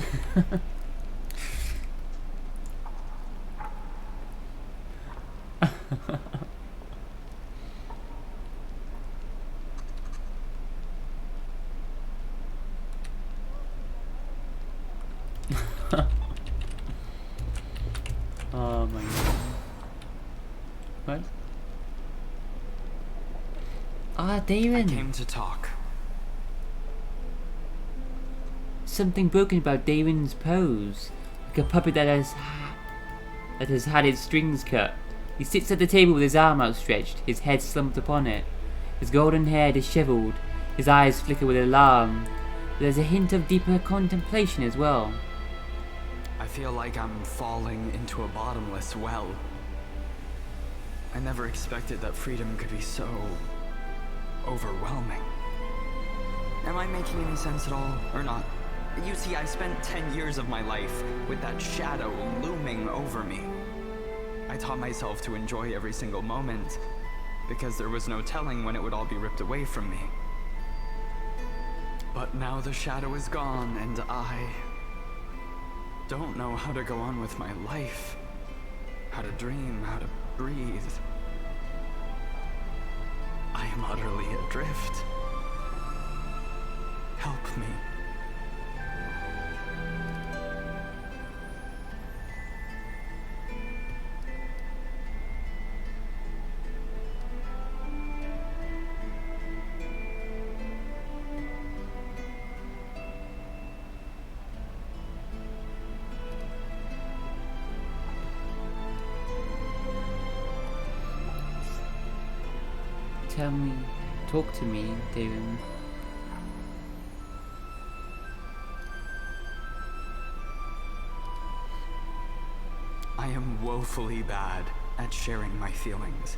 Oh my god. What? Ah, Damon! I came to talk. Something broken about Damon's pose. Like a puppet that has that has had its strings cut. He sits at the table with his arm outstretched, his head slumped upon it, his golden hair dishevelled, his eyes flicker with alarm. There's a hint of deeper contemplation as well. I feel like I'm falling into a bottomless well. I never expected that freedom could be so overwhelming. Am I making any sense at all, or not? You see, I spent 10 years of my life with that shadow looming over me. I taught myself to enjoy every single moment, because there was no telling when it would all be ripped away from me. But now the shadow is gone, and I don't know how to go on with my life, how to dream, how to breathe. I am utterly adrift. Help me. Tell me, talk to me, David. I am woefully bad at sharing my feelings.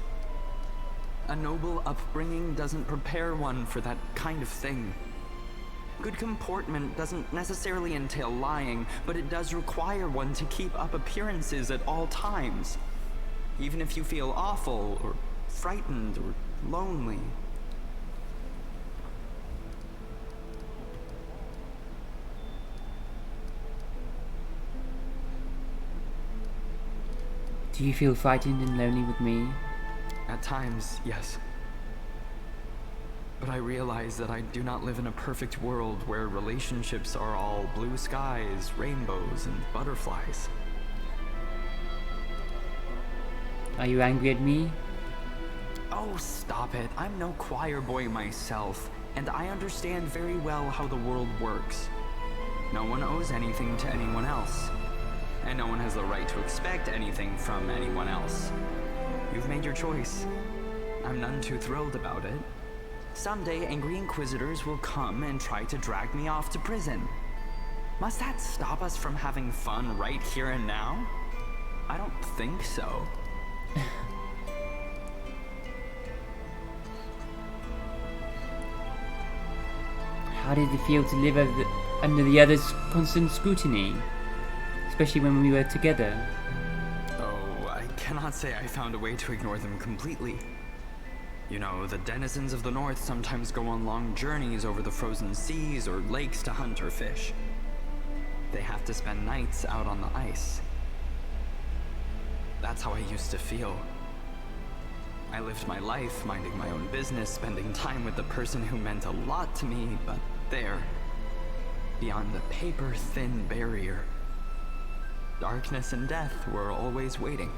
A noble upbringing doesn't prepare one for that kind of thing. Good comportment doesn't necessarily entail lying, but it does require one to keep up appearances at all times. Even if you feel awful, or frightened, or lonely. Do you feel frightened and lonely with me? At times, yes. But I realize that I do not live in a perfect world where relationships are all blue skies, rainbows, and butterflies. Are you angry at me? Oh, stop it. I'm no choir boy myself, and I understand very well how the world works. No one owes anything to anyone else, and no one has the right to expect anything from anyone else. You've made your choice. I'm none too thrilled about it. Someday, angry inquisitors will come and try to drag me off to prison. Must that stop us from having fun right here and now? I don't think so. How did it feel to live under the other's constant scrutiny? Especially when we were together. Oh, I cannot say I found a way to ignore them completely. You know, the denizens of the north sometimes go on long journeys over the frozen seas or lakes to hunt or fish. They have to spend nights out on the ice. That's how I used to feel. I lived my life minding my own business, spending time with the person who meant a lot to me, but there, beyond the paper-thin barrier, darkness and death were always waiting.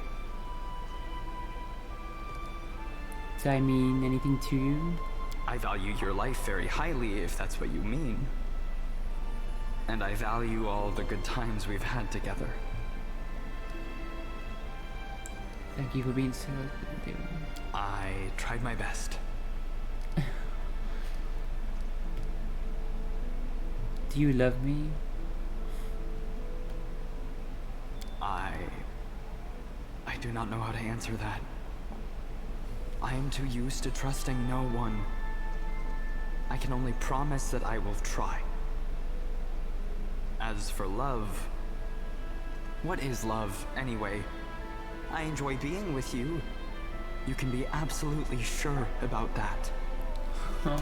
Does that mean anything to you? I value your life very highly, if that's what you mean. And I value all the good times we've had together. Thank you for being so open, David. I tried my best. Do you love me? I do not know how to answer that. I am too used to trusting no one. I can only promise that I will try. As for love, what is love, anyway? I enjoy being with you. You can be absolutely sure about that. Huh.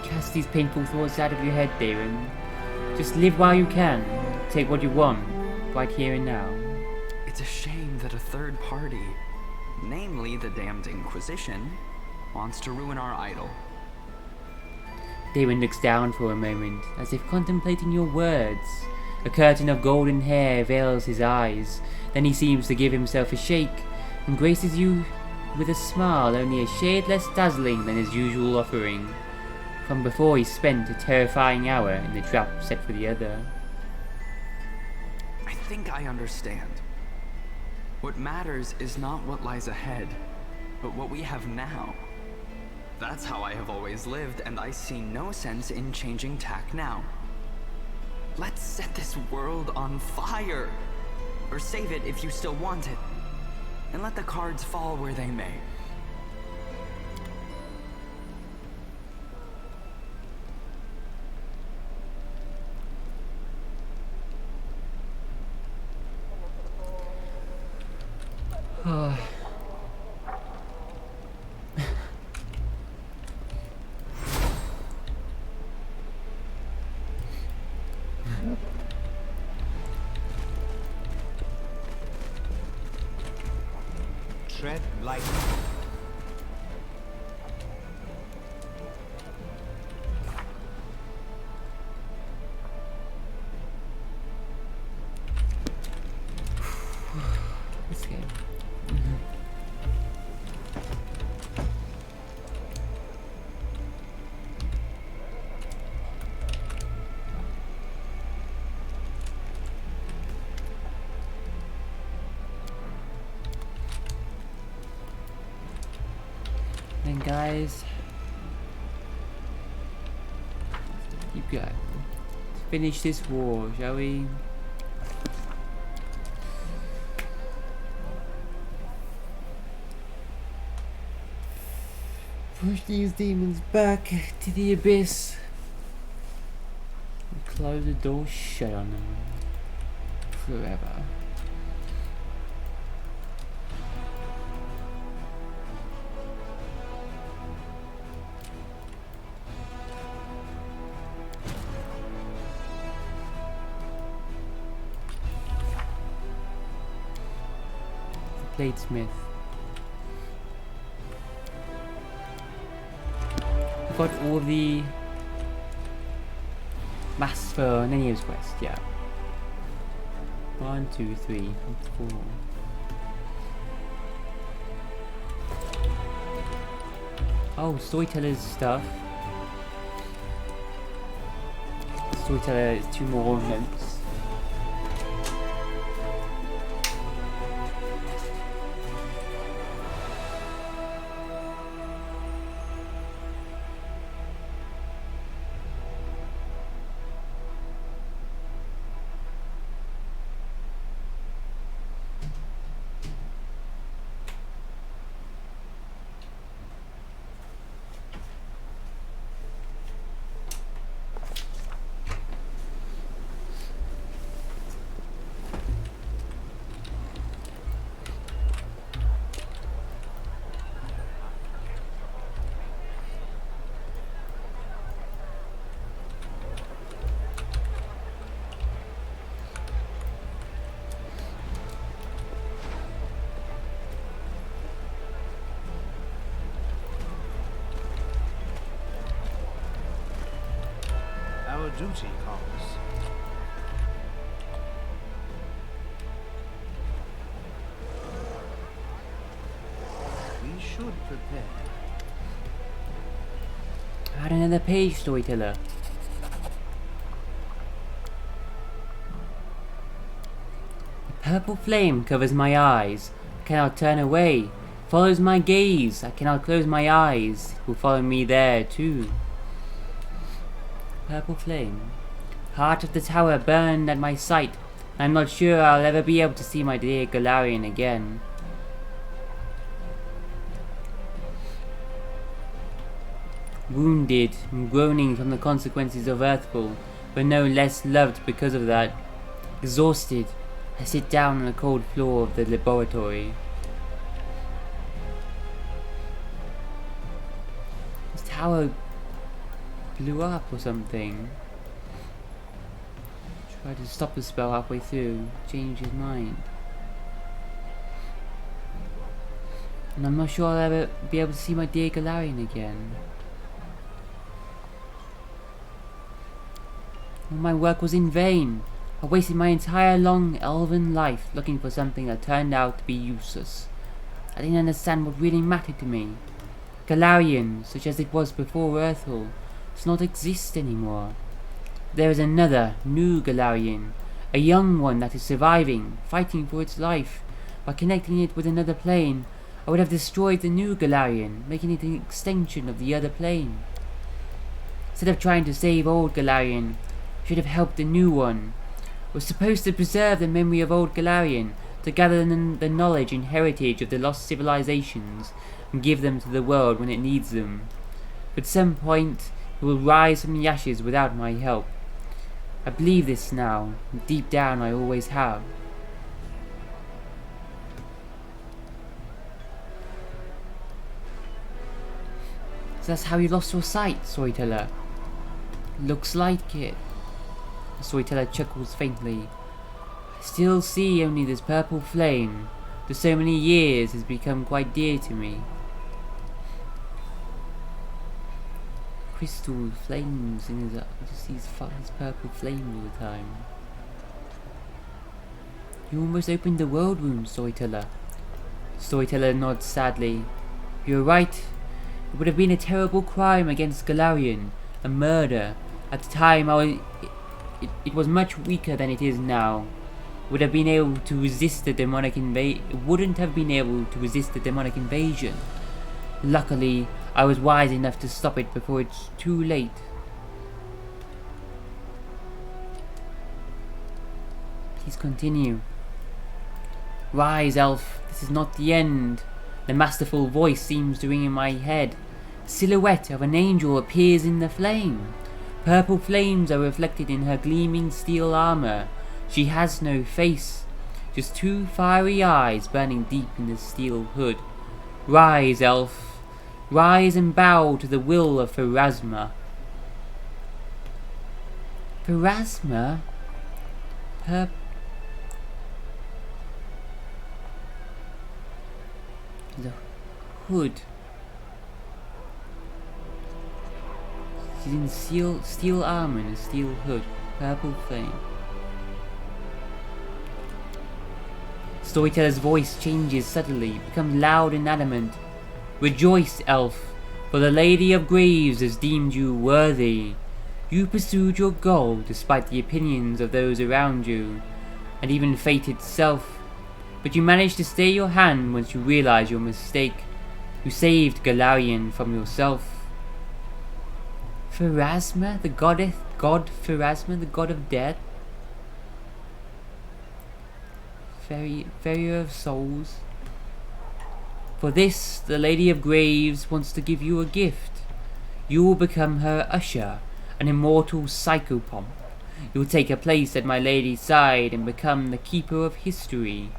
Cast these painful thoughts out of your head, Darren. Just live while you can. Take what you want, right here and now. It's a shame that a third party, namely the damned Inquisition, wants to ruin our idol. Darren looks down for a moment, as if contemplating your words. A curtain of golden hair veils his eyes. Then he seems to give himself a shake, and graces you with a smile only a shade less dazzling than his usual offering, from before he spent a terrifying hour in the trap set for the other. I think I understand. What matters is not what lies ahead, but what we have now. That's how I have always lived, and I see no sense in changing tack now. Let's set this world on fire! Or save it if you still want it. And let the cards fall where they may. Tread lightly. This game. Then guys, keep going. Let's finish this war, shall we? Push these demons back to the abyss and close the door shut on them forever. Bladesmith. Got all the masks for Nenio's quest, yeah. 1, 2, 3, 4. Oh, Storyteller's stuff. Storyteller is 2 more notes. Our duty calls. We should prepare. Add another page, Storyteller. The purple flame covers my eyes. I cannot turn away. Follows my gaze. I cannot close my eyes. It will follow me there too. Purple flame. Heart of the tower burned at my sight. I'm not sure I'll ever be able to see my dear Galarian again. Wounded and groaning from the consequences of Earthfall, but no less loved because of that. Exhausted, I sit down on the cold floor of the laboratory. This tower blew up or something. Tried to stop the spell halfway through, changed his mind. And I'm not sure I'll ever be able to see my dear Galarian again. All my work was in vain. I wasted my entire long elven life looking for something that turned out to be useless. I didn't understand what really mattered to me. Galarian, such as it was before Earthall, does not exist anymore. There is another, new Galarian, a young one that is surviving, fighting for its life. By connecting it with another plane, I would have destroyed the new Galarian, making it an extension of the other plane. Instead of trying to save old Galarian, I should have helped the new one. I was supposed to preserve the memory of old Galarian, to gather the knowledge and heritage of the lost civilizations, and give them to the world when it needs them. But at some point, it will rise from the ashes without my help. I believe this now, and deep down I always have. So that's how you lost your sight, Storyteller. Looks like it. The Storyteller chuckles faintly. I still see only this purple flame, that so many years has become quite dear to me. Crystal flames in his eyes, just these purple flames all the time. You almost opened the world room, Storyteller. Storyteller nods sadly. You're right. It would have been a terrible crime against Galarian, a murder. At the time, it was much weaker than it is now. It would have been able to resist the demonic invasion. It wouldn't have been able to resist the demonic invasion. Luckily, I was wise enough to stop it before it's too late. Please continue. Rise, elf. This is not the end. The masterful voice seems to ring in my head. A silhouette of an angel appears in the flame. Purple flames are reflected in her gleaming steel armor. She has no face, just two fiery eyes burning deep in the steel hood. Rise, elf. Rise and bow to the will of Pharasma. Pharasma? The hood. She's in steel armor and a steel hood. Purple flame. Storyteller's voice changes subtly, becomes loud and adamant. Rejoice, elf, for the Lady of Graves has deemed you worthy. You pursued your goal despite the opinions of those around you, and even fate itself. But you managed to stay your hand once you realized your mistake. You saved Galarian from yourself. Pharasma, the god Pharasma, the god of death? Farrier of souls. For this, the Lady of Graves wants to give you a gift. You will become her usher, an immortal psychopomp. You will take a place at my lady's side and become the keeper of history,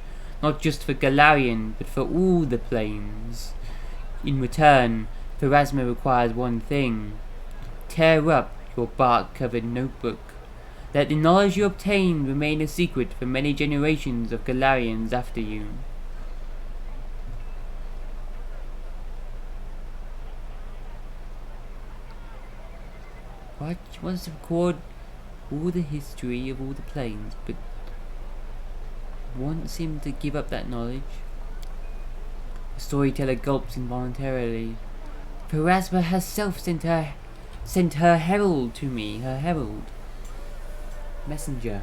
not just for Galarian, but for all the planes. In return, Pharasma requires one thing. Tear up your bark-covered notebook. Let the knowledge you obtained remain a secret for many generations of Galarians after you. What? She wants to record all the history of all the planes, but wants him to give up that knowledge. The storyteller gulps involuntarily. Pharasma herself sent her herald to me, her herald. Messenger.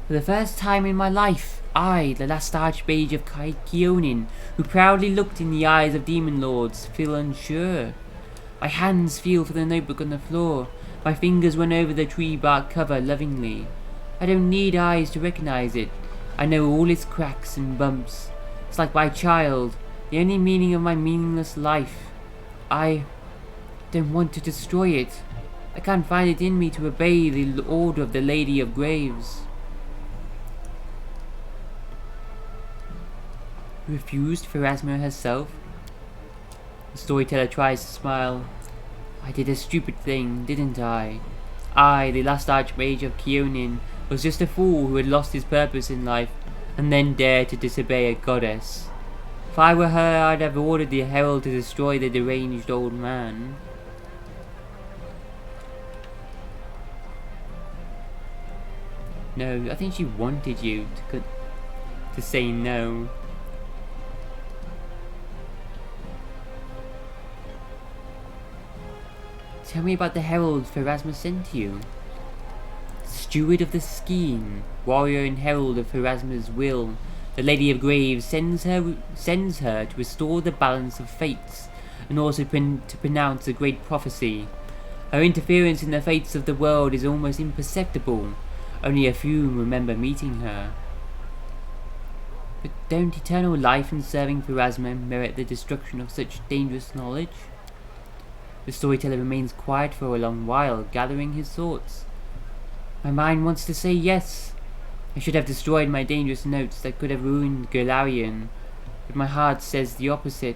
For the first time in my life, I, the last Archmage of Keonin, who proudly looked in the eyes of demon lords, feel unsure. My hands feel for the notebook on the floor. My fingers run over the tree bark cover lovingly. I don't need eyes to recognize it. I know all its cracks and bumps. It's like my child, the only meaning of my meaningless life. I don't want to destroy it. I can't find it in me to obey the order of the Lady of Graves. Refused Pharasma herself? The storyteller tries to smile. I did a stupid thing, didn't I? I, the last Archmage of Keonin, was just a fool who had lost his purpose in life, and then dared to disobey a goddess. If I were her, I'd have ordered the herald to destroy the deranged old man. No, I think she wanted you to say no. Tell me about the herald Pharasma sent to you. Steward of the Skein, warrior and herald of Pharasma's will, the Lady of Graves sends her to restore the balance of fates, and also to pronounce a great prophecy. Her interference in the fates of the world is almost imperceptible. Only a few remember meeting her. But don't eternal life and serving Pharasma merit the destruction of such dangerous knowledge? The storyteller remains quiet for a long while, gathering his thoughts. My mind wants to say yes. I should have destroyed my dangerous notes that could have ruined Galarian, but my heart says the opposite.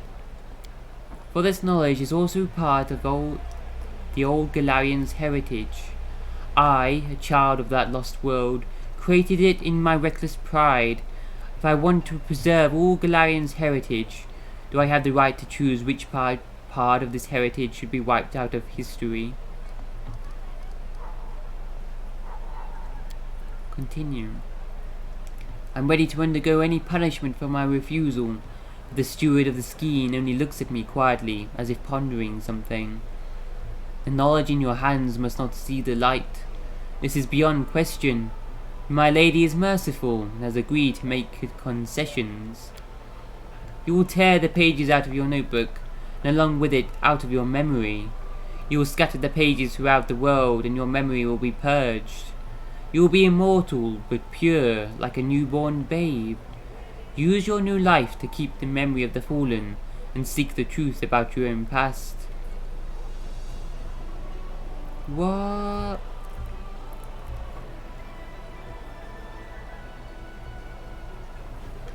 For this knowledge is also part of the old Galarian's heritage. I, a child of that lost world, created it in my reckless pride. If I want to preserve all Galarian's heritage, do I have the right to choose which part of this heritage should be wiped out of history? Continue. I'm ready to undergo any punishment for my refusal. The steward of the Skein only looks at me quietly, as if pondering something. The knowledge in your hands must not see the light. This is beyond question. My lady is merciful, and has agreed to make concessions. You will tear the pages out of your notebook, and along with it out of your memory. You will scatter the pages throughout the world, and your memory will be purged. You will be immortal, but pure, like a newborn babe. Use your new life to keep the memory of the fallen, and seek the truth about your own past. What?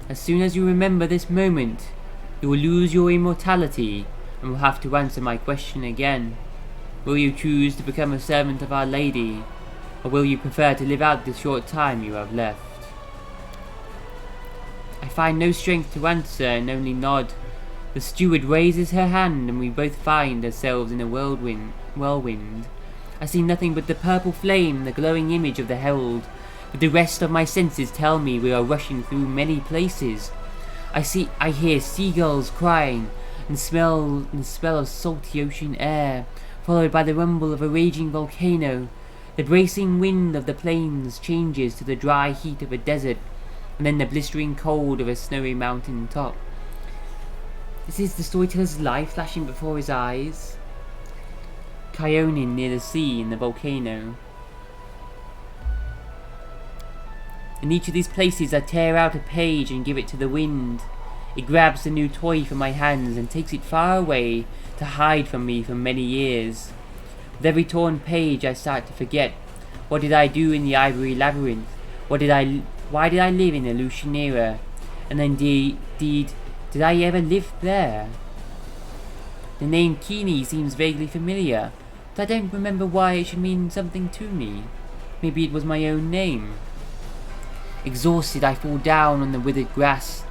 As soon as you remember this moment, you will lose your immortality, and will have to answer my question again. Will you choose to become a servant of Our Lady, or will you prefer to live out the short time you have left? I find no strength to answer and only nod. The steward raises her hand and we both find ourselves in a whirlwind. I see nothing but the purple flame and the glowing image of the herald, but the rest of my senses tell me we are rushing through many places. I hear seagulls crying and smell the smell of salty ocean air, followed by the rumble of a raging volcano. The bracing wind of the plains changes to the dry heat of a desert, and then the blistering cold of a snowy mountain top. This is the storyteller's life flashing before his eyes. Kyonin near the sea and the volcano. In each of these places I tear out a page and give it to the wind. It grabs the new toy from my hands and takes it far away to hide from me for many years. With every torn page I start to forget. What did I do in the Ivory Labyrinth? Why did I live in the Lucian era? And indeed, did I ever live there? The name Kini seems vaguely familiar, but I don't remember why it should mean something to me. Maybe it was my own name. Exhausted, I fall down on the withered grass.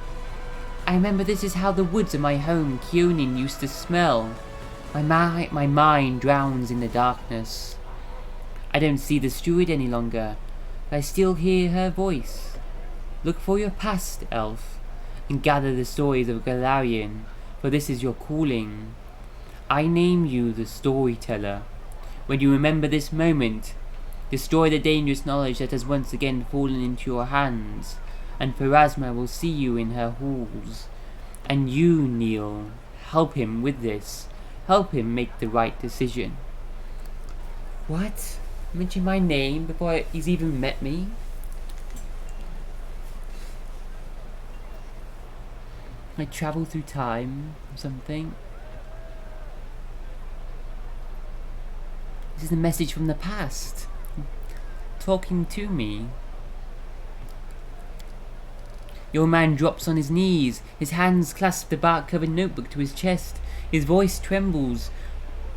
I remember this is how the woods of my home, Kyonin, used to smell. My mind drowns in the darkness. I don't see the steward any longer, but I still hear her voice. Look for your past, elf, and gather the stories of Galarian, for this is your calling. I name you the storyteller. When you remember this moment, destroy the dangerous knowledge that has once again fallen into your hands, and Pharasma will see you in her halls. And you, Neil, help him with this. Help him make the right decision. What? Mention my name before he's even met me? I travel through time or something. This is a message from the past, talking to me. Your man drops on his knees. His hands clasp the bark-covered notebook to his chest. His voice trembles.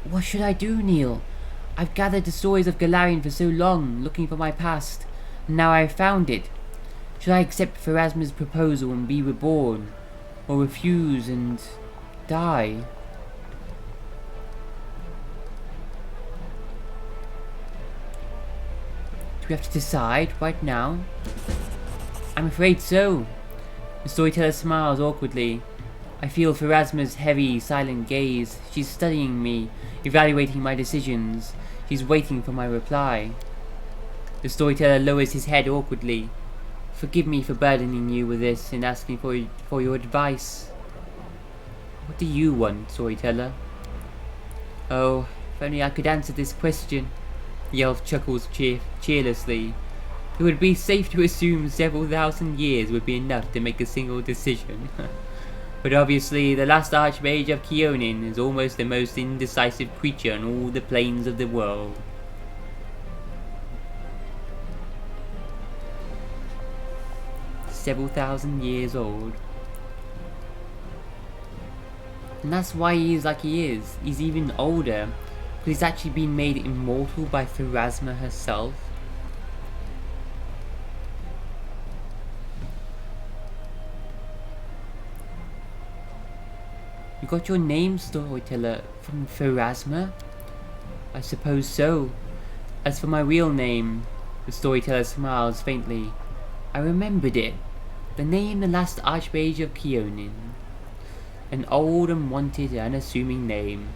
What should I do, Neil? I've gathered the stories of Galarian for so long, looking for my past, and now I've found it. Should I accept Pharasma's proposal and be reborn, or refuse and die? Do we have to decide right now? I'm afraid so. The storyteller smiles awkwardly. I feel Pharasma's heavy, silent gaze. She's studying me, evaluating my decisions. She's waiting for my reply. The storyteller lowers his head awkwardly. Forgive me for burdening you with this and asking for your advice. What do you want, storyteller? Oh, if only I could answer this question. The elf chuckles cheerlessly. It would be safe to assume several thousand years would be enough to make a single decision. But obviously, the last Archmage of Keonin is almost the most indecisive creature on all the planes of the world. Several thousand years old. And that's why he is like he is. He's even older, because he's actually been made immortal by Pharasma herself. You got your name, storyteller, from Pharasma? I suppose so. As for my real name, the storyteller smiles faintly. I remembered it. The name the last Archmage of Keonin. An old, unwanted, unassuming name.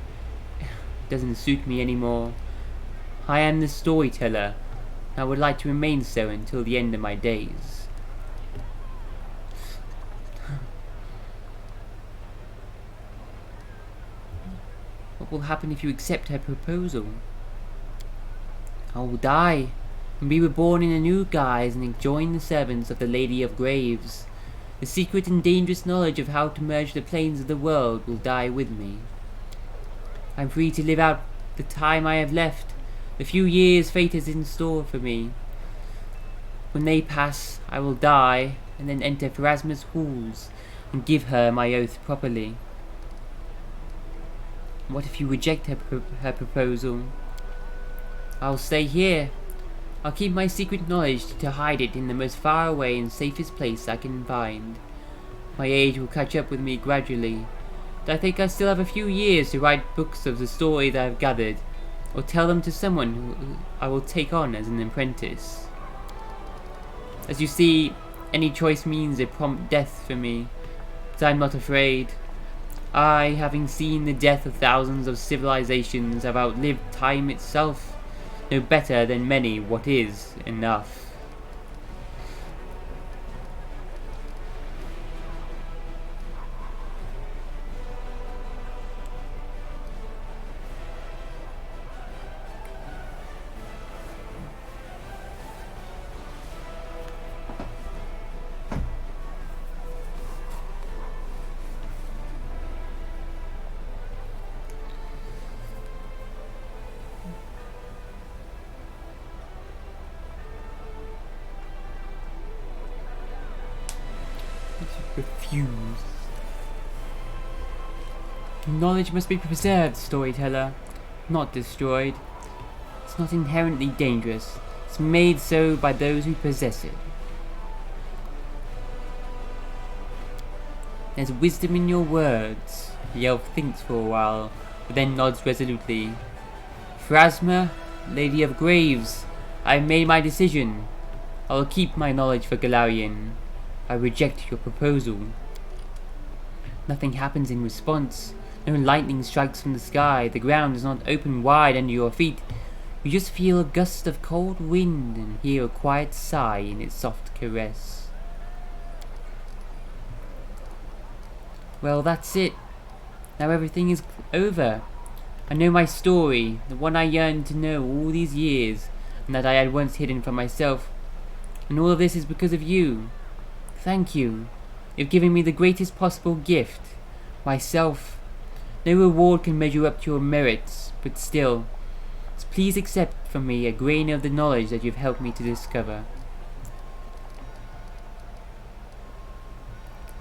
Doesn't suit me anymore. I am the storyteller. I would like to remain so until the end of my days. What will happen if you accept her proposal? I will die, and be reborn in a new guise and join the servants of the Lady of Graves. The secret and dangerous knowledge of how to merge the planes of the world will die with me. I am free to live out the time I have left, the few years fate has in store for me. When they pass, I will die, and then enter Pharasma's halls, and give her my oath properly. What if you reject her proposal? I'll stay here. I'll keep my secret knowledge to hide it in the most far away and safest place I can find. My age will catch up with me gradually, but I think I still have a few years to write books of the story that I've gathered, or tell them to someone who I will take on as an apprentice. As you see, any choice means a prompt death for me, but I'm not afraid. I, having seen the death of thousands of civilizations, have outlived time itself, know better than many what is enough. Refuse. Knowledge must be preserved, storyteller, not destroyed. It's not inherently dangerous. It's made so by those who possess it. There's wisdom in your words. The elf thinks for a while, but then nods resolutely. Pharasma, Lady of Graves, I have made my decision. I will keep my knowledge for Galarian. I reject your proposal. Nothing happens in response. No lightning strikes from the sky. The ground does not open wide under your feet. You just feel a gust of cold wind and hear a quiet sigh in its soft caress. Well, that's it. Now everything is over. I know my story, the one I yearned to know all these years, and that I had once hidden from myself. And all of this is because of you. Thank you. You've given me the greatest possible gift, myself. No reward can measure up to your merits, but still, please accept from me a grain of the knowledge that you've helped me to discover.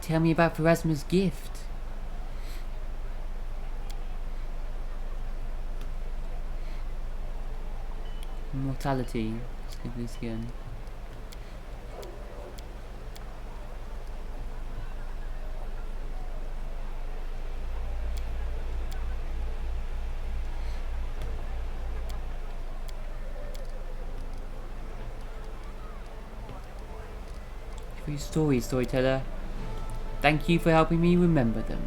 Tell me about Pharasma's gift. Immortality. Let's give this again. For your story, storyteller. Thank you for helping me remember them.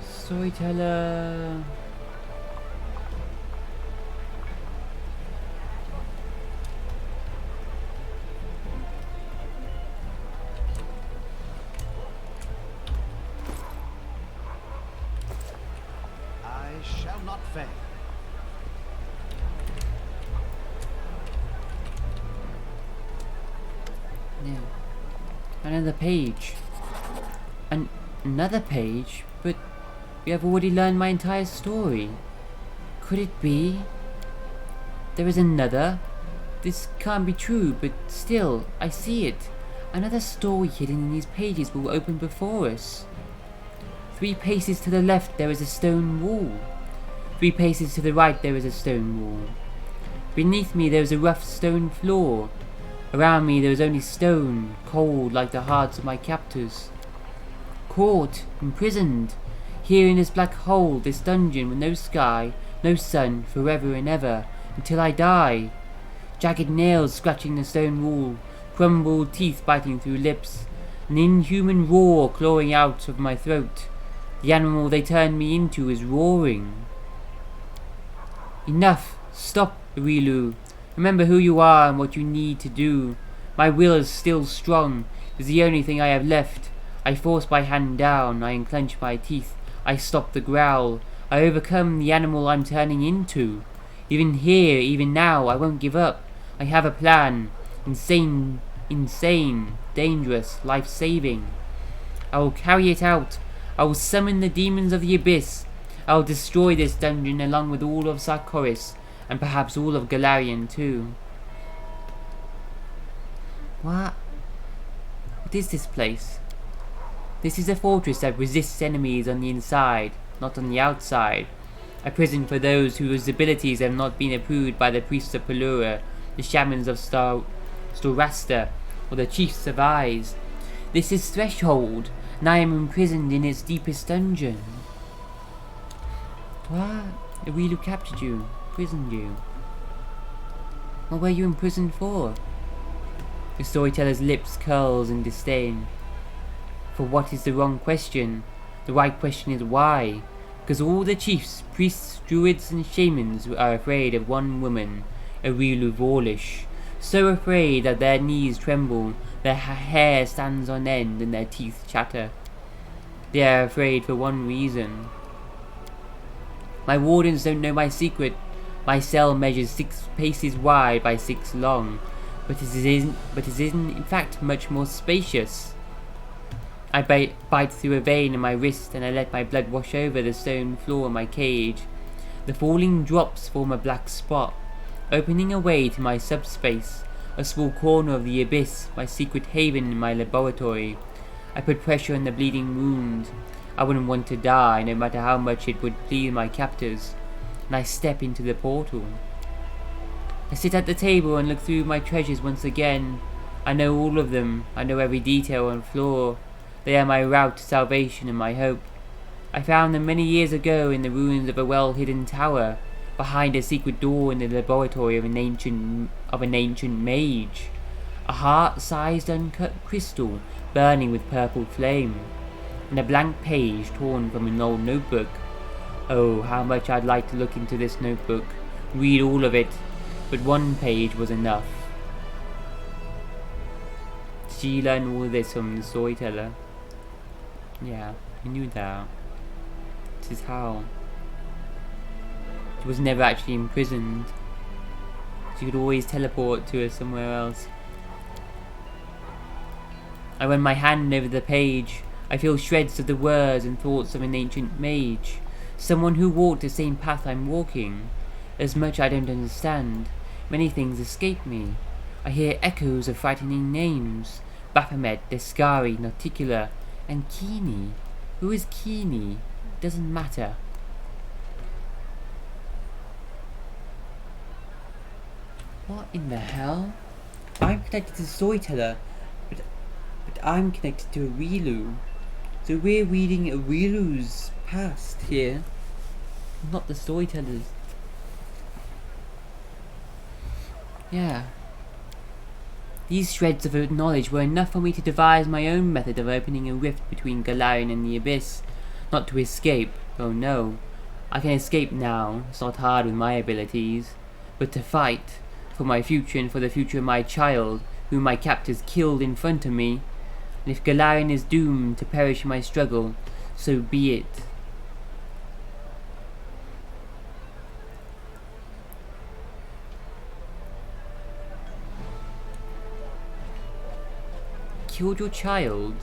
Storyteller. I shall not fail. Yeah. Another page. Another page? But we have already learned my entire story. Could it be? There is another? This can't be true, but still, I see it. Another story hidden in these pages will open before us. 3 paces to the left there is a stone wall. 3 paces to the right there is a stone wall. Beneath me there is a rough stone floor. Around me there is only stone, cold like the hearts of my captors. Caught, imprisoned, here in this black hole, this dungeon with no sky, no sun, forever and ever, until I die. Jagged nails scratching the stone wall, crumbled teeth biting through lips, an inhuman roar clawing out of my throat. The animal they turned me into is roaring. Enough! Stop, Irilu. Remember who you are and what you need to do. My will is still strong. It is the only thing I have left. I force my hand down. I unclench my teeth. I stop the growl. I overcome the animal I'm turning into. Even here, even now, I won't give up. I have a plan. Insane, dangerous, life-saving. I will carry it out. I will summon the demons of the abyss. I will destroy this dungeon along with all of Sarkoris, and perhaps all of Galarian too. What? What is this place? This is a fortress that resists enemies on the inside, not on the outside. A prison for those whose abilities have not been approved by the priests of Pelura, the shamans of Storasta, or the chiefs of Eyes. This is Threshold, and I am imprisoned in its deepest dungeon. What? The Irilu captured you, imprisoned you. What were you imprisoned for? The storyteller's lips curls in disdain. For what is the wrong question? The right question is why? Because all the chiefs, priests, druids and shamans are afraid of one woman, Irilu Vorlish. So afraid that their knees tremble, their hair stands on end and their teeth chatter. They are afraid for one reason. My wardens don't know my secret. My cell measures 6 paces wide by 6 long, but it is in fact much more spacious. I bite through a vein in my wrist and I let my blood wash over the stone floor of my cage. The falling drops form a black spot, opening a way to my subspace, a small corner of the abyss, my secret haven in my laboratory. I put pressure on the bleeding wound. I wouldn't want to die, no matter how much it would please my captors, and I step into the portal. I sit at the table and look through my treasures once again. I know all of them. I know every detail and flaw. They are my route to salvation and my hope. I found them many years ago in the ruins of a well-hidden tower, behind a secret door in the laboratory of an ancient mage. A heart-sized uncut crystal burning with purple flame, and a blank page torn from an old notebook. Oh, how much I'd like to look into this notebook, read all of it, but one page was enough. She learned all this from the storyteller. Yeah, I knew that. This is how. She was never actually imprisoned. She could always teleport to somewhere else. I run my hand over the page. I feel shreds of the words and thoughts of an ancient mage. Someone who walked the same path I'm walking. There's much I don't understand. Many things escape me. I hear echoes of frightening names. Baphomet, Descari, Nauticula, and Keeney. Who is Keeney? Doesn't matter. What in the hell? I'm connected to the storyteller, but I'm connected to Irilu. So we're reading Irilu's past here, not the storyteller's. Yeah. These shreds of knowledge were enough for me to devise my own method of opening a rift between Galarian and the Abyss. Not to escape, oh no. I can escape now, it's not hard with my abilities. But to fight, for my future and for the future of my child, whom my captors killed in front of me. And if Galarian is doomed to perish in my struggle, so be it. Killed your child?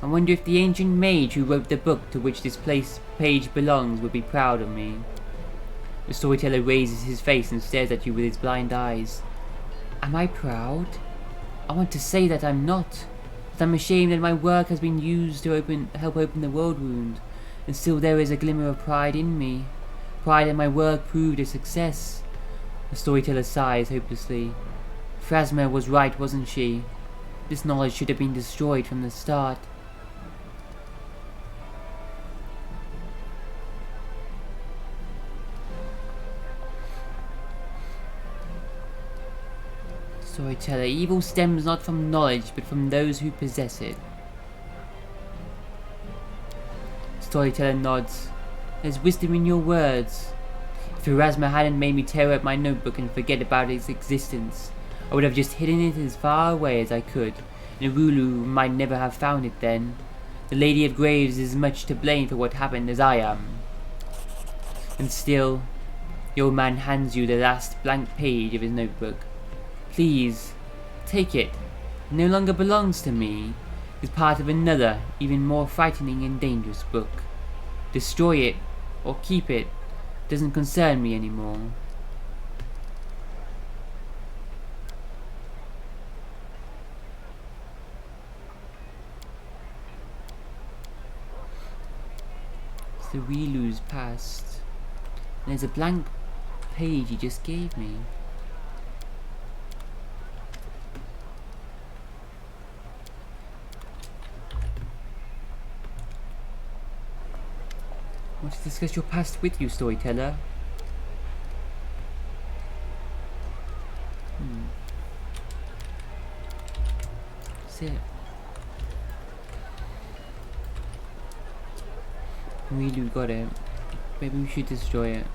I wonder if the ancient mage who wrote the book to which this page belongs would be proud of me. The storyteller raises his face and stares at you with his blind eyes. Am I proud? I want to say that I'm not. That I'm ashamed that my work has been used to help open the world wound. And still there is a glimmer of pride in me. Pride that my work proved a success. The storyteller sighs hopelessly. Phrasma was right, wasn't she? This knowledge should have been destroyed from the start. Storyteller, evil stems not from knowledge, but from those who possess it. Storyteller nods. There's wisdom in your words. If Erasma hadn't made me tear up my notebook and forget about its existence, I would have just hidden it as far away as I could, and Urulu might never have found it then. The Lady of Graves is as much to blame for what happened as I am. And still, the old man hands you the last blank page of his notebook. Please, take it. It no longer belongs to me. It's part of another, even more frightening and dangerous book. Destroy it, or keep it, doesn't concern me anymore. It's the Rilu's past. And there's a blank page he just gave me. I want to discuss your past with you, storyteller. That's it. Rilu got it. Maybe we should destroy it.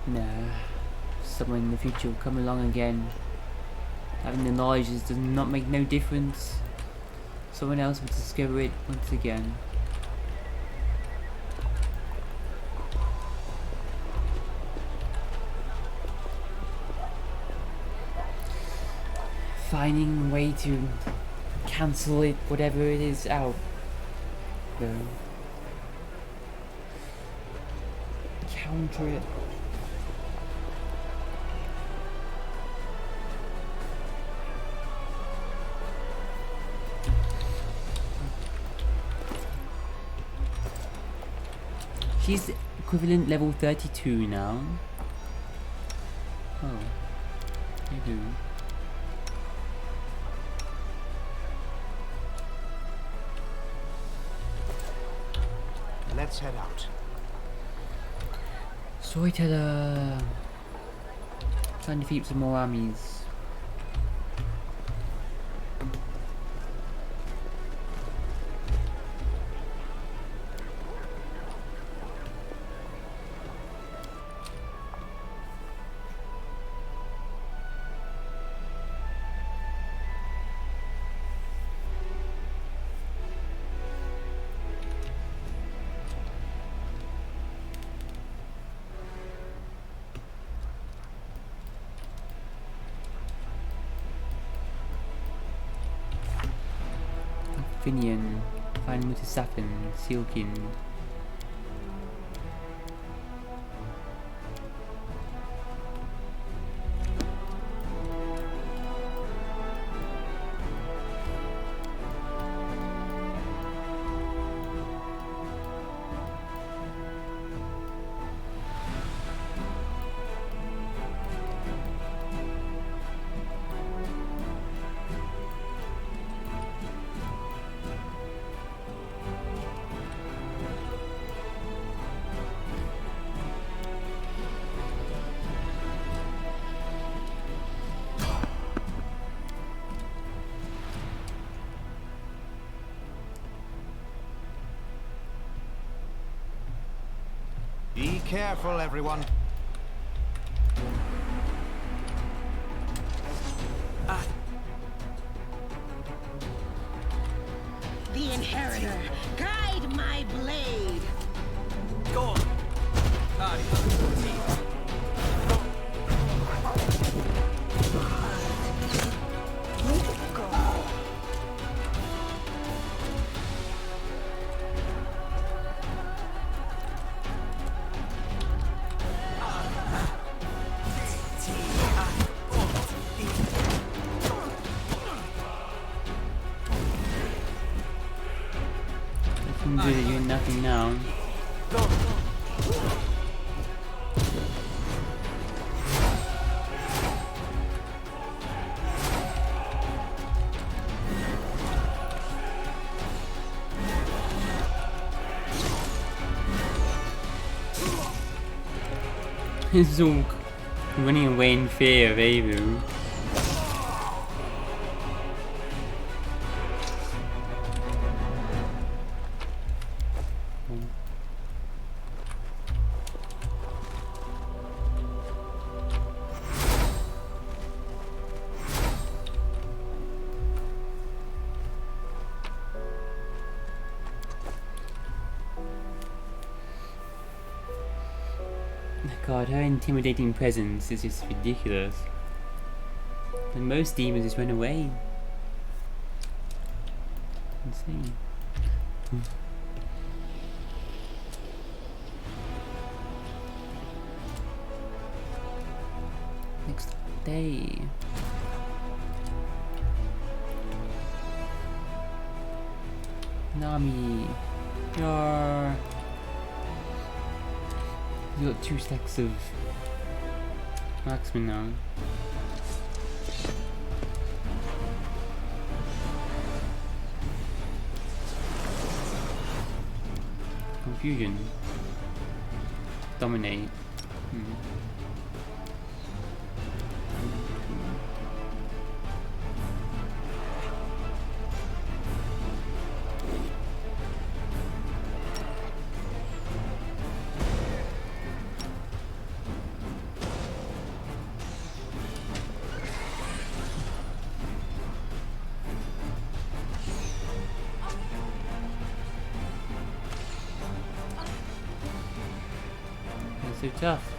Nah, someone in the future will come along again. Having the knowledge does not make no difference. Someone else will discover it once again. Finding a way to cancel it, whatever it is, out. Though. Counter it. She's equivalent level 32 now. Oh. Maybe. Let's head out. Storyteller. Trying to defeat some more armies. Finian, find Mutasafin, Sealkin. Be careful, everyone. The Inheritor, guide my blade. Go. Nothing good at you, nothing now. Zulk running away in fear of Avu. God, her intimidating presence is just ridiculous. And most demons just run away. Insane. Next day. Nami. You're... You got 2 stacks of marksmen now. Confusion. Dominate. So tough.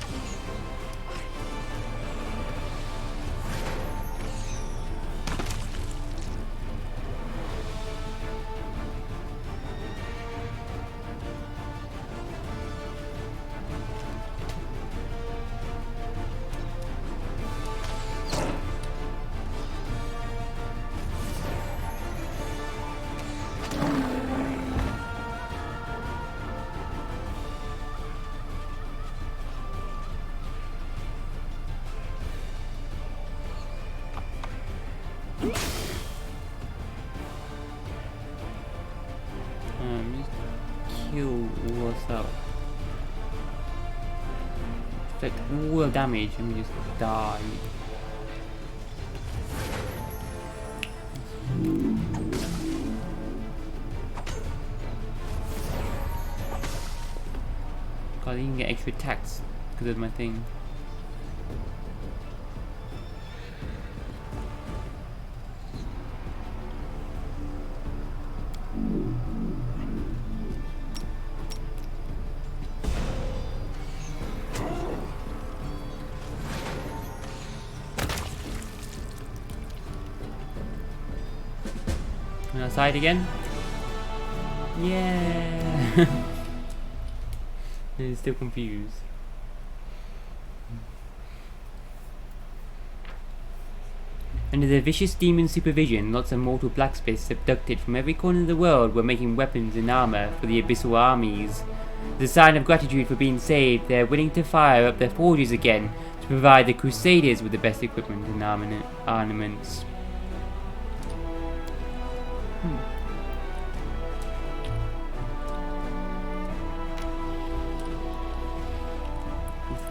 Just kill what's up. Take all the damage and we just die. God, I didn't get extra attacks because of my thing. Outside again? Yeah. He's still confused. Under the vicious demon's supervision, lots of mortal blacksmiths abducted from every corner of the world were making weapons and armor for the abyssal armies. As a sign of gratitude for being saved, they are willing to fire up their forges again to provide the Crusaders with the best equipment and armaments.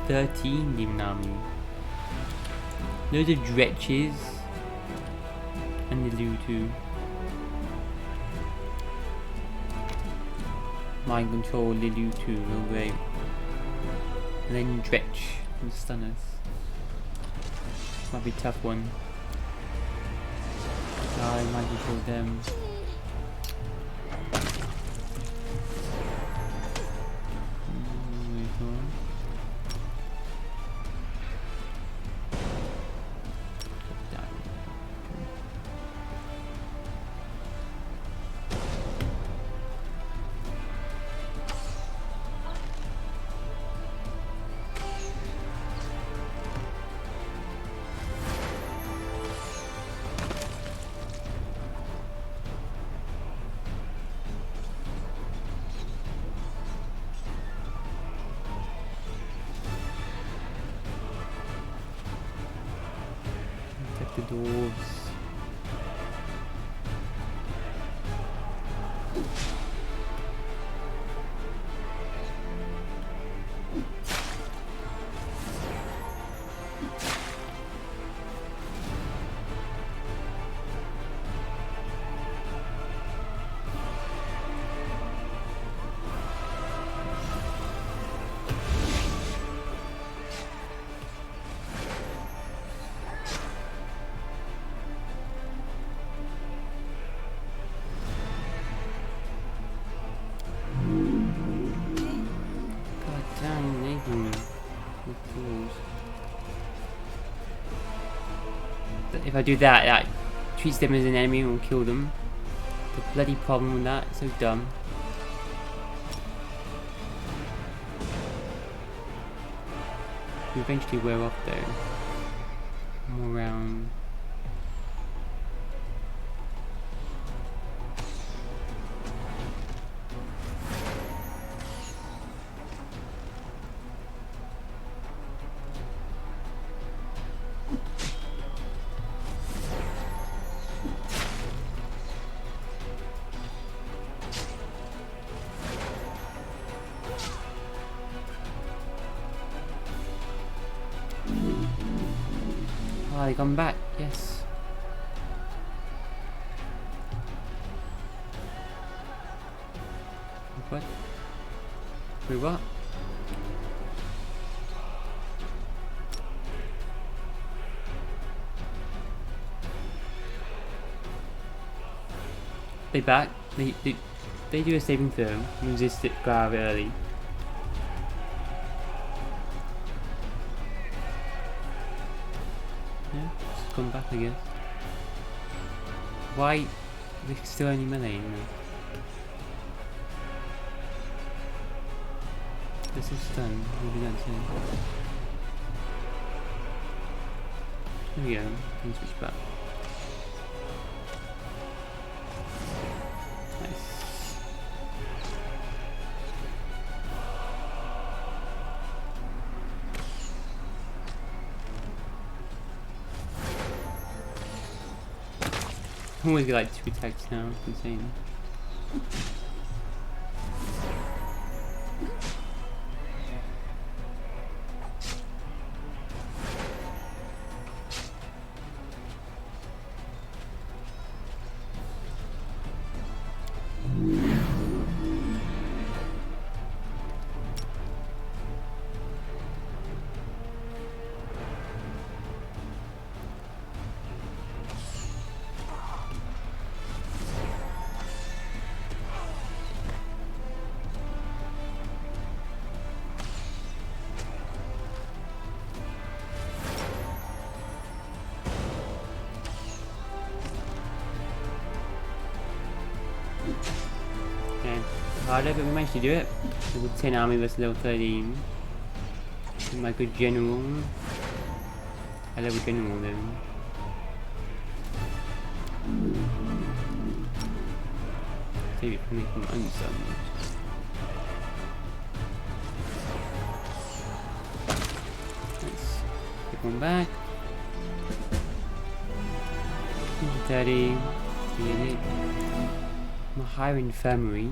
13 demon army. Loads of dretches and the Lutu. Mind control Lilutu, oh great. And then Dretch and Stunners. Might be a tough one. I might have killed them. The dwarves. If I do that, that treats them as an enemy and will kill them. The bloody problem with that, it's so dumb. You eventually wear off though. More around. Ah, they come back, yes. What? Wait, what? They back. They do a saving throw. Resist it, grab it early. Yeah, just come back, I guess. Why? They're still only melee, you know? This is stun. Maybe that's it. There we go. Can switch back. I always get like 2 attacks now, it's insane. Okay, harder, but we managed to do it. Level 10 army versus level 13. My good general. I level general then. Save it for making unsummoned. Nice. Take one back. 30. My higher infirmary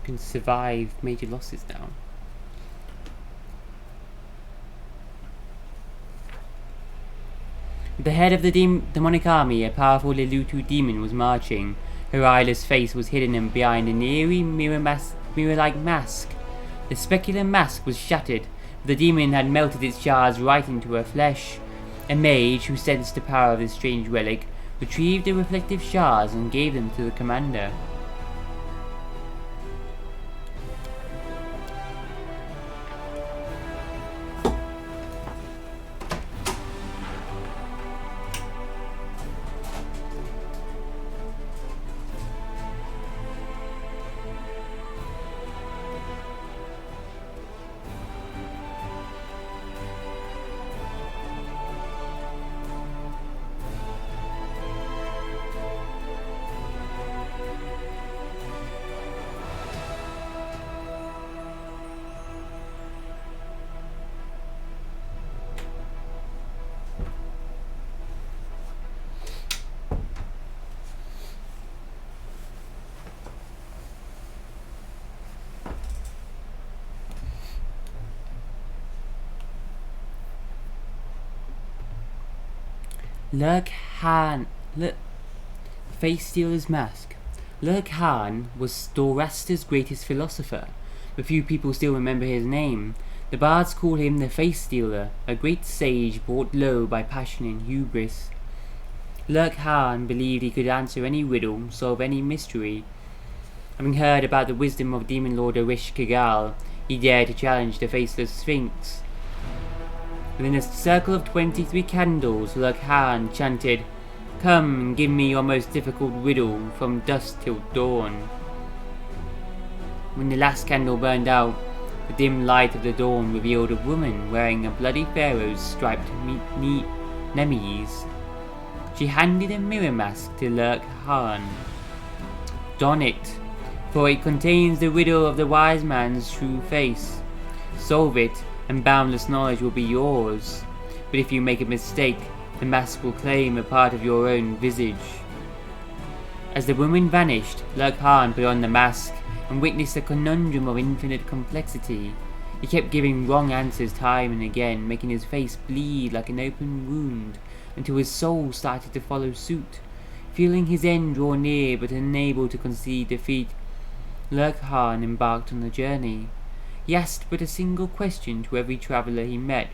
can survive major losses now. The head of the demonic army, a powerful Lelutu demon, was marching. Her eyeless face was hidden behind an eerie mirror-like mask. The specular mask was shattered, The demon had melted its shards right into her flesh. A mage who sensed the power of this strange relic retrieved the reflective shards and gave them to the commander. Face Stealer's Mask. Lurk-Han was Dorasta's greatest philosopher, but few people still remember his name. The bards call him the Face Stealer, a great sage brought low by passion and hubris. Lurk-Han believed he could answer any riddle, solve any mystery. Having heard about the wisdom of Demon Lord Arish Kigal, he dared to challenge the Faceless Sphinx. Within a circle of 23 candles, Lurk-Han chanted, "Come and give me your most difficult riddle from dusk till dawn." When the last candle burned out, the dim light of the dawn revealed a woman wearing a bloody pharaoh's striped nemes. She handed a mirror mask to Lurk-Han. "Don it, for it contains the riddle of the wise man's true face. Solve it, and boundless knowledge will be yours. But if you make a mistake, the mask will claim a part of your own visage." As the woman vanished, Lurk-Han put on the mask and witnessed a conundrum of infinite complexity. He kept giving wrong answers time and again, making his face bleed like an open wound, until his soul started to follow suit. Feeling his end draw near but unable to concede defeat, Lurk-Han embarked on the journey. He asked but a single question to every traveller he met.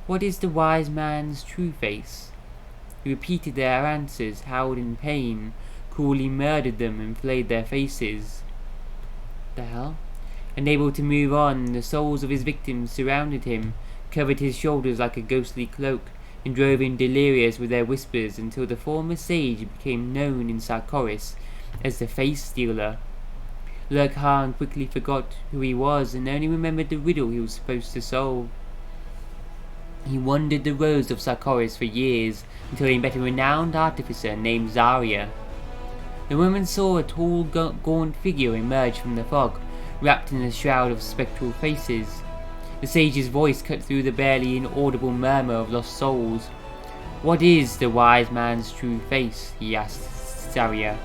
"What is the wise man's true face?" He repeated their answers, howled in pain, cruelly murdered them and flayed their faces. The hell? Unable to move on, the souls of his victims surrounded him, covered his shoulders like a ghostly cloak, and drove him delirious with their whispers until the former sage became known in Sarkoris as the Face Stealer. Lurk-Han quickly forgot who he was and only remembered the riddle he was supposed to solve. He wandered the roads of Sarkoris for years until he met a renowned artificer named Zarya. The woman saw a tall, gaunt figure emerge from the fog, wrapped in a shroud of spectral faces. The sage's voice cut through the barely inaudible murmur of lost souls. "What is the wise man's true face?" he asked Zarya.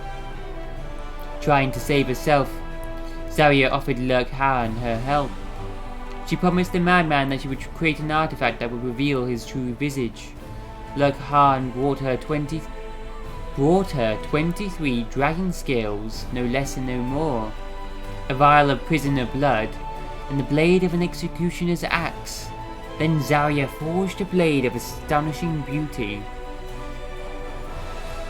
Trying to save herself, Zarya offered Lurk-Han her help. She promised the madman that she would create an artifact that would reveal his true visage. Lurk-Han brought her 23 dragon scales, no less and no more, a vial of prisoner blood, and the blade of an executioner's axe. Then Zarya forged a blade of astonishing beauty.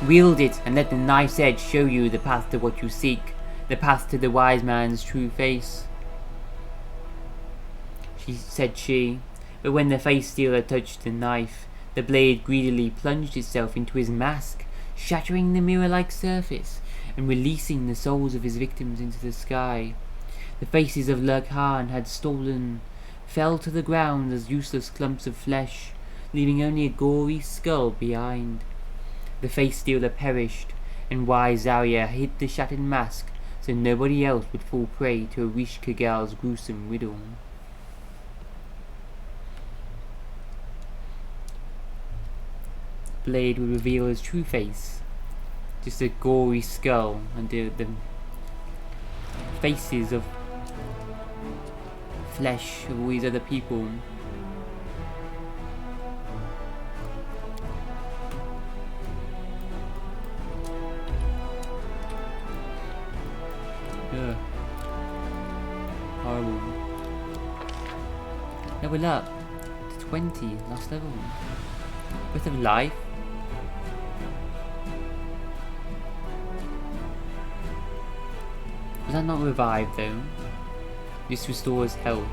"Wield it and let the knife's edge show you the path to what you seek, the path to the wise man's true face," said she. But when the Face Stealer touched the knife, the blade greedily plunged itself into his mask, shattering the mirror-like surface and releasing the souls of his victims into the sky. The faces of Lurk-Han had stolen fell to the ground as useless clumps of flesh, leaving only a gory skull behind. The Face Stealer perished, and wise Zarya hid the shattered mask so nobody else would fall prey to Arish Kigal's gruesome riddle. Blade would reveal his true face, just a gory skull and the faces of flesh of all these other people. Horrible. Level up to 20, last level. Breath of Life. Was that not revive though? This restores health.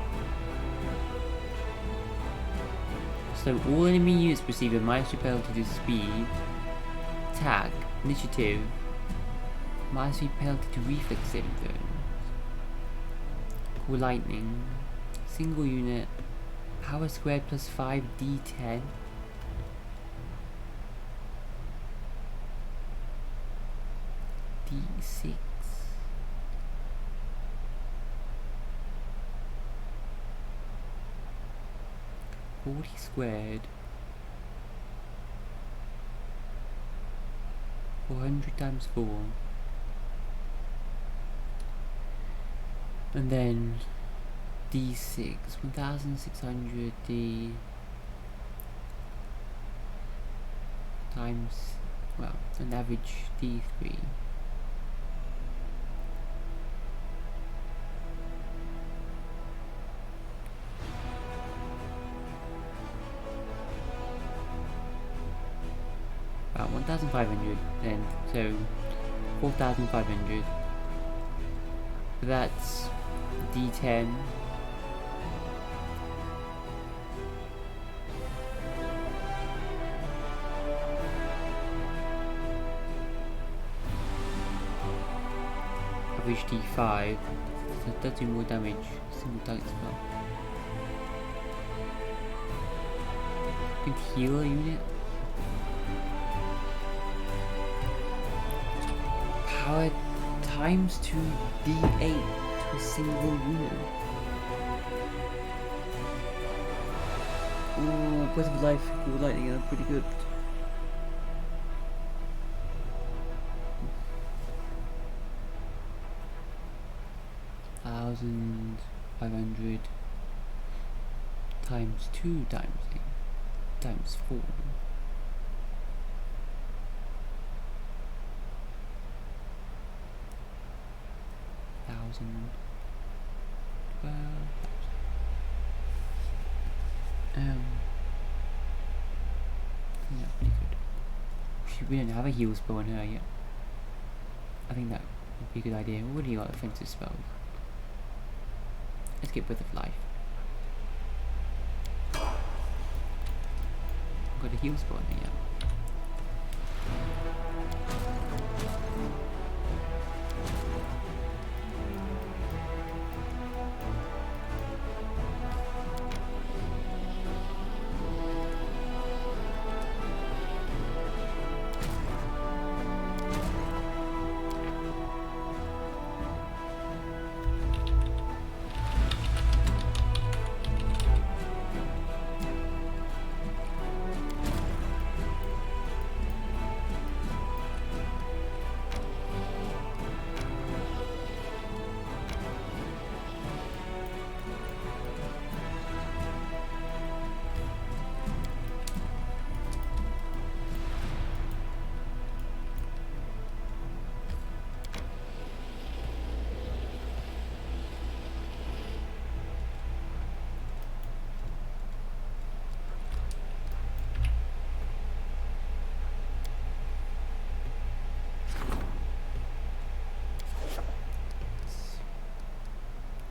So all enemy units receive a minus penalty to speed, attack, initiative, minus penalty to reflex saving throws. Cool lightning. Single unit. Power squared plus 5d10. D6. Squared 400 times 4, and then D6 1600 D times, well, an average D3. About 1,500 then, so 4,500. That's D10. Average D5, so it does do more damage, single target spell. You can heal a unit. Power times 2 D8 to a single unit. Oh, Breath of Life, Cool Lightning are pretty good. $1,500 times 2 times 8 times 4. Yeah, pretty good. We don't have a heal spell on her yet. I think that would be a good idea. We already got offensive spells. Let's get Breath of Life. Got a heal spell on her yet.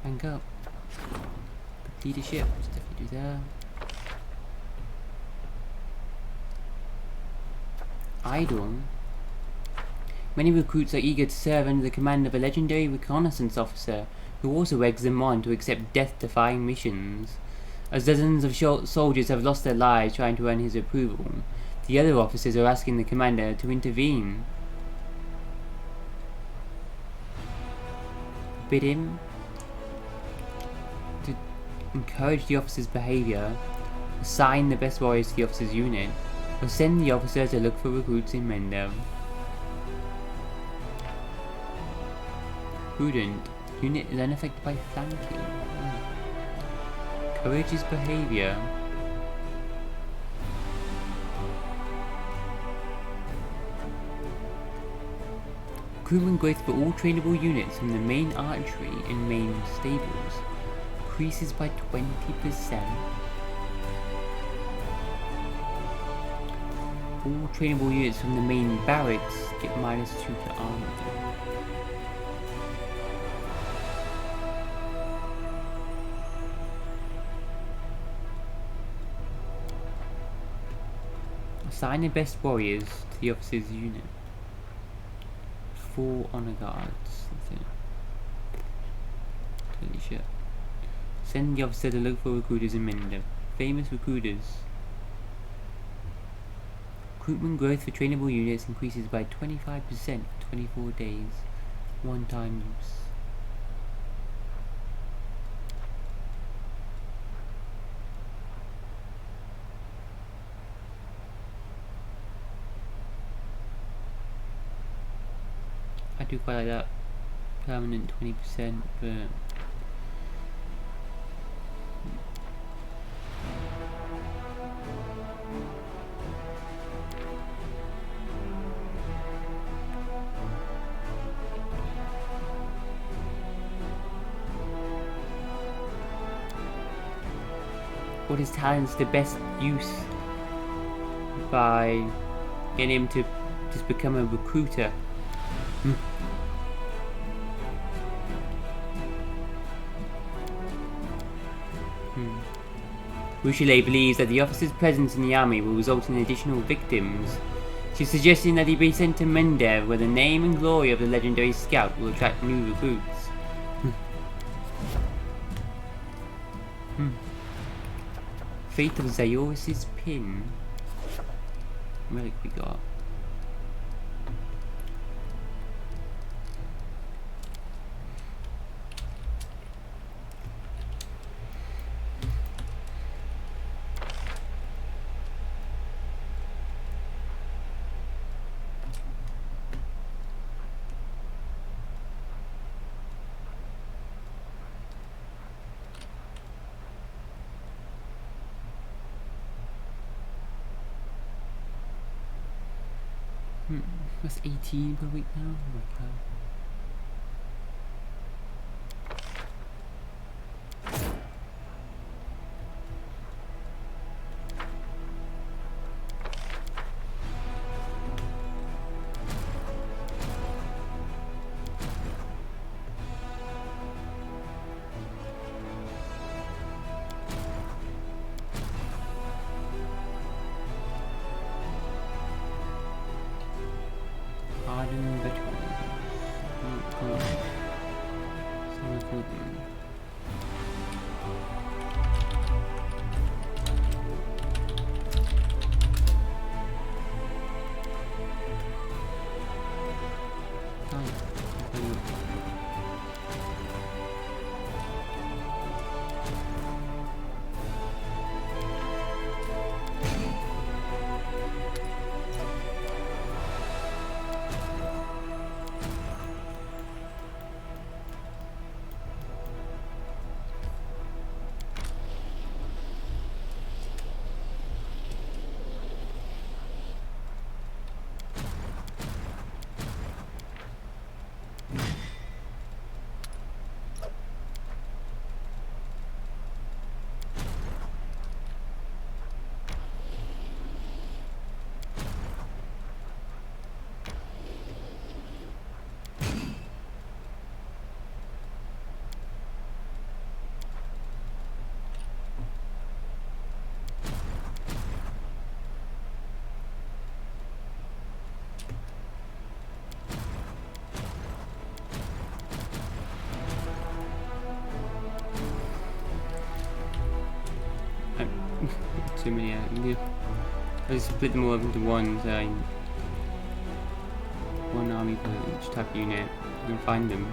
Rank up. Leadership, let's definitely do that. Idle. Many recruits are eager to serve under the command of a legendary reconnaissance officer who also eggs them on to accept death-defying missions. As dozens of soldiers have lost their lives trying to earn his approval, the other officers are asking the commander to intervene. Bid him to encourage the officer's behaviour, assign the best warriors to the officer's unit, or send the officer to look for recruits in Mendo. Prudent. Unit is unaffected by flanking. Courageous behaviour. Recruitment growth for all trainable units from the main archery and main stables. increases by 20%. All trainable units from the main barracks get -2 to armor. Assign the best warriors to the officer's unit. 4 honor guards. That's it. Holy shit. Send the officer to look for recruiters in Minder. Famous recruiters. Recruitment growth for trainable units increases by 25% for 24 days. One-time use. I do quite like that. Permanent 20%, but what his talents to best use by getting him to just become a recruiter. Rouchelet believes that the officer's presence in the army will result in additional victims. She's suggesting that he be sent to Mendev, where the name and glory of the legendary scout will attract new recruits. Fate of Zayoris' pin. What relic we got? That's 18 per week now? Oh my god. Too many. I just split them all up into one, so one army for each type of unit. You can find them.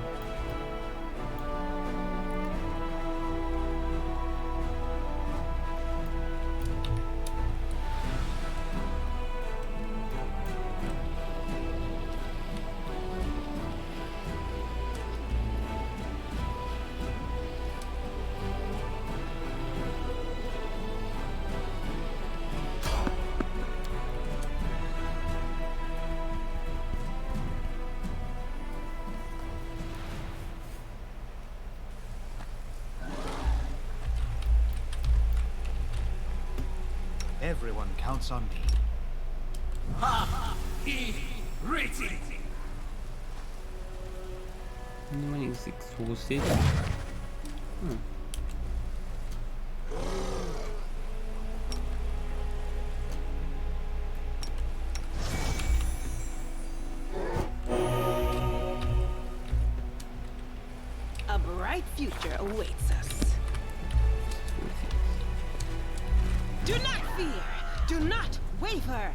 Everyone counts on me. Anyone is exhausted? A bright future awaits us. Do not fear. Do not waver.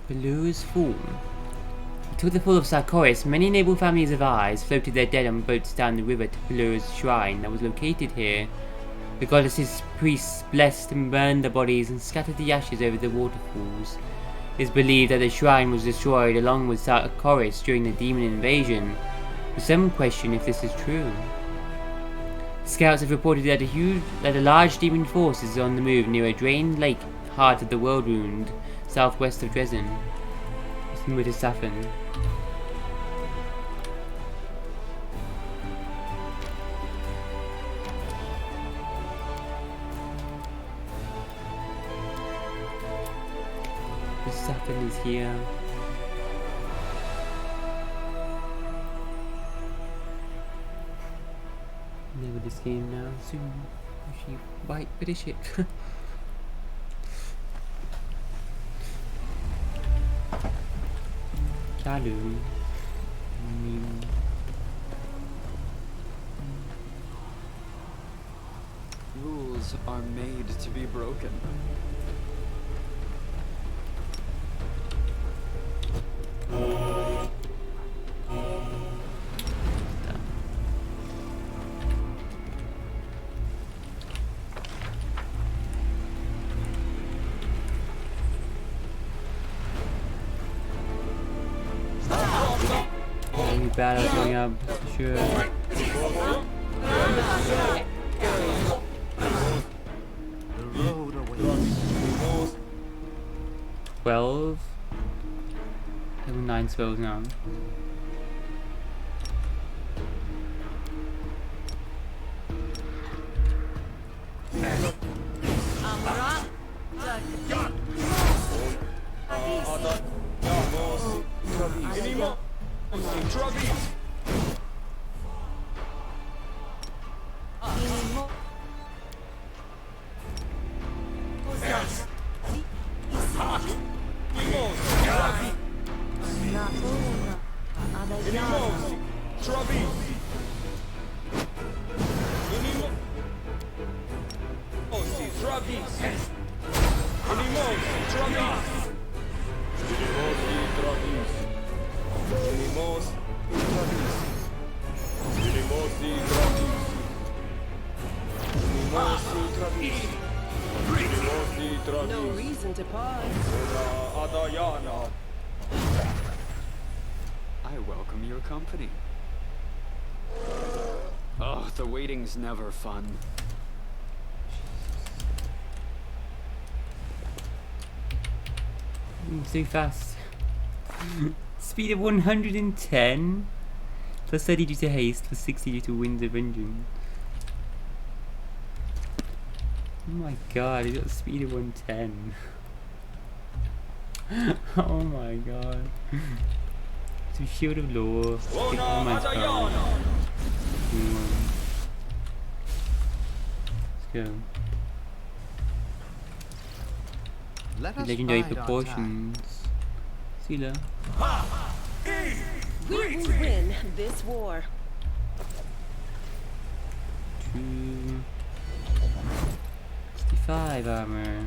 Belu's Fall. Until the fall of Sarkoris, many noble families of Eyes floated their dead on boats down the river to Belu's shrine that was located here. The goddess's priests blessed and burned the bodies and scattered the ashes over the waterfalls. It is believed that the shrine was destroyed along with Sarkoris during the demon invasion, but some question if this is true. Scouts have reported that a large demon force is on the move near a drained lake, heart of the world wound, southwest of Dresden. Similar to Safin. The Safin is here. Never this game now. Soon. Actually, white British ship. Rules are made to be broken. Battle going up, for sure. 12. Level 9 spells now. No reason to pause. I welcome your company. Oh, the waiting's never fun. So fast. Speed of 110. Plus 30 due to haste, plus 60 due to winds of vengeance. Oh my god, he got speed of 110. Oh my god. So Shield of Law. Take all my spells. Let's go. Let us Legendary bide our proportions. Sealer. We will win this war. 265 armor.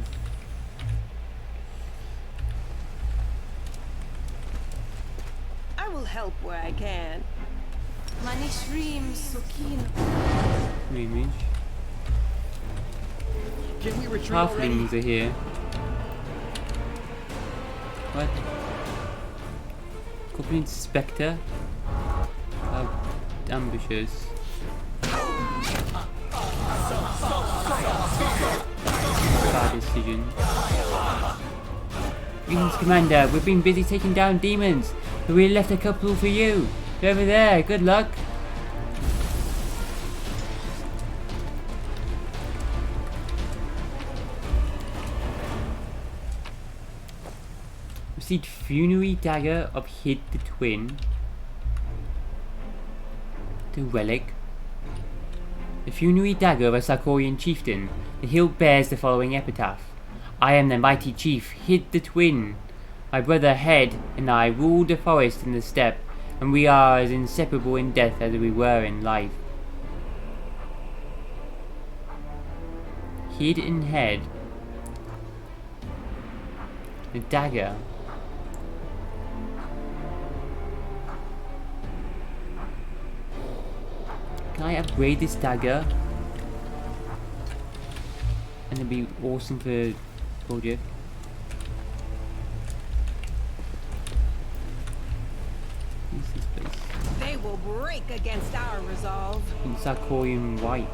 I will help where I can. Image. Can we retreat already? Halflings are here. What? Goblin Spectre? How ambitious. Bad decision. Greetings, Commander. We've been busy taking down demons, but we left a couple for you. They're over there. Good luck. Received Funerary Dagger of Hid the Twin. The Relic. The Funerary Dagger of a Sarkorian Chieftain. The hilt bears the following epitaph. I am the mighty chief, Hid the Twin. My brother Head and I ruled the forest and the steppe, and we are as inseparable in death as we were in life. Hid in Head. The dagger. Can I upgrade this dagger? And it'd be awesome for project. What's this place? They will break against our resolve. In Sarkorian White.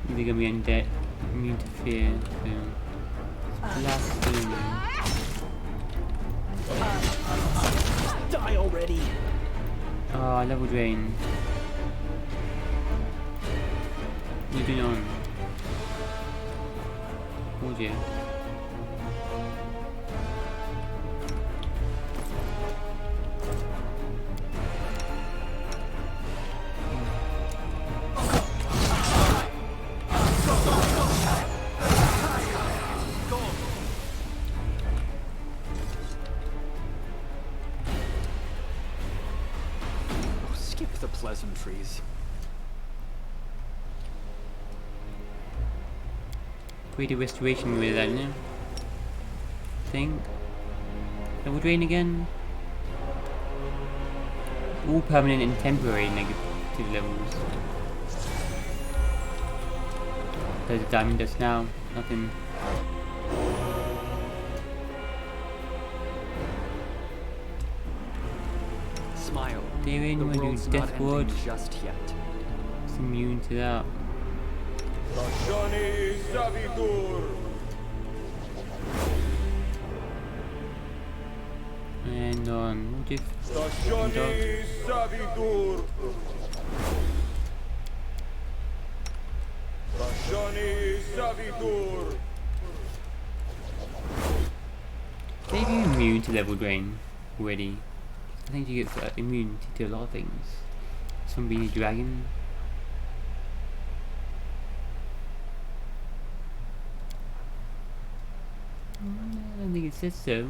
They're gonna be undead, immune to fear. Blasphemy. Die already. Ah, level drain. What are you doing on? Oh dear. Skip the pleasantries. Greater restoration with that, no? Thing. Level drain again. All permanent and temporary negative levels. There's a diamond dust now. Nothing. Smile. Daring, The when you world's not death ending ward. just yet. It's immune to that. And on what if maybe immune to level drain already. I think you get immunity to a lot of things. Some being a dragon. I don't think it says so.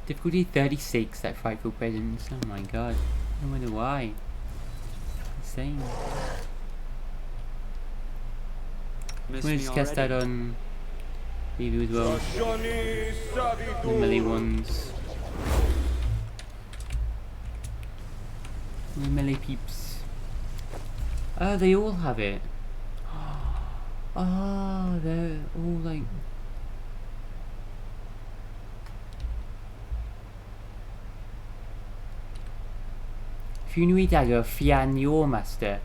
Difficulty 36, that frightful presence. Oh my god. I wonder why. Insane. I'm gonna just cast that on Review as well. The melee ones. The melee peeps. Oh, they all have it. Oh, they're all like. Funerary Dagger of Fian the Ore Master.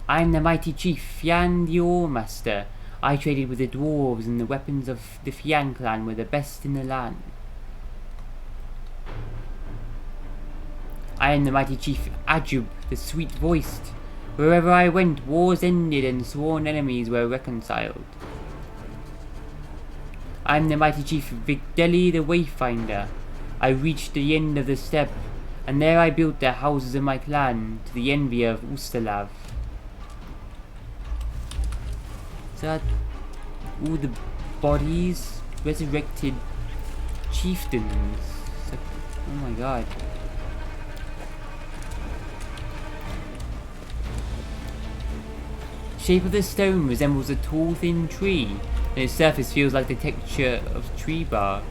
I am the mighty chief, Fian the Ore Master. I traded with the dwarves, and the weapons of the Fian clan were the best in the land. I am the mighty chief Ajub, the sweet-voiced. Wherever I went, wars ended and sworn enemies were reconciled. I am the mighty chief Vigdeli the Wayfinder. I reached the end of the steppe. and there I built the houses of my clan to the envy of Ustalav. Is that all the bodies? Resurrected chieftains. Oh my god. Shape of the stone resembles a tall thin tree, and its surface feels like the texture of tree bark.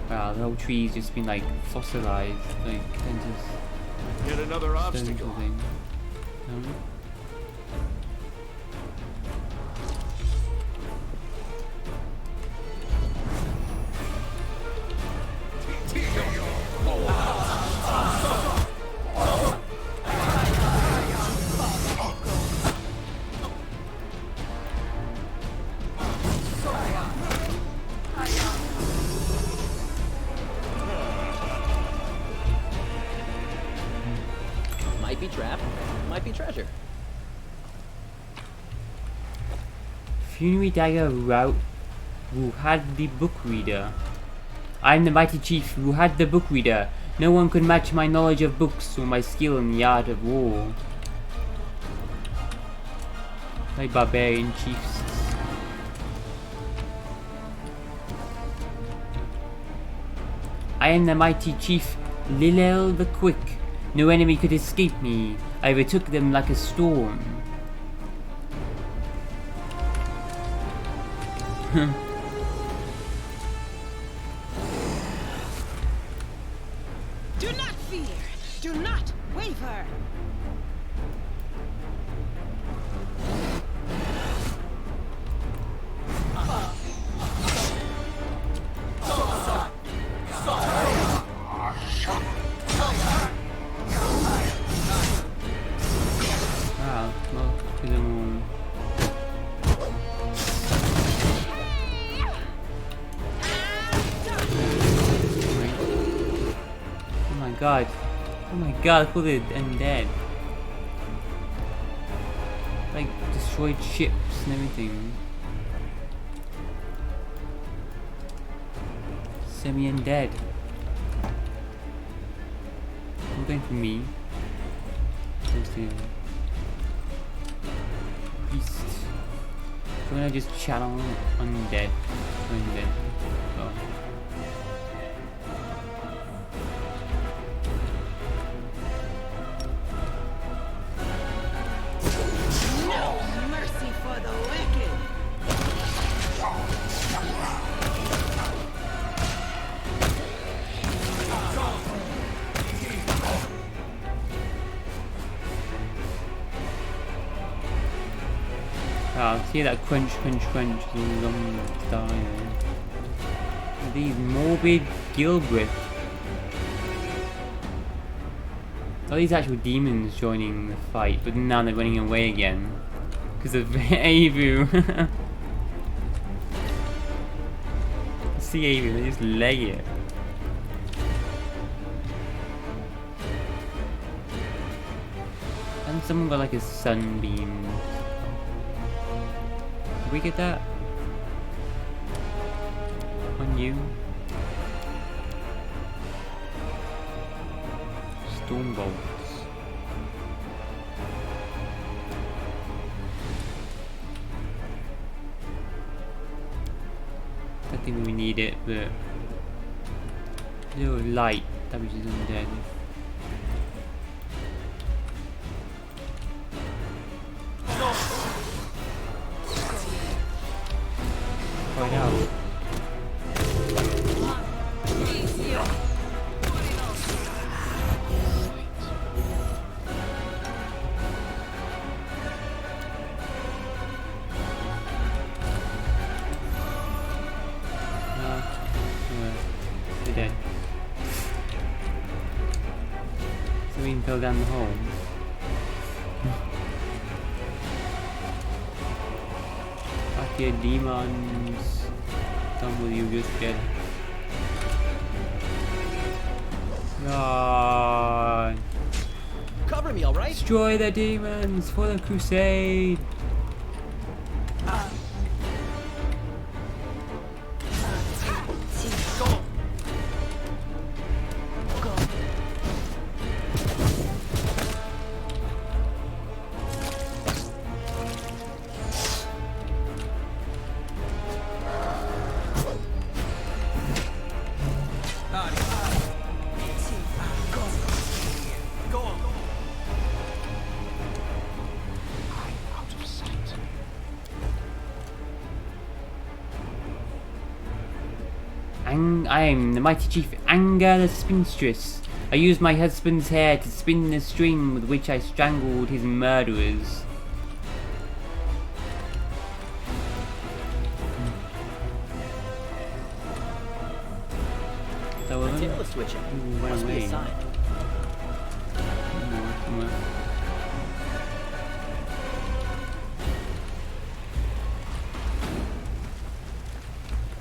Wow, the whole tree's just been like fossilized, like into Yet another obstacle. thing. Might be trap, might be treasure. Funerary dagger route Ruhad the book reader. I am the mighty chief Ruhad the book reader. No one could match my knowledge of books or my skill in the art of war. My barbarian chiefs. I am the mighty chief Lilel the Quick. No enemy could escape me. I overtook them like a storm. Do not fear. Do not waver. Wow, well, to them all. Oh my god. Oh my god, look at the undead. Like, destroyed ships and everything. Semi-undead. I'm going for me. Close to Beast. So I'm gonna just channel undead. Undead. Oh. No mercy for the wicked. Wow, see that crunch, crunch, crunch, long time. These morbid Gilbreth. Oh, these actual demons joining the fight, but now they're running away again. Because of Avu. See Avu, they just leg it. And someone got like a sunbeam. Did we get that? On you? Storm bolts. I think we need it, but a little light damages undead. Right out. They're dead. So we can go down the hole. Back here, demons. Done with you just dead. God. Cover me, alright? Destroy the demons for the crusade. I am the mighty chief Anger the Spinstress. I used my husband's hair to spin the string with which I strangled his murderers. The tail is switching. Must be a sign.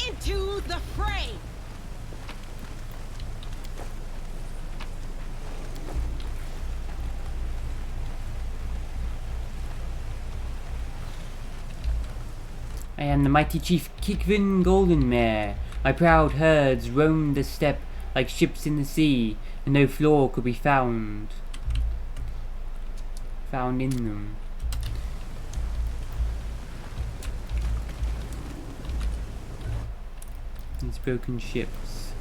Into the fray! I am the mighty chief Kikvin Goldenmare. My proud herds roamed the steppe like ships in the sea, and no flaw could be found in them. These broken ships.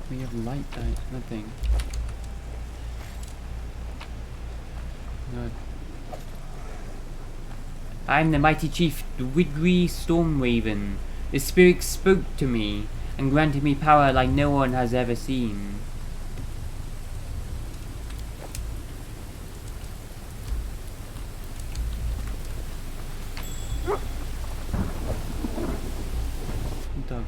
We have light, nothing. No. I am the mighty chief Dwidri Stormraven. The spirit spoke to me and granted me power like no one has ever seen. Dog.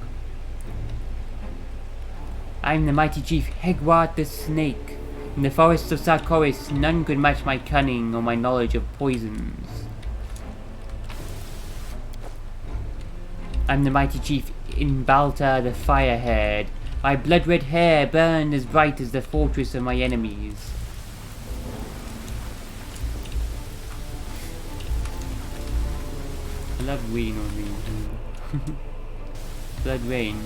I am the mighty chief Hegwart the Snake. In the forests of Sarkoris, none could match my cunning or my knowledge of poisons. I'm the mighty chief Inbalta the Firehaired. My blood-red hair burned as bright as the fortress of my enemies. I love reading on these. Blood rain.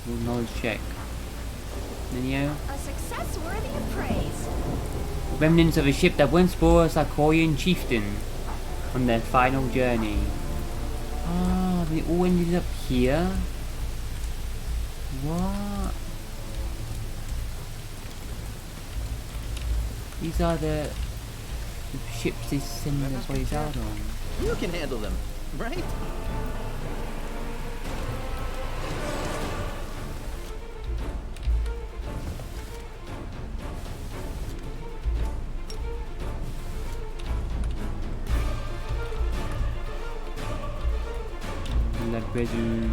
Knowledge check. Nino. A success worthy of praise. Remnants of a ship that once bore a Sarkorian chieftain on their final journey. Ah, they all ended up here? What? These are the ships they send their boys out on. You can handle them, right? La Bezu.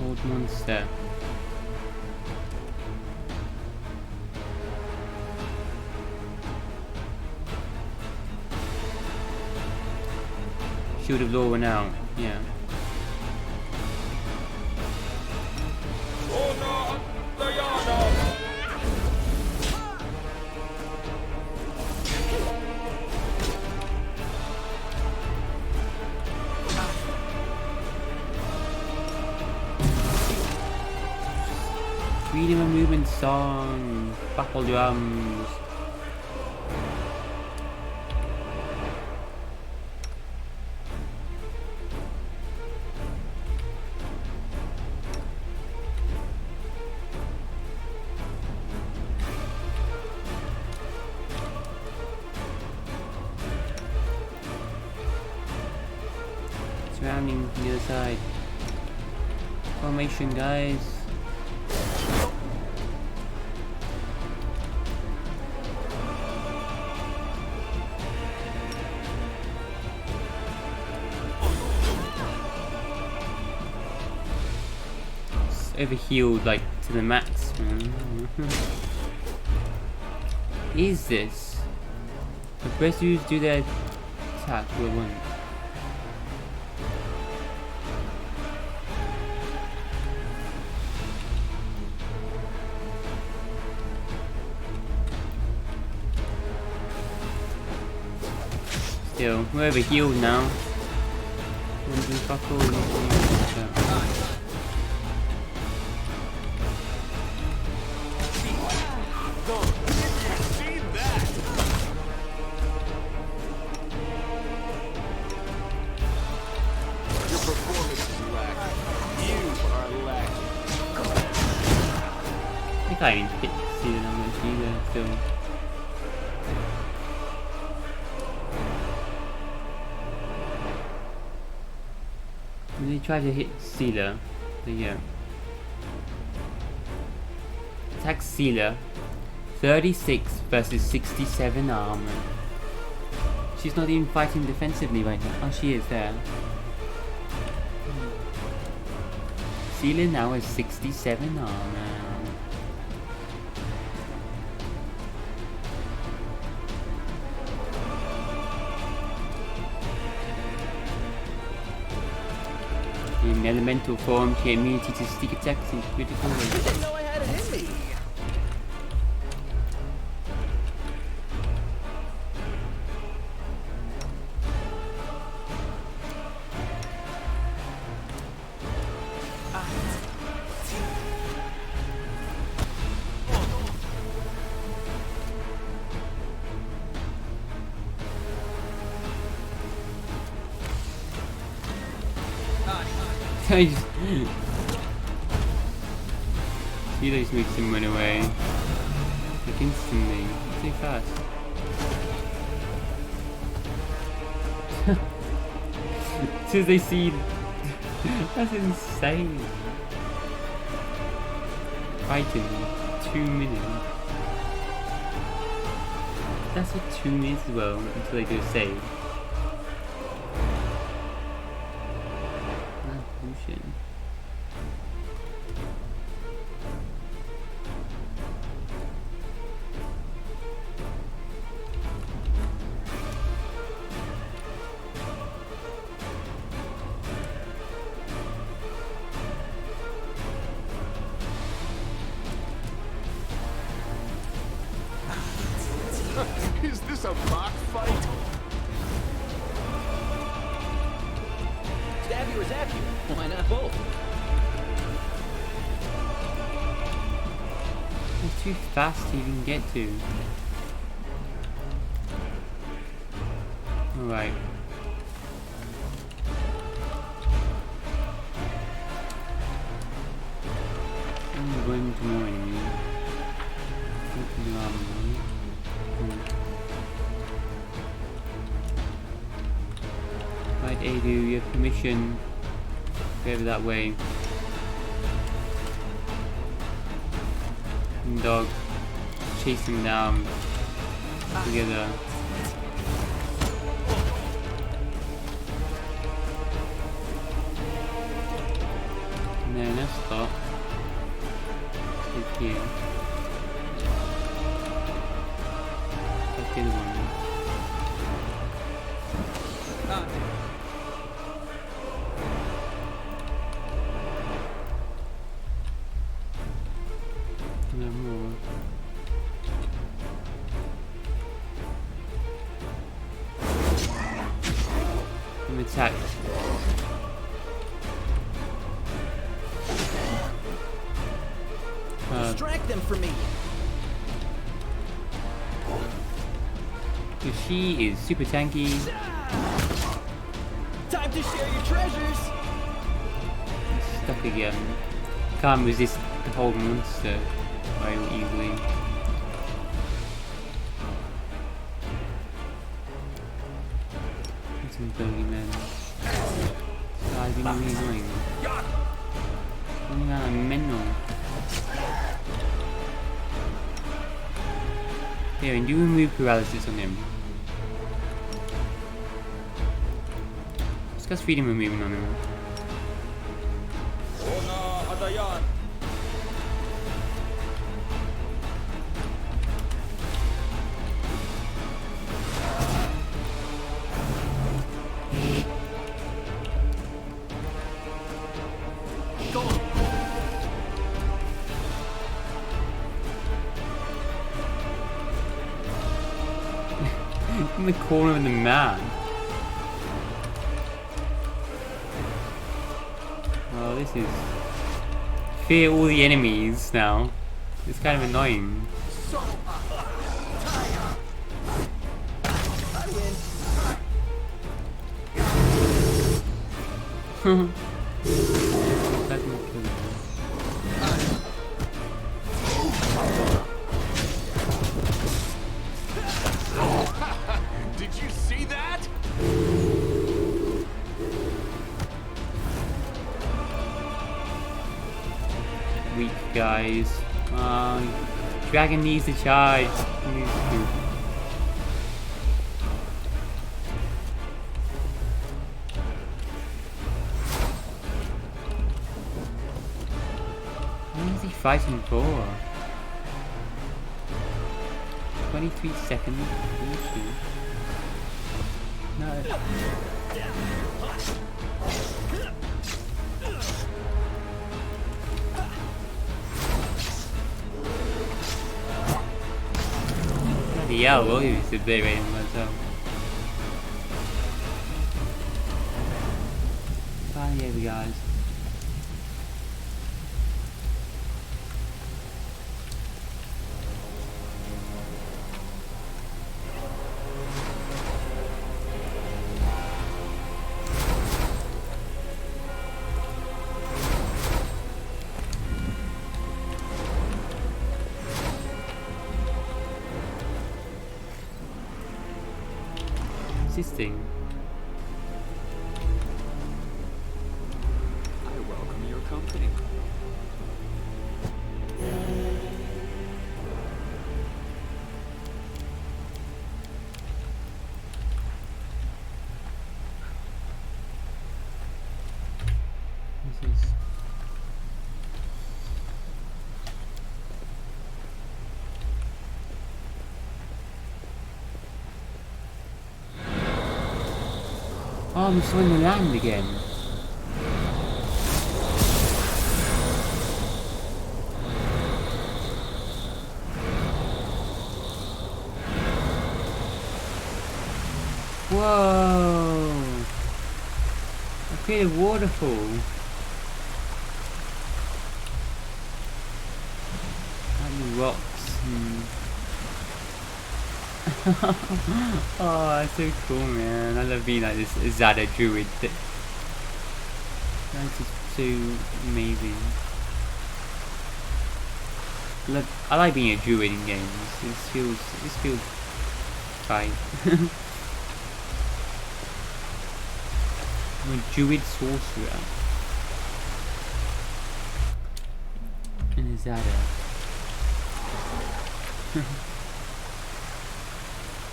Old monster. Shield of Law went out, yeah. Freedom of movement song, buckle drums. Surrounding the other side. Formation, guys. Overhealed like to the max, man. Is this? The Brezus do their attack all at once. Still, we're over healed now. Wanna do fuck all, we need to use that. See that? Your performance is lacking. You are lacking. I can't even hit see the numbers either, still. When they try to hit Sealer, the attack Sealer, 36 versus 67 armor. She's not even fighting defensively right now. Oh, she is there. Sealer now has 67 armor. In elemental form, she has immunity to stick attacks and critical I hits. didn't know I had it in me. I just... He just makes him run away. Like instantly. Too fast. As soon as they see... That's insane. Fighting 2 minutes. That's for 2 minutes as well, until they do a save. Revolution. Is this a mock fight? Stab you or zap you? Why not both? It's too fast to even get to. Alright. I'm going to more enemies. Right, Adu, you have permission. Go over that way. And dog, chase him down together. And then let's stop. Take here. That's the other one. No more. I'm attacked. Distract them from me. She is super tanky. Time to share your treasures. Stuck again. Can't resist the whole monster very easily. Some bogeymen. Guys, you know really annoying. Oh man, I'm mental. Here, and do remove paralysis on him. Discuss freedom removing on him. In the corner of the map. This is... Fear all the enemies now. It's kind of annoying. That's not killing me. Did you see that? Weak guys. Dragon needs to charge. He needs to. What is he fighting for? 23 seconds. No. Bloody hell, what is the play rating myself? Finally, here we guys. Existing. I welcome your company. This is... Oh, I'm still in the land again. Whoa! I created a waterfall. And the rocks. Oh, that's so cool, man. I love being like this Azata druid. That's just so amazing. I like being a druid in games. This feels fine. I'm a druid sorcerer. And Azata.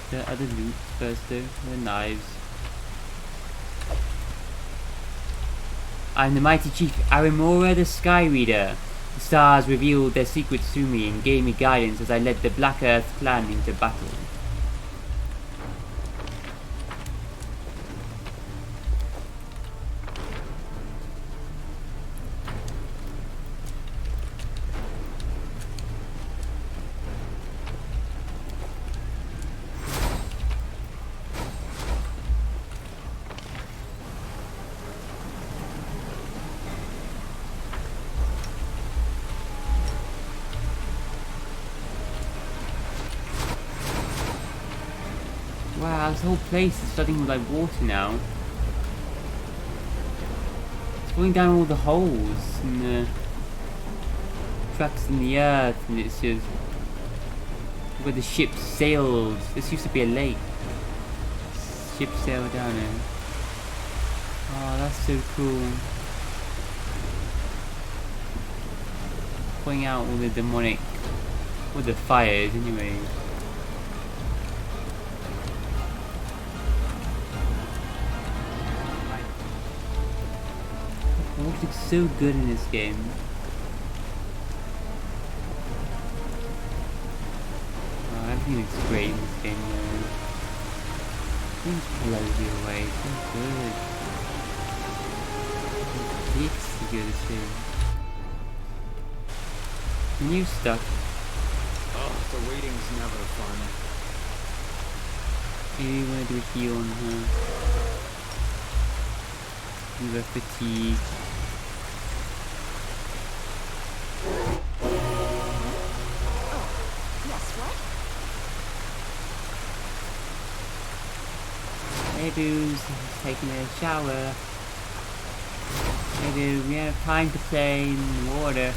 The other loot first though, the knives. I'm the mighty chief Arimora the Sky Reader. The stars revealed their secrets to me and gave me guidance as I led the Black Earth clan into battle. Wow, this whole place is flooding with like water now. It's falling down all the holes and the cracks in the earth, and it's just where the ship sailed. This used to be a lake. Ship sailed down it. Oh, that's so cool. Putting out all the demonic, all the fires anyway. It looks so good in this game. Oh, everything looks great in this game, man. Things blows you away. So good. It's the good too. New stuff. Oh, the waiting's never fun. Maybe you want to do a heal on her. You have fatigue. Nebu's taking a shower. Nebu, we have time to play in the water.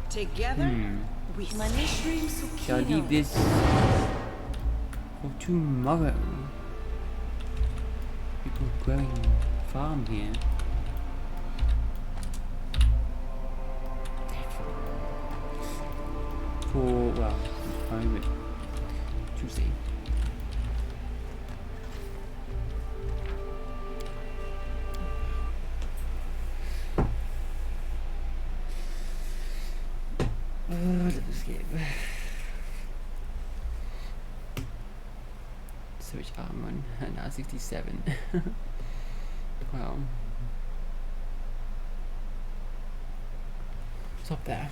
Together, we stand. Shall I leave this for tomorrow? People growing farm here. For, well, moment. Tuesday. Let's escape. Switch arm on, and now 67. Wow. Stop there.